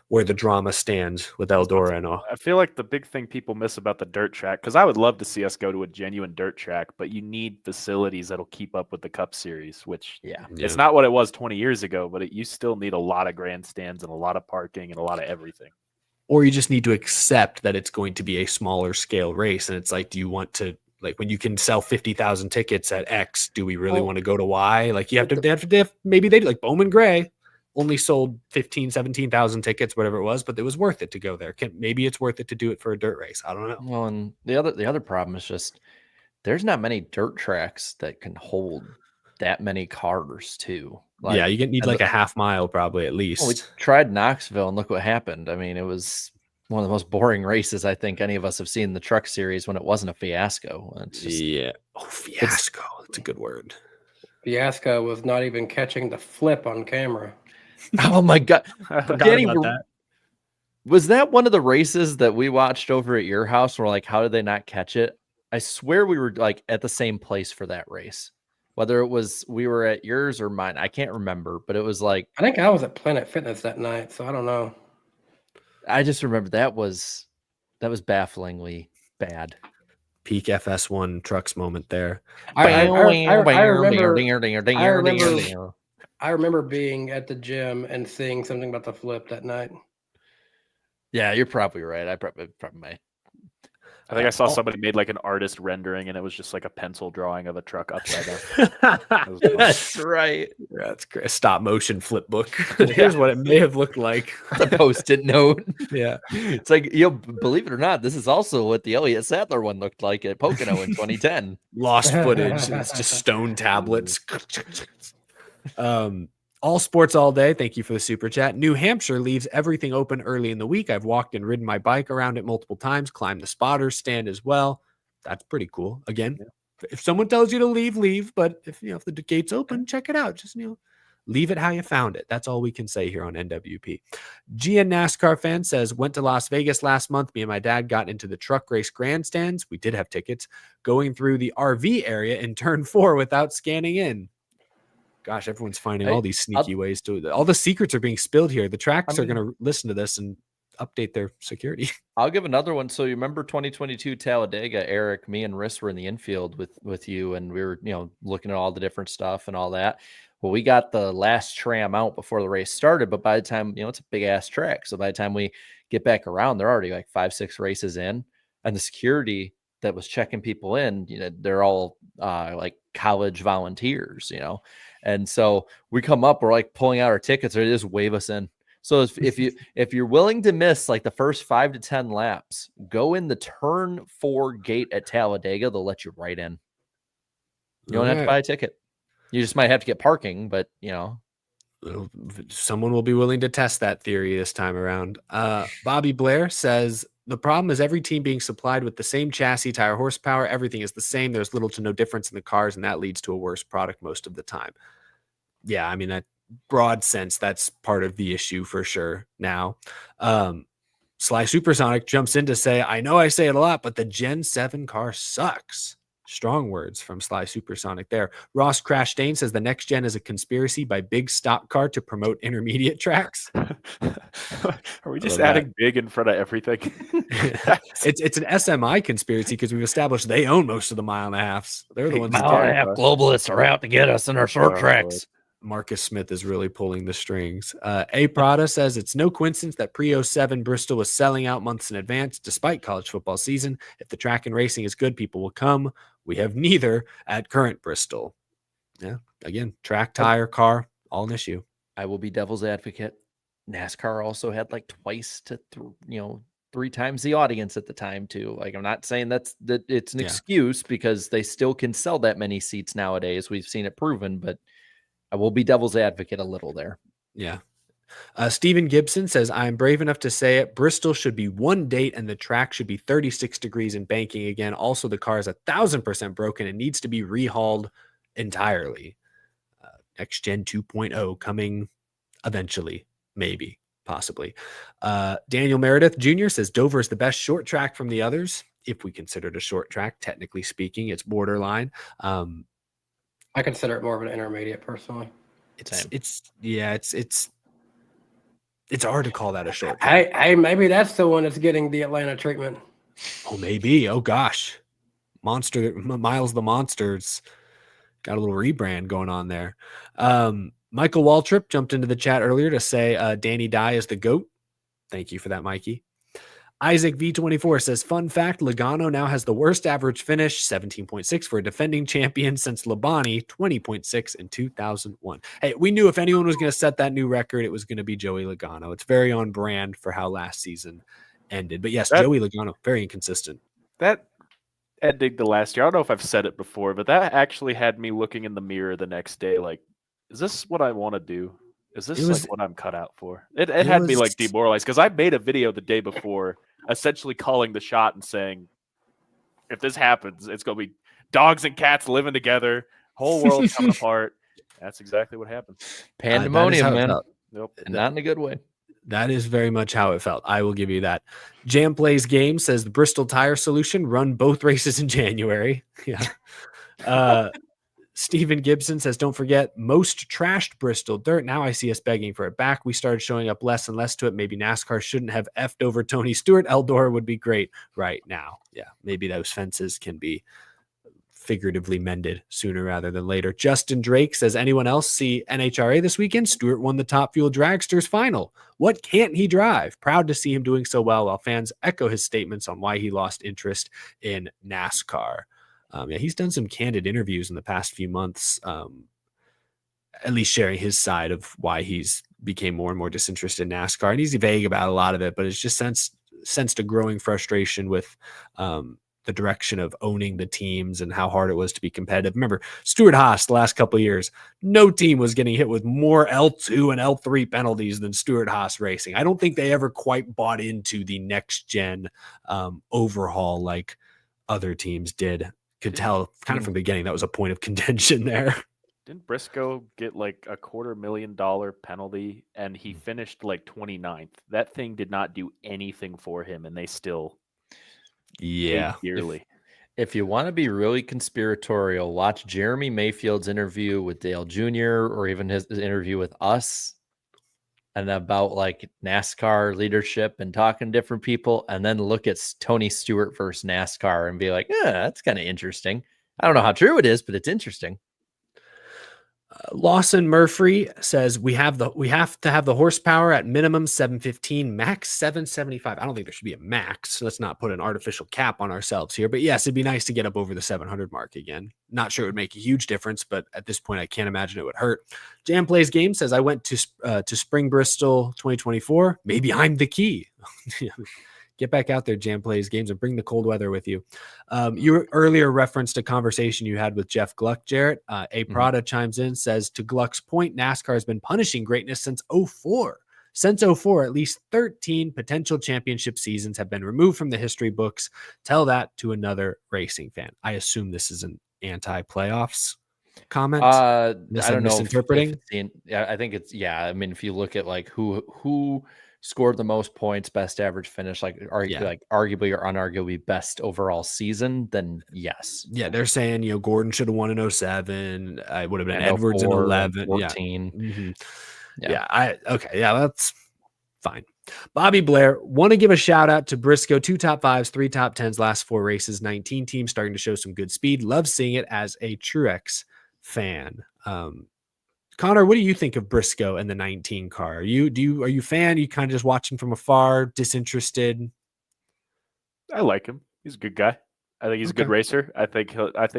[SPEAKER 4] where the drama stands with Eldora and all.
[SPEAKER 7] I feel like the big thing people miss about the dirt track, because I would love to see us go to a genuine dirt track, but you need facilities that'll keep up with the Cup Series, which it's not what it was 20 years ago, but you still need a lot of grandstands and a lot of parking and a lot of everything.
[SPEAKER 4] Or you just need to accept that it's going to be a smaller scale race. And it's like, do you want to, like, when you can sell 50,000 tickets at X, do we really want to go to Y? Like, you have to, maybe they like Bowman Gray only sold 15, 17,000 tickets, whatever it was, but it was worth it to go there. Maybe it's worth it to do it for a dirt race. I don't know.
[SPEAKER 6] Well, and the other problem is just there's not many dirt tracks that can hold that many cars too.
[SPEAKER 4] Like, yeah, you need like a half mile probably at least.
[SPEAKER 6] Well, we tried Knoxville and look what happened. I mean, it was one of the most boring races I think any of us have seen in the Truck Series when it wasn't a fiasco. It's just,
[SPEAKER 4] fiasco. That's a good word.
[SPEAKER 5] Fiasco was not even catching the flip on camera.
[SPEAKER 6] Oh my God.
[SPEAKER 4] Getty, about that.
[SPEAKER 6] Was that one of the races that we watched over at your house? Where like, how did they not catch it? I swear we were like at the same place for that race. whether it was we were at yours or mine, I can't remember, but it was like
[SPEAKER 5] I think I was at Planet Fitness that night, so I don't know.
[SPEAKER 6] I just remember that was bafflingly bad.
[SPEAKER 4] Peak FS1 trucks moment there.
[SPEAKER 5] I remember being at the gym and seeing something about the flip that night.
[SPEAKER 6] Yeah, you're probably right. I probably may.
[SPEAKER 7] I think I saw somebody made like an artist rendering, and it was just like a pencil drawing of a truck upside down.
[SPEAKER 6] That's right.
[SPEAKER 4] Yeah, that's great. A stop motion flip book. Here's what it may have looked like.
[SPEAKER 6] The post-it note.
[SPEAKER 4] Yeah,
[SPEAKER 6] it's like believe it or not, this is also what the Elliott Sadler one looked like at Pocono in 2010.
[SPEAKER 4] Lost footage. It's just stone tablets. All sports all day. Thank you for the super chat. New Hampshire leaves everything open early in the week. I've walked and ridden my bike around it multiple times, climbed the spotters stand as well. That's pretty cool. Again, if someone tells you to leave, but if the gate's open, check it out. Just leave it how you found it. That's all we can say here on NWP. Gia NASCAR fan says, went to Las Vegas last month. Me and my dad got into the truck race grandstands. We did have tickets. Going through the RV area in turn 4 without scanning in. Gosh, everyone's finding all these sneaky ways to it. All the secrets are being spilled here. The tracks are going to listen to this and update their security.
[SPEAKER 6] I'll give another one. So you remember 2022 Talladega, Eric, me and Riss were in the infield with you, and we were, looking at all the different stuff and all that. Well, we got the last tram out before the race started, but by the time, it's a big ass track. So by the time we get back around, they're already like 5-6 races in, and the security that was checking people in, they're all like college volunteers, And so we come up, we're like pulling out our tickets, or they just wave us in. So if you're willing to miss like the first 5 to 10 laps, go in the turn 4 gate at Talladega. They'll let you right in. You don't have to buy a ticket. You just might have to get parking, but
[SPEAKER 4] someone will be willing to test that theory this time around. Bobby Blair says, the problem is every team being supplied with the same chassis, tire horsepower. Everything is the same. There's little to no difference in the cars, and that leads to a worse product most of the time. Yeah, I mean, that broad sense, that's part of the issue for sure. Now, Sly Supersonic jumps in to say, I know I say it a lot, but the Gen 7 car sucks. Strong words from Sly Supersonic there. Ross Crash Dane says the next gen is a conspiracy by Big Stock Car to promote intermediate tracks.
[SPEAKER 7] Are we just adding big in front of everything?
[SPEAKER 4] It's an SMI conspiracy because we've established they own most of the mile and a halves. They're the ones.
[SPEAKER 6] Mile and a half globalists are out to get us in our short tracks.
[SPEAKER 4] Marcus Smith is really pulling the strings. A Prada says it's no coincidence that pre-07 Bristol was selling out months in advance despite college football season. If the track and racing is good, people will come. We have neither at current Bristol. Yeah, again, track, tire, car, all an issue.
[SPEAKER 6] I will be devil's advocate. NASCAR also had like twice to 3 times the audience at the time too. Like, I'm not saying that it's an excuse because they still can sell that many seats nowadays. We've seen it proven, but I will be devil's advocate a little there.
[SPEAKER 4] Yeah. Stephen Gibson says, I'm brave enough to say it. Bristol should be one date and the track should be 36 degrees and banking again. Also, the car is 1,000% broken and needs to be rehauled entirely. Next Gen 2.0 coming eventually, maybe, possibly. Daniel Meredith Jr. says Dover is the best short track from the others. If we consider it a short track, technically speaking, it's borderline.
[SPEAKER 5] I consider it more of an intermediate personally.
[SPEAKER 4] It's hard to call that a short track.
[SPEAKER 5] Hey, maybe that's the one that's getting the Atlanta treatment.
[SPEAKER 4] Oh, maybe. Oh gosh. Miles the Monsters got a little rebrand going on there. Michael Waltrip jumped into the chat earlier to say Danny Dye is the GOAT. Thank you for that, Mikey. Isaac V24 says, fun fact, Logano now has the worst average finish, 17.6 for a defending champion since Labani, 20.6 in 2001. Hey, we knew if anyone was going to set that new record, it was going to be Joey Logano. It's very on brand for how last season ended. But yes, Joey Logano, very inconsistent.
[SPEAKER 7] That ending the last year, I don't know if I've said it before, but that actually had me looking in the mirror the next day like, is this what I want to do? Is this like what I'm cut out for? It had me like demoralized because I made a video the day before essentially calling the shot and saying, if this happens, it's going to be dogs and cats living together, whole world's coming apart. That's exactly what happened.
[SPEAKER 6] Pandemonium, man.
[SPEAKER 7] Nope.
[SPEAKER 6] Not in a good way.
[SPEAKER 4] That is very much how it felt. I will give you that. Jam Plays Game says the Bristol Tire Solution run both races in January. Yeah. Stephen Gibson says, don't forget, most trashed Bristol dirt. Now I see us begging for it back. We started showing up less and less to it. Maybe NASCAR shouldn't have effed over Tony Stewart. Eldora would be great right now. Yeah, maybe those fences can be figuratively mended sooner rather than later. Justin Drake says, anyone else see NHRA this weekend? Stewart won the Top Fuel Dragsters final. What can't he drive? Proud to see him doing so well, while fans echo his statements on why he lost interest in NASCAR. Yeah, he's done some candid interviews in the past few months, at least sharing his side of why he's became more and more disinterested in NASCAR. And he's vague about a lot of it, but it's just sensed a growing frustration with the direction of owning the teams and how hard it was to be competitive. Remember, Stewart-Haas the last couple of years, no team was getting hit with more L2 and L3 penalties than Stewart-Haas Racing. I don't think they ever quite bought into the next gen overhaul like other teams did. Could tell kind of from the beginning that was a point of contention there.
[SPEAKER 7] Didn't Briscoe get like a $250,000 penalty and he finished like 29th? That thing did not do anything for him, and they still paid dearly.
[SPEAKER 6] If you want to be really conspiratorial, watch Jeremy Mayfield's interview with Dale Jr. or even his interview with us and about like NASCAR leadership and talking to different people, and then look at Tony Stewart versus NASCAR and be like, yeah, that's kind of interesting. I don't know how true it is, but it's interesting.
[SPEAKER 4] Lawson Murphy says we have to have the horsepower at minimum 715, max 775. I don't think there should be a max. So let's not put an artificial cap on ourselves here. But yes, it'd be nice to get up over the 700 mark again. Not sure it would make a huge difference, but at this point, I can't imagine it would hurt. Jam Plays Game says I went to Spring Bristol 2024. Maybe I'm the key. Get back out there, Jam Plays Games, and bring the cold weather with you. You earlier referenced a conversation you had with Jeff Gluck, Jarrett. A Prada chimes in, says, to Gluck's point, NASCAR has been punishing greatness since 2004. Since 2004, at least 13 potential championship seasons have been removed from the history books. Tell that to another racing fan. I assume this is an anti-playoffs comment.
[SPEAKER 6] I don't know.
[SPEAKER 4] Misinterpreting.
[SPEAKER 6] I think it's, I mean, if you look at like who scored the most points, best average finish, like arguably or unarguably best overall season, then yes.
[SPEAKER 4] Yeah, they're saying, Gordon should have won in 2007. It would have been Edwards in 11.
[SPEAKER 6] 14.
[SPEAKER 4] That's fine. Bobby Blair, want to give a shout out to Briscoe, 2 top 5s, 3 top 10s, last 4 races, 19 teams starting to show some good speed. Love seeing it as a Truex fan. Connor, what do you think of Briscoe and the 19 car? Are you a fan? Are you kind of just watching from afar, disinterested?
[SPEAKER 7] I like him. He's a good guy. I think he's a good racer. I think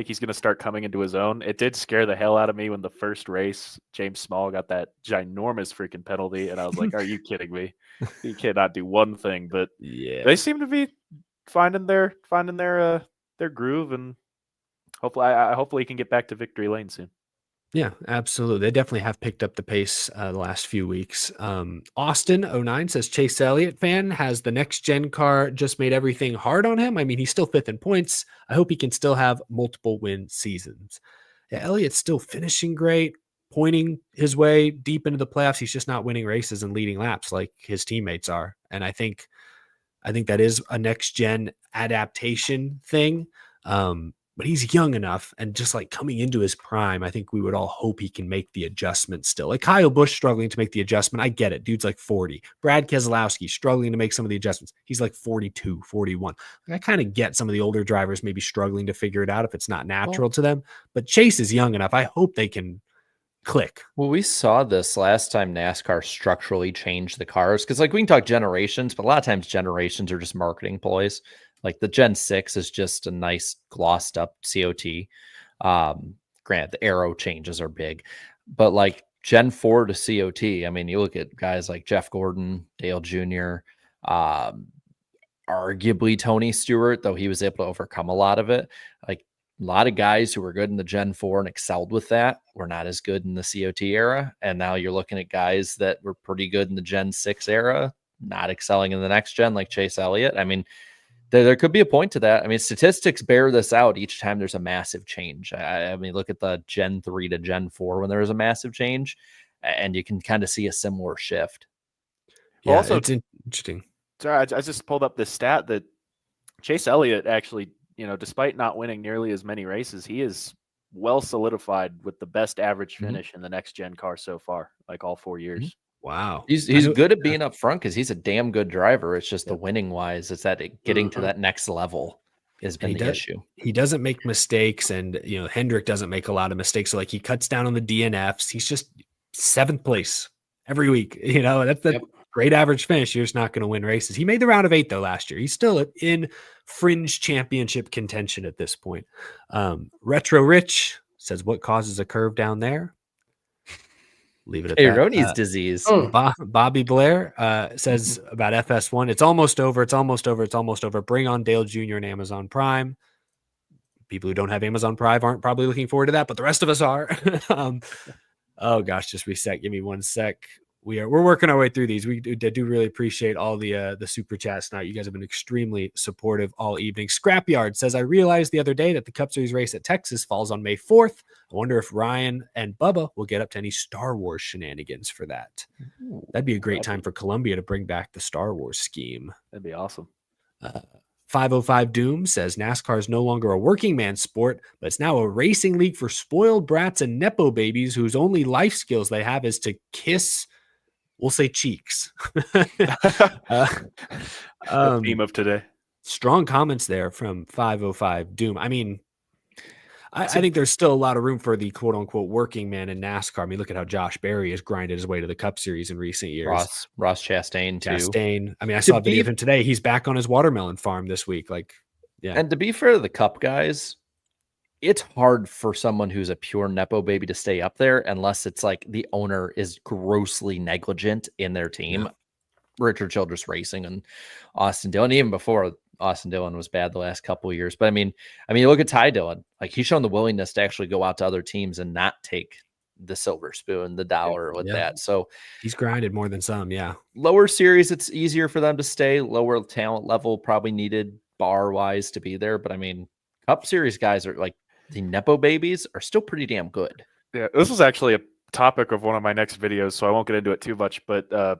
[SPEAKER 7] he's going to start coming into his own. It did scare the hell out of me when the first race, James Small got that ginormous freaking penalty, and I was like, "Are you kidding me? He cannot do one thing." But they seem to be finding their groove, and hopefully he can get back to victory lane soon.
[SPEAKER 4] Yeah, absolutely. They definitely have picked up the pace the last few weeks. Austin09 says Chase Elliott fan, has the next gen car just made everything hard on him? I mean, he's still 5th in points. I hope he can still have multiple win seasons. Yeah, Elliott's still finishing great, pointing his way deep into the playoffs. He's just not winning races and leading laps like his teammates are. And I think that is a next gen adaptation thing. But he's young enough, and just like coming into his prime, I think we would all hope he can make the adjustment still. Like Kyle Busch struggling to make the adjustment. I get it. Dude's like 40. Brad Keselowski struggling to make some of the adjustments. He's like 42, 41. I kind of get some of the older drivers maybe struggling to figure it out if it's not natural to them. But Chase is young enough. I hope they can click.
[SPEAKER 6] Well, we saw this last time NASCAR structurally changed the cars, because like we can talk generations, but a lot of times generations are just marketing ploys. Like the Gen 6 is just a nice glossed up COT. Granted, the aero changes are big, but like Gen 4 to COT, I mean, you look at guys like Jeff Gordon, Dale Jr., arguably Tony Stewart, though he was able to overcome a lot of it. Like a lot of guys who were good in the Gen 4 and excelled with that were not as good in the COT era. And now you're looking at guys that were pretty good in the Gen 6 era, not excelling in the next gen, like Chase Elliott. I mean, there could be a point to that. I mean, statistics bear this out each time there's a massive change. I mean, look at the Gen 3 to Gen 4 when there was a massive change, and you can kind of see a similar shift.
[SPEAKER 4] Yeah, also, it's interesting.
[SPEAKER 7] Sorry, I just pulled up this stat that Chase Elliott actually, despite not winning nearly as many races, he is well solidified with the best average finish in the next gen car so far, like all 4 years.
[SPEAKER 4] Wow.
[SPEAKER 6] He's good at being up front because he's a damn good driver. It's just the winning wise, it's that getting to that next level has been the issue.
[SPEAKER 4] He doesn't make mistakes, and Hendrick doesn't make a lot of mistakes. So like he cuts down on the DNFs. He's just 7th place every week. That's the great average finish. You're just not going to win races. He made the round of 8 though last year. He's still in fringe championship contention at this point. Retro Rich says, what causes a curve down there? Leave it at
[SPEAKER 6] Peyronie's disease.
[SPEAKER 4] Bobby Blair says about FS1, it's almost over. It's almost over. It's almost over. Bring on Dale Jr. and Amazon Prime. People who don't have Amazon Prime aren't probably looking forward to that, but the rest of us are. Oh gosh, just reset. Give me 1 sec. We're working our way through these. We do really appreciate all the super chats tonight. You guys have been extremely supportive all evening. Scrapyard says, I realized the other day that the Cup Series race at Texas falls on May 4th. I wonder if Ryan and Bubba will get up to any Star Wars shenanigans for that. That'd be a great time for Columbia to bring back the Star Wars scheme.
[SPEAKER 7] That'd be awesome.
[SPEAKER 4] 505 Doom says NASCAR is no longer a working man sport, but it's now a racing league for spoiled brats and Nepo babies whose only life skills they have is to kiss, we'll say, cheeks.
[SPEAKER 7] The theme of today.
[SPEAKER 4] Strong comments there from 505 Doom. I mean, I think there's still a lot of room for the quote unquote working man in NASCAR. I mean, look at how Josh Berry has grinded his way to the Cup Series in recent years.
[SPEAKER 6] Ross Chastain too.
[SPEAKER 4] I mean, I saw a video of him today. He's back on his watermelon farm this week.
[SPEAKER 6] And to be fair to the Cup guys, it's hard for someone who's a pure Nepo baby to stay up there unless it's like the owner is grossly negligent in their team. Yeah. Richard Childress Racing and Austin Dillon, even before Austin Dillon was bad the last couple of years. But I mean, you look at Ty Dillon, like he's shown the willingness to actually go out to other teams and not take the silver spoon, the dollar with that. So
[SPEAKER 4] he's grinded more than some. Yeah.
[SPEAKER 6] Lower series, it's easier for them to stay. Lower talent level probably needed bar wise to be there. But I mean, Cup Series guys are like the Nepo babies are still pretty damn good.
[SPEAKER 7] Yeah. This was actually a topic of one of my next videos, so I won't get into it too much, but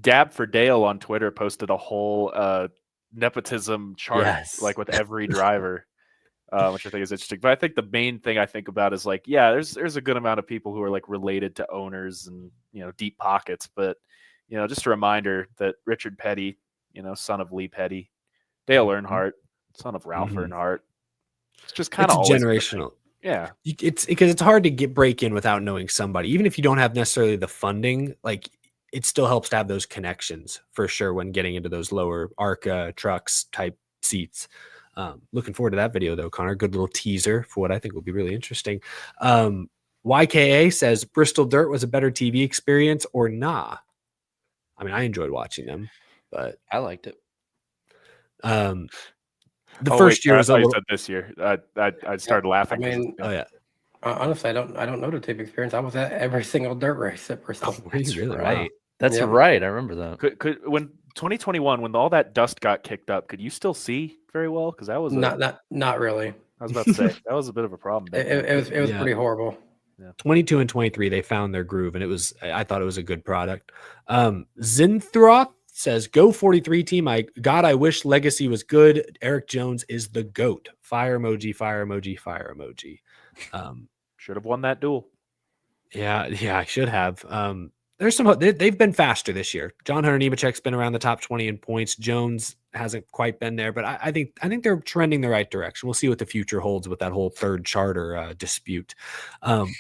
[SPEAKER 7] Dab for Dale on Twitter posted a whole nepotism chart, like with every driver, which I think is interesting. But I think the main thing I think about is like, yeah, there's a good amount of people who are like related to owners and deep pockets, but just a reminder that Richard Petty, son of Lee Petty, Dale Earnhardt, son of Ralph Earnhardt, it's just kind of
[SPEAKER 4] generational.
[SPEAKER 7] Yeah,
[SPEAKER 4] it's because it's hard to break in without knowing somebody, even if you don't have necessarily the funding. Like, it still helps to have those connections for sure when getting into those lower ARCA trucks type seats. Looking forward to that video though, Connor. Good little teaser for what I think will be really interesting. YKA says Bristol Dirt was a better TV experience or nah. I mean, I enjoyed watching them, but
[SPEAKER 6] I liked it.
[SPEAKER 4] The first year was a little...
[SPEAKER 7] said this year. I started laughing.
[SPEAKER 5] I mean, honestly, I don't know the TV experience. I was at every single dirt race at Bristol.
[SPEAKER 4] That's really
[SPEAKER 6] right.
[SPEAKER 4] Wow.
[SPEAKER 6] That's right. I remember that.
[SPEAKER 7] Could when 2021, when all that dust got kicked up, could you still see very well? Because that was
[SPEAKER 5] not really.
[SPEAKER 7] I was about to say that was a bit of a problem.
[SPEAKER 5] It was pretty horrible.
[SPEAKER 4] Yeah. 22 and 23, they found their groove, and I thought it was a good product. Zinthroth says, "Go 43 team. I wish Legacy was good. Eric Jones is the GOAT." Fire emoji, fire emoji, fire emoji.
[SPEAKER 7] Should have won that duel.
[SPEAKER 4] Yeah, I should have. There's they've been faster this year. John Hunter Nemechek's been around the top 20 in points. Jones hasn't quite been there, but I think they're trending the right direction. We'll see what the future holds with that whole third charter dispute.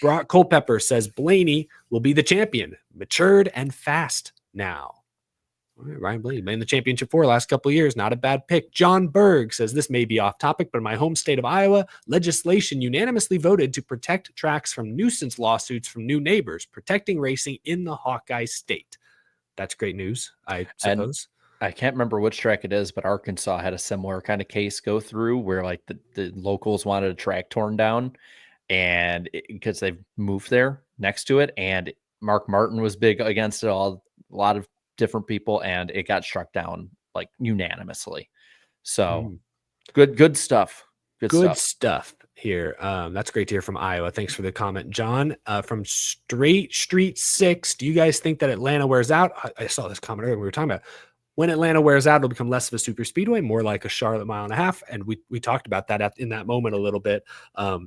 [SPEAKER 4] Brock Culpepper says Blaney will be the champion, matured and fast now. All right, Ryan Blaney been in the championship for the last couple of years. Not a bad pick. John Berg says this may be off topic, but in my home state of Iowa, legislation unanimously voted to protect tracks from nuisance lawsuits from new neighbors, protecting racing in the Hawkeye state. That's great news, I suppose.
[SPEAKER 6] And I can't remember which track it is, but Arkansas had a similar kind of case go through where like the locals wanted a track torn down, and because they've moved there next to it, and Mark Martin was big against it a lot of different people, and it got struck down like unanimously. So good stuff. Good
[SPEAKER 4] stuff here. That's great to hear from Iowa. Thanks for the comment, John. From Straight Street 6, do you guys think that Atlanta wears out? I saw this comment earlier. We were talking about when Atlanta wears out, it'll become less of a super speedway, more like a Charlotte mile and a half. And we talked about that in that moment a little bit.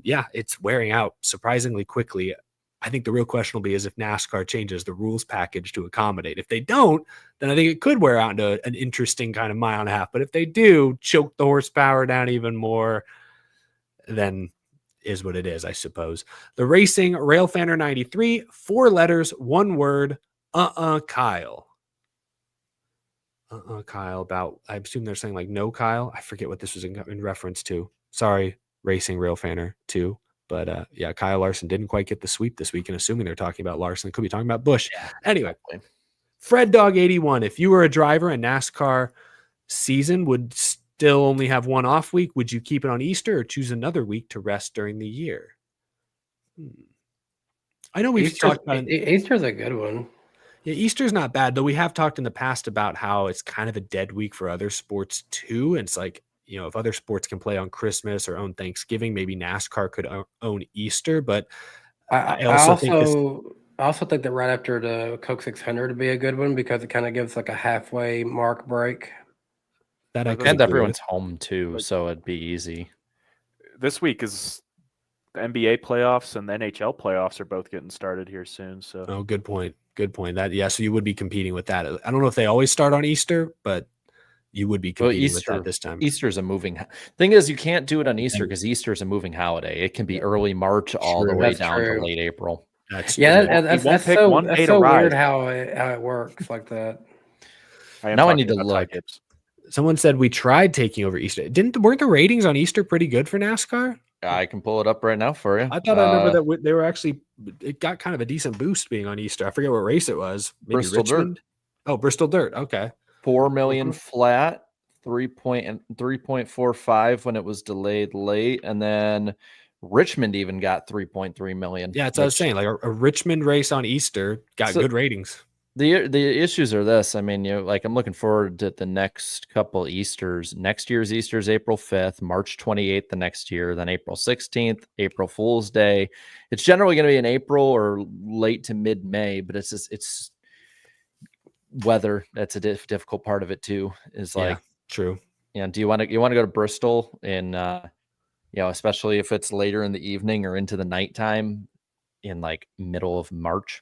[SPEAKER 4] Yeah, it's wearing out surprisingly quickly. I think the real question will be is if NASCAR changes the rules package to accommodate. If they don't, then I think it could wear out into an interesting kind of mile and a half. But if they do choke the horsepower down even more, then is what it is, I suppose. The Racing Railfanner 93, 4 letters, 1 word, Kyle. Kyle, about, I assume they're saying like no Kyle. I forget what this was in reference to. Sorry, Racing Railfanner 2. But yeah, Kyle Larson didn't quite get the sweep this week, and assuming they're talking about Larson, could be talking about Busch. Yeah, anyway, exactly. Fred Dog 81. If you were a driver and NASCAR season would still only have 1 off week, would you keep it on Easter or choose another week to rest during the year? I know we've talked about
[SPEAKER 5] Easter's a good one.
[SPEAKER 4] Yeah, Easter's not bad, though. We have talked in the past about how it's kind of a dead week for other sports too. And it's like, you know, if other sports can play on Christmas or own Thanksgiving, maybe NASCAR could own Easter. But I also
[SPEAKER 5] think that right after the Coke 600 would be a good one because it kind of gives like a halfway mark break.
[SPEAKER 6] And everyone's home too, so it'd be easy.
[SPEAKER 7] This week is the NBA playoffs and the NHL playoffs are both getting started here soon. So
[SPEAKER 4] good point. Good point. So you would be competing with that. I don't know if they always start on Easter, but you would be competing with that this time.
[SPEAKER 6] Easter's a moving thing. Is you can't do it on Easter because Easter is a moving holiday. It can be early March all the way down to late April.
[SPEAKER 5] That's so weird how it works like that.
[SPEAKER 6] Now I need to look.
[SPEAKER 4] Someone said we tried taking over Easter. Weren't the ratings on Easter pretty good for NASCAR?
[SPEAKER 6] I can pull it up right now for you.
[SPEAKER 4] I thought I remember that they were actually, it got kind of a decent boost being on Easter. I forget what race it was. Maybe
[SPEAKER 6] Bristol
[SPEAKER 4] Richmond?
[SPEAKER 6] Dirt.
[SPEAKER 4] Oh, Bristol Dirt. Okay.
[SPEAKER 6] 4 million flat, 3.45 when it was delayed late. And then Richmond even got 3.3 million.
[SPEAKER 4] Yeah, that's what I was saying. Like a Richmond race on Easter got good ratings.
[SPEAKER 6] The issues are this. I mean, I'm looking forward to the next couple Easters. Next year's Easter is April 5th, March 28th the next year, then April 16th, April Fool's Day. It's generally going to be in April or late to mid-May, but it's weather. That's a difficult part of it too. Is like
[SPEAKER 4] true.
[SPEAKER 6] Yeah. Do you want to go to Bristol in especially if it's later in the evening or into the nighttime in like middle of March?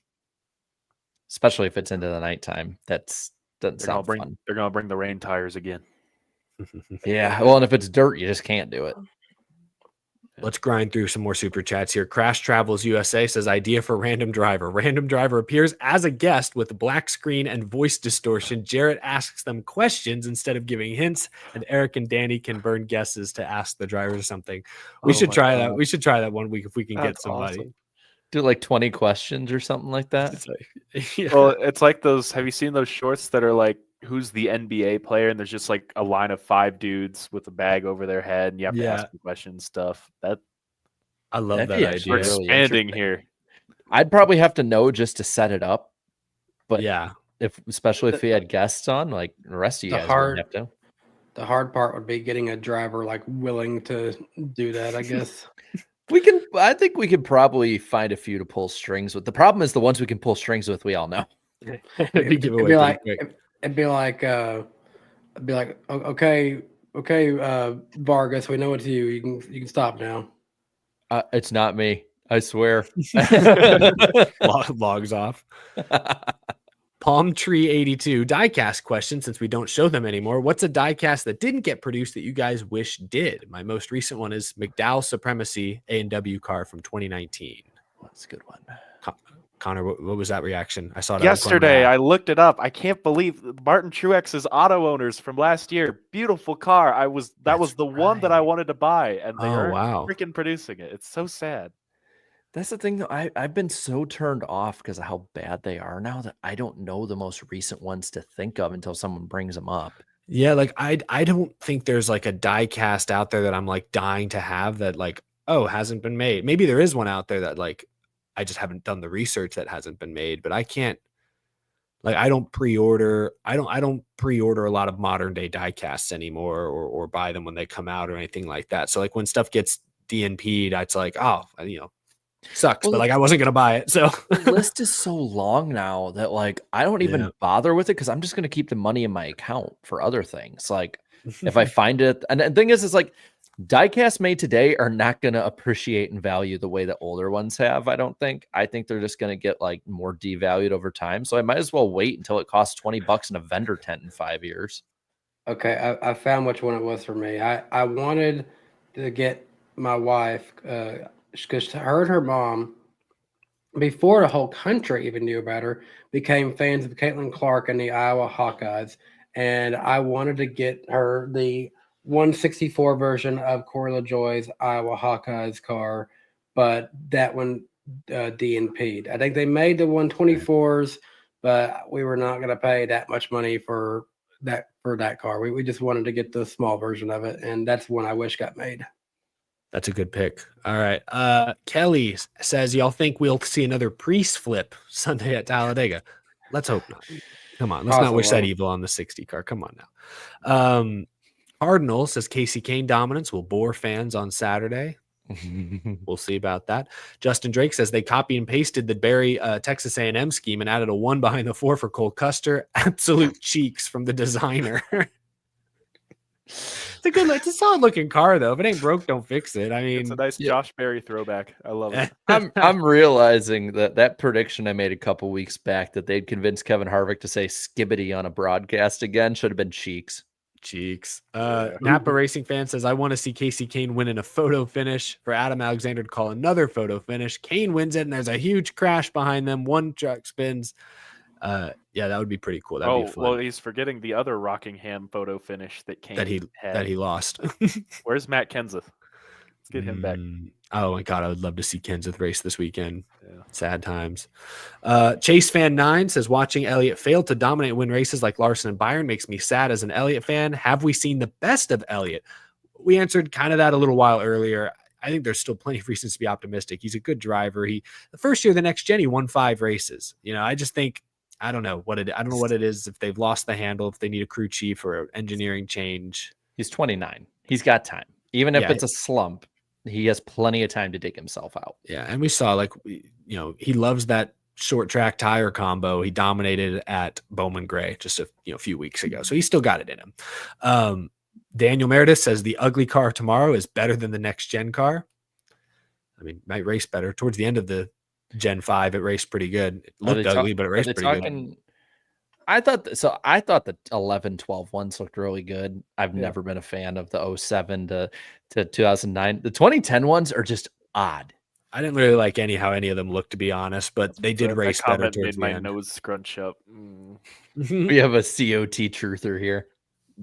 [SPEAKER 6] Especially if it's into the nighttime, doesn't sound fun.
[SPEAKER 7] They're gonna bring the rain tires again.
[SPEAKER 6] Yeah, well, and if it's dirt, you just can't do it.
[SPEAKER 4] Let's grind through some more super chats here. Crash Travels USA says idea for random driver. Random driver appears as a guest with black screen and voice distortion. Jarrett asks them questions instead of giving hints, and Eric and Danny can burn guesses to ask the driver something. We should try that. We should try that one week if we can get somebody.
[SPEAKER 6] Awesome. Do like 20 questions or something like that.
[SPEAKER 7] Well, it's like those. Have you seen those shorts that are like, who's the NBA player? And there's just like a line of 5 dudes with a bag over their head, and you have to ask them questions. Stuff that
[SPEAKER 4] I love that idea.
[SPEAKER 7] We're expanding here.
[SPEAKER 6] I'd probably have to know just to set it up, but
[SPEAKER 4] yeah,
[SPEAKER 6] especially if we had guests on, like the rest of you guys wouldn't have to.
[SPEAKER 5] The hard part would be getting a driver like willing to do that, I guess.
[SPEAKER 6] I think we could probably find a few to pull strings with. The problem is the ones we can pull strings with, we all know.
[SPEAKER 5] It'd be like, okay, Vargas, we know it's you. You can stop now.
[SPEAKER 6] It's not me. I swear.
[SPEAKER 4] Logs off. Palm Tree 82 diecast question, since we don't show them anymore. What's a diecast that didn't get produced that you guys wish did? My most recent one is McDowell Supremacy A&W car from 2019.
[SPEAKER 6] That's a good one.
[SPEAKER 4] Connor, what was that reaction? I saw it
[SPEAKER 7] yesterday. I looked it up. I can't believe Martin Truex's auto owners from last year. Beautiful car. That was the one that I wanted to buy, and they are freaking producing it. It's so sad.
[SPEAKER 6] That's the thing, though. I've been so turned off because of how bad they are now that I don't know the most recent ones to think of until someone brings them up.
[SPEAKER 4] Yeah, like I don't think there's like a die cast out there that I'm like dying to have that like, hasn't been made. Maybe there is one out there that like I just haven't done the research that hasn't been made, but I can't I don't pre-order a lot of modern day die casts anymore or buy them when they come out or anything like that. So like when stuff gets DNP'd, it's like, Sucks,
[SPEAKER 6] Well,
[SPEAKER 4] but like I wasn't gonna buy it. So
[SPEAKER 6] the list is so long now that like I don't even bother with it because I'm just gonna keep the money in my account for other things. Like if I find it, and the thing is like diecast made today are not gonna appreciate in value the way that older ones have. I don't think. I think they're just gonna get like more devalued over time. So I might as well wait until it costs $20 in a vendor tent in 5 years.
[SPEAKER 5] Okay, I found which one it was for me. I wanted to get my wife because her and her mom, before the whole country even knew about her, became fans of Caitlin Clark and the Iowa Hawkeyes, and I wanted to get her the 164 version of Corey LaJoie's Iowa Hawkeyes car, but that one DNP'd. I think they made the 124s, but we were not going to pay that much money for that car. We just wanted to get the small version of it, and that's one I wish got made.
[SPEAKER 4] that's a good pick. All right. Kelly says, y'all think we'll see another Priest flip Sunday at Talladega? Let's hope not. Come on. Let's not wish that evil on the 60 car. Come on now. Cardinal says Casey Kane dominance will bore fans on Saturday. We'll see about that. Justin Drake says they copy and pasted the Barry Texas A&M scheme and added a 1 behind the 4 for Cole Custer. Absolute cheeks from the designer. It's a solid looking car though. If it ain't broke, don't fix it. I mean,
[SPEAKER 7] it's a nice Josh Berry throwback. I love it.
[SPEAKER 6] I'm realizing that prediction I made a couple weeks back that they'd convince Kevin Harvick to say skibbity on a broadcast again should have been cheeks.
[SPEAKER 4] Napa Racing Fan says, I want to see Casey Kane win in a photo finish. For Adam Alexander to call another photo finish. Kane wins it, and there's a huge crash behind them. One truck spins. Yeah, that would be pretty cool. That'd be fun.
[SPEAKER 7] Well, he's forgetting the other Rockingham photo finish that Kane
[SPEAKER 4] that he lost.
[SPEAKER 7] Where's Matt Kenseth? Let's get him back.
[SPEAKER 4] Oh my God, I would love to see Kenseth race this weekend. Yeah. Sad times. Chase Fan 9 says, watching Elliott fail to dominate and win races like Larson and Byron makes me sad as an Elliott fan. Have we seen the best of Elliott? We answered kind of that a little while earlier. I think there's still plenty of reasons to be optimistic. He's a good driver. The first year of the next gen, he won 5 races. I just think, I don't know what it is, if they've lost the handle, if they need a crew chief or an engineering change.
[SPEAKER 6] He's 29. He's got time. Even if it's a slump, he has plenty of time to dig himself out.
[SPEAKER 4] Yeah, and we saw he loves that short track tire combo. He dominated at Bowman Gray just a few weeks ago, so he's still got it in him. Daniel Meredith says the ugly car tomorrow is better than the next gen car. I mean, might race better towards the end of the Gen 5. It raced pretty good. It looked ugly, but it raced pretty good.
[SPEAKER 6] I thought the 11, 12 ones looked really good. I've never been a fan of the 07 to 2009. The 2010 ones are just odd.
[SPEAKER 4] I didn't really like how any of them looked, to be honest, but they did race better towards
[SPEAKER 7] my
[SPEAKER 4] the end.
[SPEAKER 7] Nose scrunch up.
[SPEAKER 6] We have a COT truther here.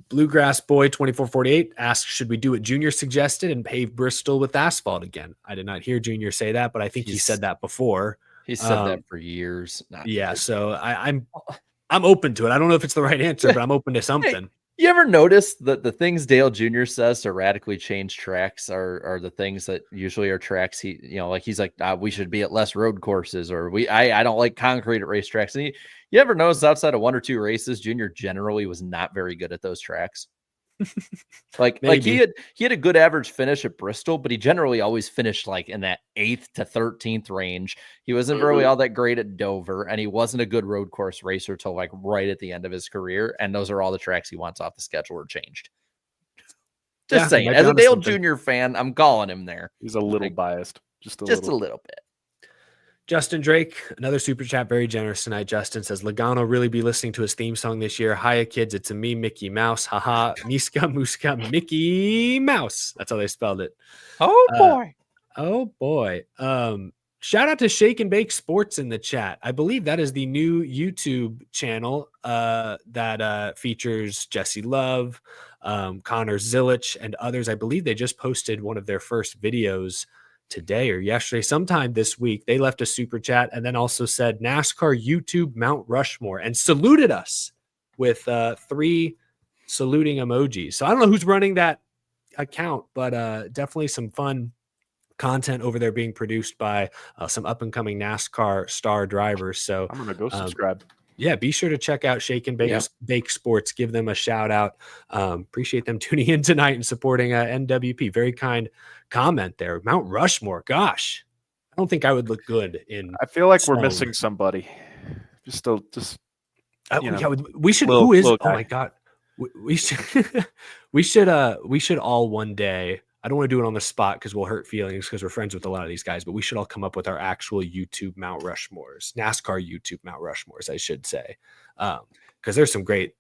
[SPEAKER 4] Bluegrass Boy 2448 asks, should we do what Junior suggested and pave Bristol with asphalt again? I did not hear Junior say that, but I think he said that before.
[SPEAKER 6] He said that for years.
[SPEAKER 4] So I'm open to it. I don't know if it's the right answer, but I'm open to something.
[SPEAKER 6] You ever notice that the things Dale Jr. says to radically change tracks are the things that usually are tracks he's like, we should be at less road courses, or I don't like concrete at racetracks. And you ever notice outside of 1 or 2 races, Junior generally was not very good at those tracks. Like he had a good average finish at Bristol, but he generally always finished like in that 8th to 13th range. He wasn't really all that great at Dover, and he wasn't a good road course racer till like right at the end of his career. And those are all the tracks he wants off the schedule or changed. Just saying, as a Dale Jr. fan, I'm calling him there.
[SPEAKER 7] He's a little biased, just a little bit.
[SPEAKER 4] Justin Drake, another super chat, very generous tonight. Justin says, Logano really be listening to his theme song this year. Hiya, kids. It's a me, Mickey Mouse. Haha. Miska, Muska, Mickey Mouse. That's how they spelled it.
[SPEAKER 6] Oh,
[SPEAKER 4] boy. Shout out to Shake and Bake Sports in the chat. I believe that is the new YouTube channel that features Jesse Love, Connor Zilich, and others. I believe they just posted one of their first videos today or yesterday, sometime this week. They left a super chat and then also said NASCAR YouTube Mount Rushmore and saluted us with 3 saluting emojis. So I don't know who's running that account, but definitely some fun content over there being produced by some up and coming NASCAR star drivers. So
[SPEAKER 7] I'm gonna go subscribe.
[SPEAKER 4] Yeah, be sure to check out Shake and Bake Sports. Give them a shout out. Appreciate them tuning in tonight and supporting NWP. Very kind comment there. Mount Rushmore. Gosh, I don't think I would look good in.
[SPEAKER 7] I feel like we're
[SPEAKER 4] stone.
[SPEAKER 7] missing somebody. Just you know,
[SPEAKER 4] yeah, we should.
[SPEAKER 7] little-
[SPEAKER 4] Who is?
[SPEAKER 7] little
[SPEAKER 4] Oh
[SPEAKER 7] guy.
[SPEAKER 4] my god, we should. we should all one day. I don't want to do it on the spot because we'll hurt feelings because we're friends with a lot of these guys. But we should all come up with our actual YouTube Mount Rushmores, NASCAR YouTube Mount Rushmores, I should say, because there's some great.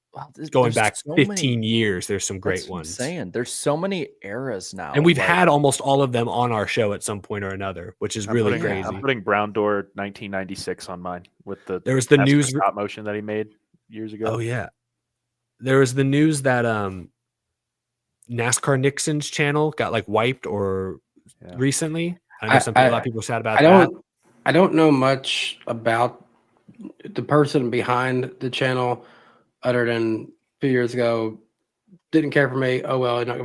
[SPEAKER 4] Going back 15 years, there's some great ones.
[SPEAKER 6] I'm saying there's so many eras now,
[SPEAKER 4] and we've had almost all of them on our show at some point or another, which is really crazy.
[SPEAKER 7] I'm putting Brown Door 1996 on mine with
[SPEAKER 4] there was the
[SPEAKER 7] NASCAR
[SPEAKER 4] news
[SPEAKER 7] stop motion that he made years ago.
[SPEAKER 4] Oh yeah, there was the news that NASCAR Nixon's channel got like wiped or recently. I know a lot of people sad about that.
[SPEAKER 5] I don't know much about the person behind the channel other than a few years ago. Didn't care for me. Oh well, not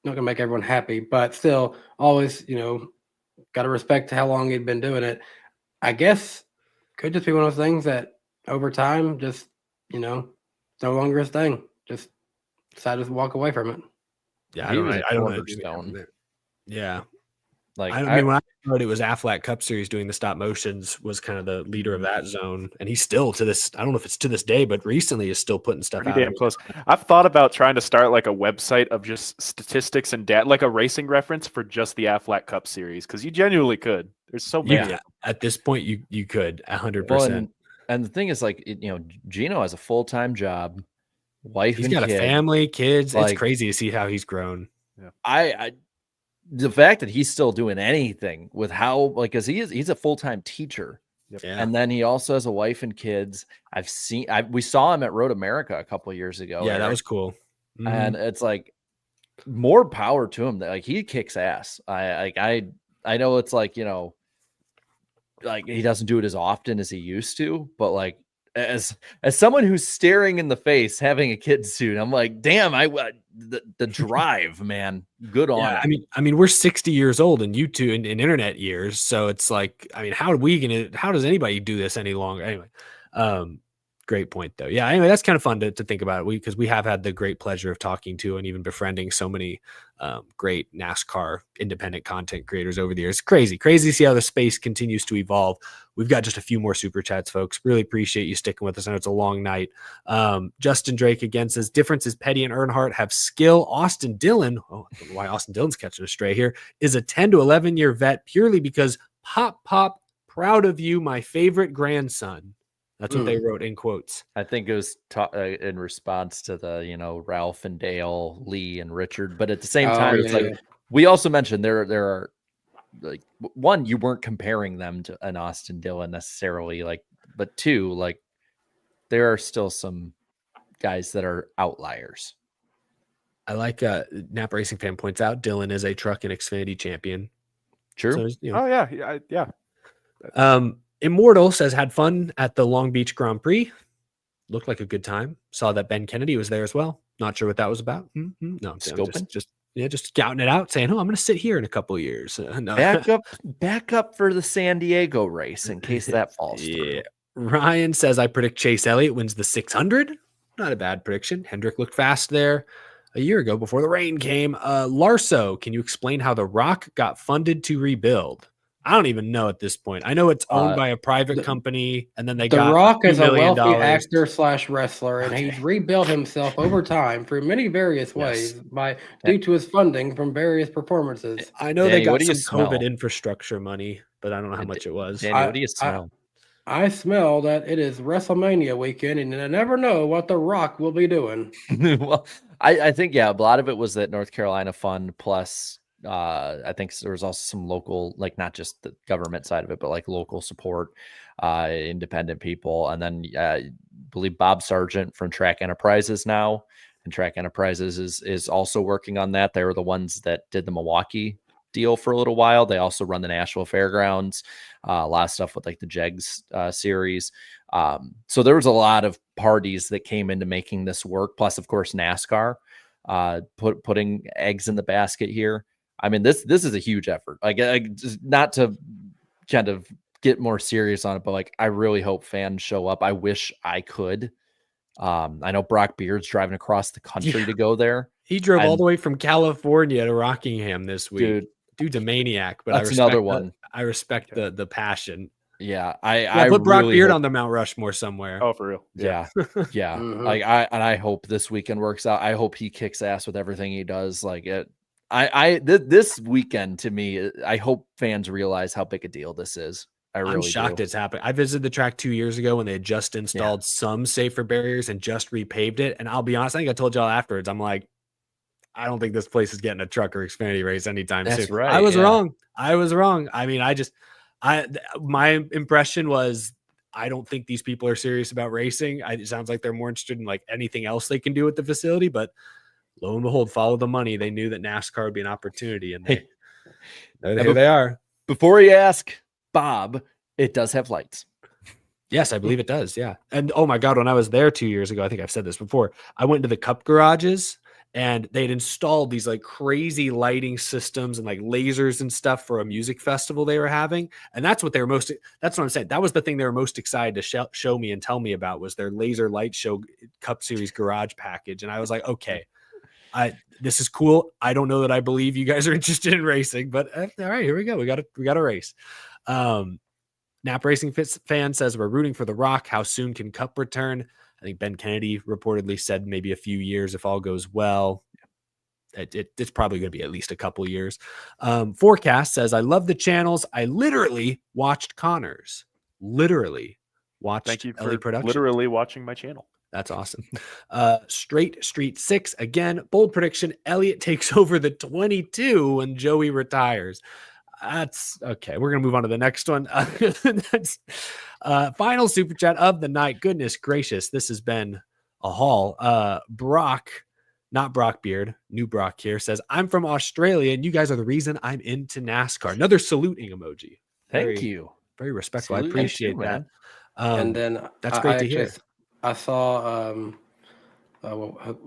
[SPEAKER 5] gonna make everyone happy, but still, always, got to respect how long he'd been doing it. I guess could just be one of those things that over time, just it's no longer his thing. Just decided to walk away from it.
[SPEAKER 4] Yeah, I don't know. Yeah.
[SPEAKER 6] Like
[SPEAKER 4] I mean, when I heard it was Aflac Cup Series doing the stop motions, was kind of the leader of that zone, and he's still to this. I don't know if it's to this day, but recently is still putting stuff
[SPEAKER 7] Pretty
[SPEAKER 4] out.
[SPEAKER 7] damn close. I've thought about trying to start like a website of just statistics and data, like a racing reference for just the Aflac Cup Series, because you genuinely could. There's so many.
[SPEAKER 4] Yeah, at this point, you could 100%.
[SPEAKER 6] Well, and the thing is, like, Gino has a full-time job, wife.
[SPEAKER 4] He's
[SPEAKER 6] and
[SPEAKER 4] got
[SPEAKER 6] kid.
[SPEAKER 4] a family, kids.
[SPEAKER 6] Like,
[SPEAKER 4] it's crazy to see how he's grown.
[SPEAKER 6] Yeah. The fact that he's still doing anything with how, like, because he's a full-time teacher.
[SPEAKER 4] Yeah.
[SPEAKER 6] And then he also has a wife and kids. We saw him at Road America a couple of years ago.
[SPEAKER 4] Yeah, that was cool. Mm-hmm.
[SPEAKER 6] And it's like more power to him. That like he kicks ass. I know it's like, like he doesn't do it as often as he used to, but like as someone who's staring in the face having a kid soon, I'm like, damn, the drive, man, good on him.
[SPEAKER 4] I mean, we're 60 years old in YouTube and in internet years, so it's like, I mean, how does anybody do this any longer? Anyway, great point though. Yeah, anyway, that's kind of fun to think about because we have had the great pleasure of talking to and even befriending so many great NASCAR independent content creators over the years. Crazy to see how the space continues to evolve. We've got just a few more super chats, folks. Really appreciate you sticking with us. I know it's a long night. Justin Drake again says, difference is Petty and Earnhardt have skill. Austin Dillon, I don't know why Austin Dillon's catching a stray here, is a 10 to 11 year vet purely because pop, proud of you, my favorite grandson. That's what they wrote in quotes.
[SPEAKER 6] I think it was in response to the, Ralph and Dale, Lee and Richard. But at the same time, it's like we also mentioned there are like one, you weren't comparing them to an Austin Dillon necessarily, like, but two, like there are still some guys that are outliers.
[SPEAKER 4] I like Napa Racing Fan points out Dillon is a truck and Xfinity champion.
[SPEAKER 6] True.
[SPEAKER 4] So,
[SPEAKER 7] Oh yeah.
[SPEAKER 4] Immortal says, had fun at the Long Beach Grand Prix. Looked like a good time. Saw that Ben Kennedy was there as well. Not sure what that was about. Mm-hmm. No,
[SPEAKER 6] scoping.
[SPEAKER 4] Just scouting it out, saying, "Oh, I'm going to sit here in a couple of years." No.
[SPEAKER 6] Back up for the San Diego race in case that falls through.
[SPEAKER 4] Ryan says, I predict Chase Elliott wins the 600. Not a bad prediction. Hendrick looked fast there a year ago before the rain came. Larso, can you explain how The Rock got funded to rebuild? I don't even know at this point. I know it's owned by a private company, and then
[SPEAKER 5] The Rock is a wealthy actor / wrestler, and he's rebuilt himself over time through many various ways due to his funding from various performances.
[SPEAKER 4] I know they got some COVID infrastructure money, but I don't know how much it was.
[SPEAKER 6] Danny, what do you smell?
[SPEAKER 5] I smell that it is WrestleMania weekend, and I never know what The Rock will be doing.
[SPEAKER 6] Well, I think, a lot of it was that North Carolina fund plus I think there was also some local, like not just the government side of it, but like local support, independent people. And then I believe Bob Sargent from Track Enterprises now, and Track Enterprises is also working on that. They were the ones that did the Milwaukee deal for a little while. They also run the Nashville Fairgrounds, a lot of stuff with like the Jegs series. So there was a lot of parties that came into making this work. Plus, of course, NASCAR putting eggs in the basket here. I mean, this is a huge effort. Like, not to kind of get more serious on it, but like, I really hope fans show up. I wish I could. I know Brock Beard's driving across the country to go there.
[SPEAKER 4] He drove all the way from California to Rockingham this week. Dude's a maniac. But
[SPEAKER 6] that's another one.
[SPEAKER 4] I respect the passion.
[SPEAKER 6] Yeah,
[SPEAKER 4] Yeah,
[SPEAKER 6] I
[SPEAKER 4] put Brock
[SPEAKER 6] really
[SPEAKER 4] Beard
[SPEAKER 6] hope,
[SPEAKER 4] on the Mount Rushmore somewhere.
[SPEAKER 7] Oh, for real.
[SPEAKER 6] yeah, yeah.
[SPEAKER 5] Mhm.
[SPEAKER 6] Like I hope this weekend works out. I hope he kicks ass with everything he does. Like it. This weekend to me, I hope fans realize how big a deal this is. I
[SPEAKER 4] I'm
[SPEAKER 6] really
[SPEAKER 4] shocked
[SPEAKER 6] do.
[SPEAKER 4] it's happening. I visited the track 2 years ago when they had just installed some safer barriers and just repaved it. And I'll be honest, I think I told y'all afterwards, I'm like, I don't think this place is getting a truck or Xfinity race anytime
[SPEAKER 6] That's
[SPEAKER 4] soon.
[SPEAKER 6] right,
[SPEAKER 4] I was
[SPEAKER 6] yeah.
[SPEAKER 4] wrong. I was wrong. I mean, my impression was I don't think these people are serious about racing. It sounds like they're more interested in like anything else they can do with the facility, but lo and behold, follow the money. They knew that NASCAR would be an opportunity, and
[SPEAKER 6] Hey,
[SPEAKER 4] here they are.
[SPEAKER 6] Before you ask, Bob, it does have lights.
[SPEAKER 4] Yes, I believe it does. Yeah. And oh my God, when I was there 2 years ago, I think I've said this before, I went into the Cup garages and they'd installed these like crazy lighting systems and like lasers and stuff for a music festival they were having. And that's what that's what I'm saying. That was the thing they were most excited to show me and tell me about was their laser light show Cup Series garage package. And I was like, okay, this is cool. I don't know that I believe you guys are interested in racing, but all right, here we go. We got a race. Nap Racing fan says we're rooting for The Rock. How soon can Cup return? I think Ben Kennedy reportedly said maybe a few years if all goes well. It's probably going to be at least a couple years. Forecast says I love the channels. I literally watched Connors. Literally watched.
[SPEAKER 7] Thank you
[SPEAKER 4] LA
[SPEAKER 7] for
[SPEAKER 4] Productions.
[SPEAKER 7] literally watching my channel.
[SPEAKER 4] That's awesome. Straight Street 6 again. Bold prediction: Elliott takes over the 22 when Joey retires. That's okay. We're gonna move on to the next one. That's final super chat of the night. Goodness gracious, this has been a haul. Brock, not Brock Beard, new Brock here says, I'm from Australia, and you guys are the reason I'm into NASCAR. Another saluting emoji.
[SPEAKER 6] Thank you.
[SPEAKER 4] Very respectful.
[SPEAKER 6] Salute
[SPEAKER 4] I
[SPEAKER 6] you
[SPEAKER 4] appreciate
[SPEAKER 6] too,
[SPEAKER 4] that.
[SPEAKER 6] man.
[SPEAKER 5] And then
[SPEAKER 4] that's great to
[SPEAKER 5] actually,
[SPEAKER 4] hear.
[SPEAKER 5] I saw who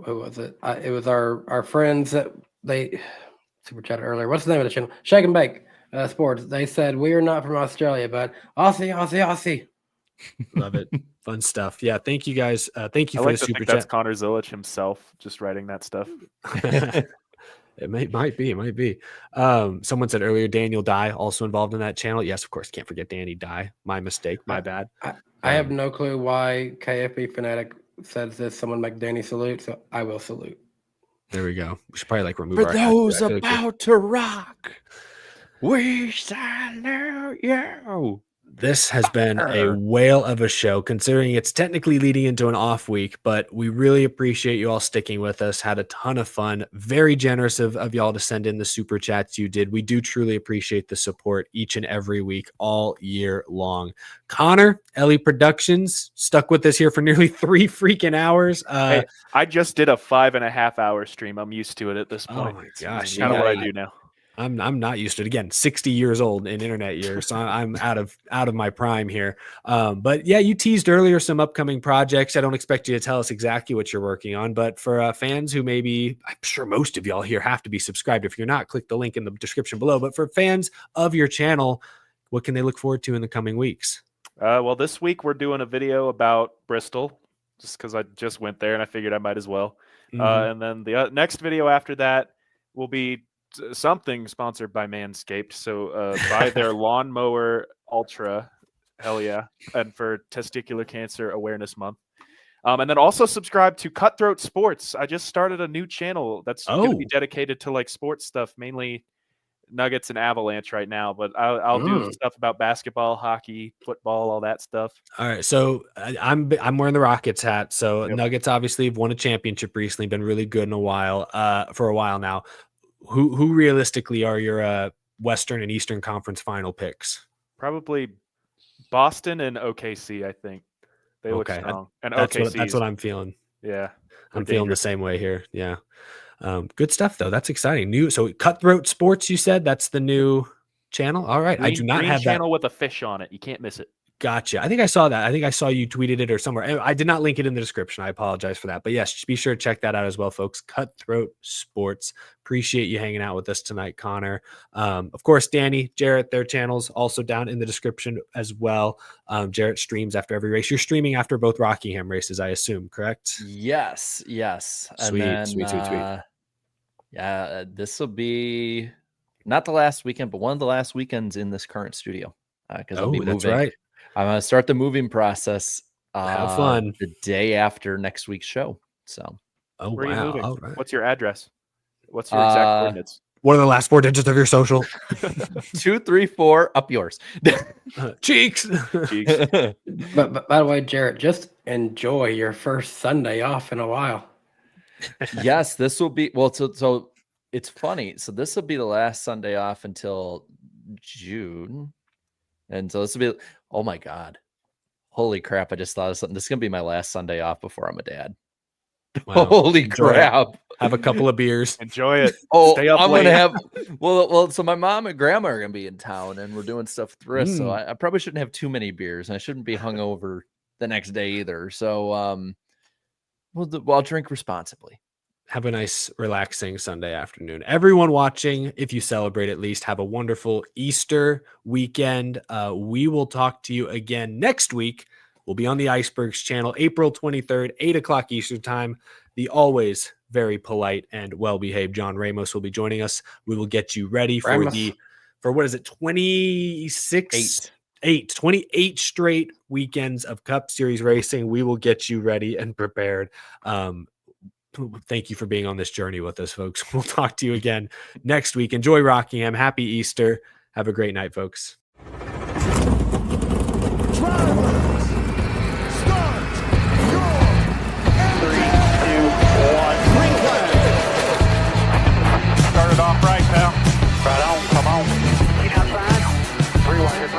[SPEAKER 5] was it? It was our friends that they super chatted earlier. What's the name of the channel? Shake and Bake Sports. They said we are not from Australia, but Aussie.
[SPEAKER 4] Love it. Fun stuff. Yeah. Thank you guys. Thank you
[SPEAKER 7] I
[SPEAKER 4] for
[SPEAKER 7] like
[SPEAKER 4] the
[SPEAKER 7] to
[SPEAKER 4] super
[SPEAKER 7] think that's
[SPEAKER 4] chat.
[SPEAKER 7] Connor Zillich himself just writing that stuff.
[SPEAKER 4] It might be. Someone said earlier, Daniel Dye also involved in that channel. Yes, of course. Can't forget Danny Dye. My mistake. My bad.
[SPEAKER 5] I have no clue why KFB Fanatic says this. Someone make Danny salute, so I will salute.
[SPEAKER 4] There we go. We should probably like remove
[SPEAKER 6] For
[SPEAKER 4] our
[SPEAKER 6] those
[SPEAKER 4] I feel like
[SPEAKER 6] about to rock, we salute you.
[SPEAKER 4] this has been a whale of a show, considering it's technically leading into an off week, but we really appreciate you all sticking with us. Had a ton of fun. Very generous of y'all to send in the super chats you did. We do truly appreciate the support each and every week, all year long. Connor, Ellie Productions, stuck with us here for nearly 3 freaking hours.
[SPEAKER 7] Hey, I just did a 5.5 hour stream. I'm used to it at this point.
[SPEAKER 4] Oh my gosh.
[SPEAKER 7] It's kind of what I do now.
[SPEAKER 4] I'm not used to it. Again, 60 years old in internet years, so I'm out of my prime here. But yeah, you teased earlier some upcoming projects. I don't expect you to tell us exactly what you're working on, but for fans who maybe, I'm sure most of y'all here have to be subscribed. If you're not, click the link in the description below. But for fans of your channel, what can they look forward to in the coming weeks?
[SPEAKER 7] Well, this week we're doing a video about Bristol, just because I just went there and I figured I might as well. And then the next video after that will be something sponsored by Manscaped. So buy their lawnmower Ultra, hell yeah, and for Testicular Cancer Awareness Month. And then also subscribe to Cutthroat Sports. I just started a new channel that's going to be dedicated to like sports stuff, mainly Nuggets and Avalanche right now, but I'll do stuff about basketball, hockey, football, all that stuff.
[SPEAKER 4] All right, so I'm wearing the Rockets hat. So Nuggets obviously have won a championship recently, been really good in a while, for a while now. Who realistically are your Western and Eastern Conference final picks?
[SPEAKER 7] Probably Boston and OKC. I think they look strong. And
[SPEAKER 4] that's what I'm feeling.
[SPEAKER 7] Yeah,
[SPEAKER 4] I'm feeling the same way here. Yeah. Good stuff though. That's exciting. So Cutthroat Sports, you said that's the new channel. All right. I do not have that
[SPEAKER 7] channel with a fish on it. You can't miss it.
[SPEAKER 4] Gotcha. I think I saw that. I think I saw you tweeted it or somewhere. I did not link it in the description. I apologize for that. But yes, be sure to check that out as well, folks. Cutthroat Sports. Appreciate you hanging out with us tonight, Connor. Of course, Danny, Jarrett, their channels also down in the description as well. Jarrett streams after every race. You're streaming after both Rockingham races, I assume, correct?
[SPEAKER 6] Yes.
[SPEAKER 4] Sweet.
[SPEAKER 6] Yeah, this will be not the last weekend, but one of the last weekends in this current studio because I'll be moving.
[SPEAKER 4] That's right.
[SPEAKER 6] I'm going to start the moving process.
[SPEAKER 4] Have fun
[SPEAKER 6] the day after next week's show. So,
[SPEAKER 7] Where are you moving?
[SPEAKER 4] All right.
[SPEAKER 7] What's your address? What's your exact coordinates?
[SPEAKER 4] What are the last 4 digits of your social?
[SPEAKER 6] 234 up yours.
[SPEAKER 4] Cheeks.
[SPEAKER 5] But by the way, Jarrett, just enjoy your first Sunday off in a while.
[SPEAKER 6] Yes, this will be so it's funny. So this will be the last Sunday off until June. And so this will be, oh my God. Holy crap. I just thought of something. This is going to be my last Sunday off before I'm a dad.
[SPEAKER 4] Wow.
[SPEAKER 6] Holy
[SPEAKER 4] Enjoy
[SPEAKER 6] crap.
[SPEAKER 4] it. Have a couple of beers.
[SPEAKER 7] Enjoy it.
[SPEAKER 6] Oh,
[SPEAKER 7] Stay up
[SPEAKER 6] I'm
[SPEAKER 7] late.
[SPEAKER 6] going to have, well, so my mom and grandma are going to be in town and we're doing stuff with Riss. So I probably shouldn't have too many beers and I shouldn't be hungover the next day either. So, I'll drink responsibly.
[SPEAKER 4] Have a nice, relaxing Sunday afternoon. Everyone watching, if you celebrate at least, have a wonderful Easter weekend. We will talk to you again next week. We'll be on the Icebergs channel, April 23rd, 8 o'clock Eastern time. The always very polite and well-behaved John Ramos will be joining us. We will get you ready for what is it, 28 straight weekends of Cup Series racing. We will get you ready and prepared. Thank you for being on this journey with us, folks. We'll talk to you again next week. Enjoy Rockingham. Happy Easter. Have a great night, folks.
[SPEAKER 2] Started off right, pal.
[SPEAKER 8] Right on, come on. Get outside. Three wide.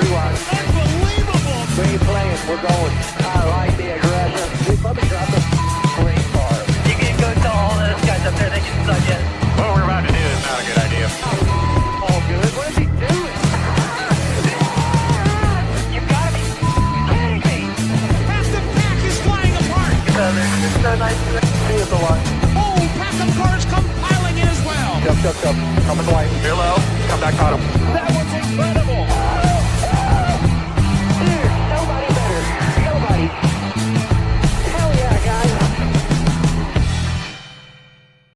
[SPEAKER 2] Unbelievable.
[SPEAKER 3] Where you playing? We're going. I like the aggression. We probably dropped a great car.
[SPEAKER 8] You can go tell all those guys up there they can suck it.
[SPEAKER 2] What we're about to do is not a good idea.
[SPEAKER 3] All good. What is he doing?
[SPEAKER 8] You gotta be kidding me.
[SPEAKER 2] Half the pack is flying apart.
[SPEAKER 8] It's so nice to see at the line.
[SPEAKER 2] Oh, pack of cars come piling in as well.
[SPEAKER 8] Come. Coming the way.
[SPEAKER 2] Hello. Come back, caught him.
[SPEAKER 3] That was incredible.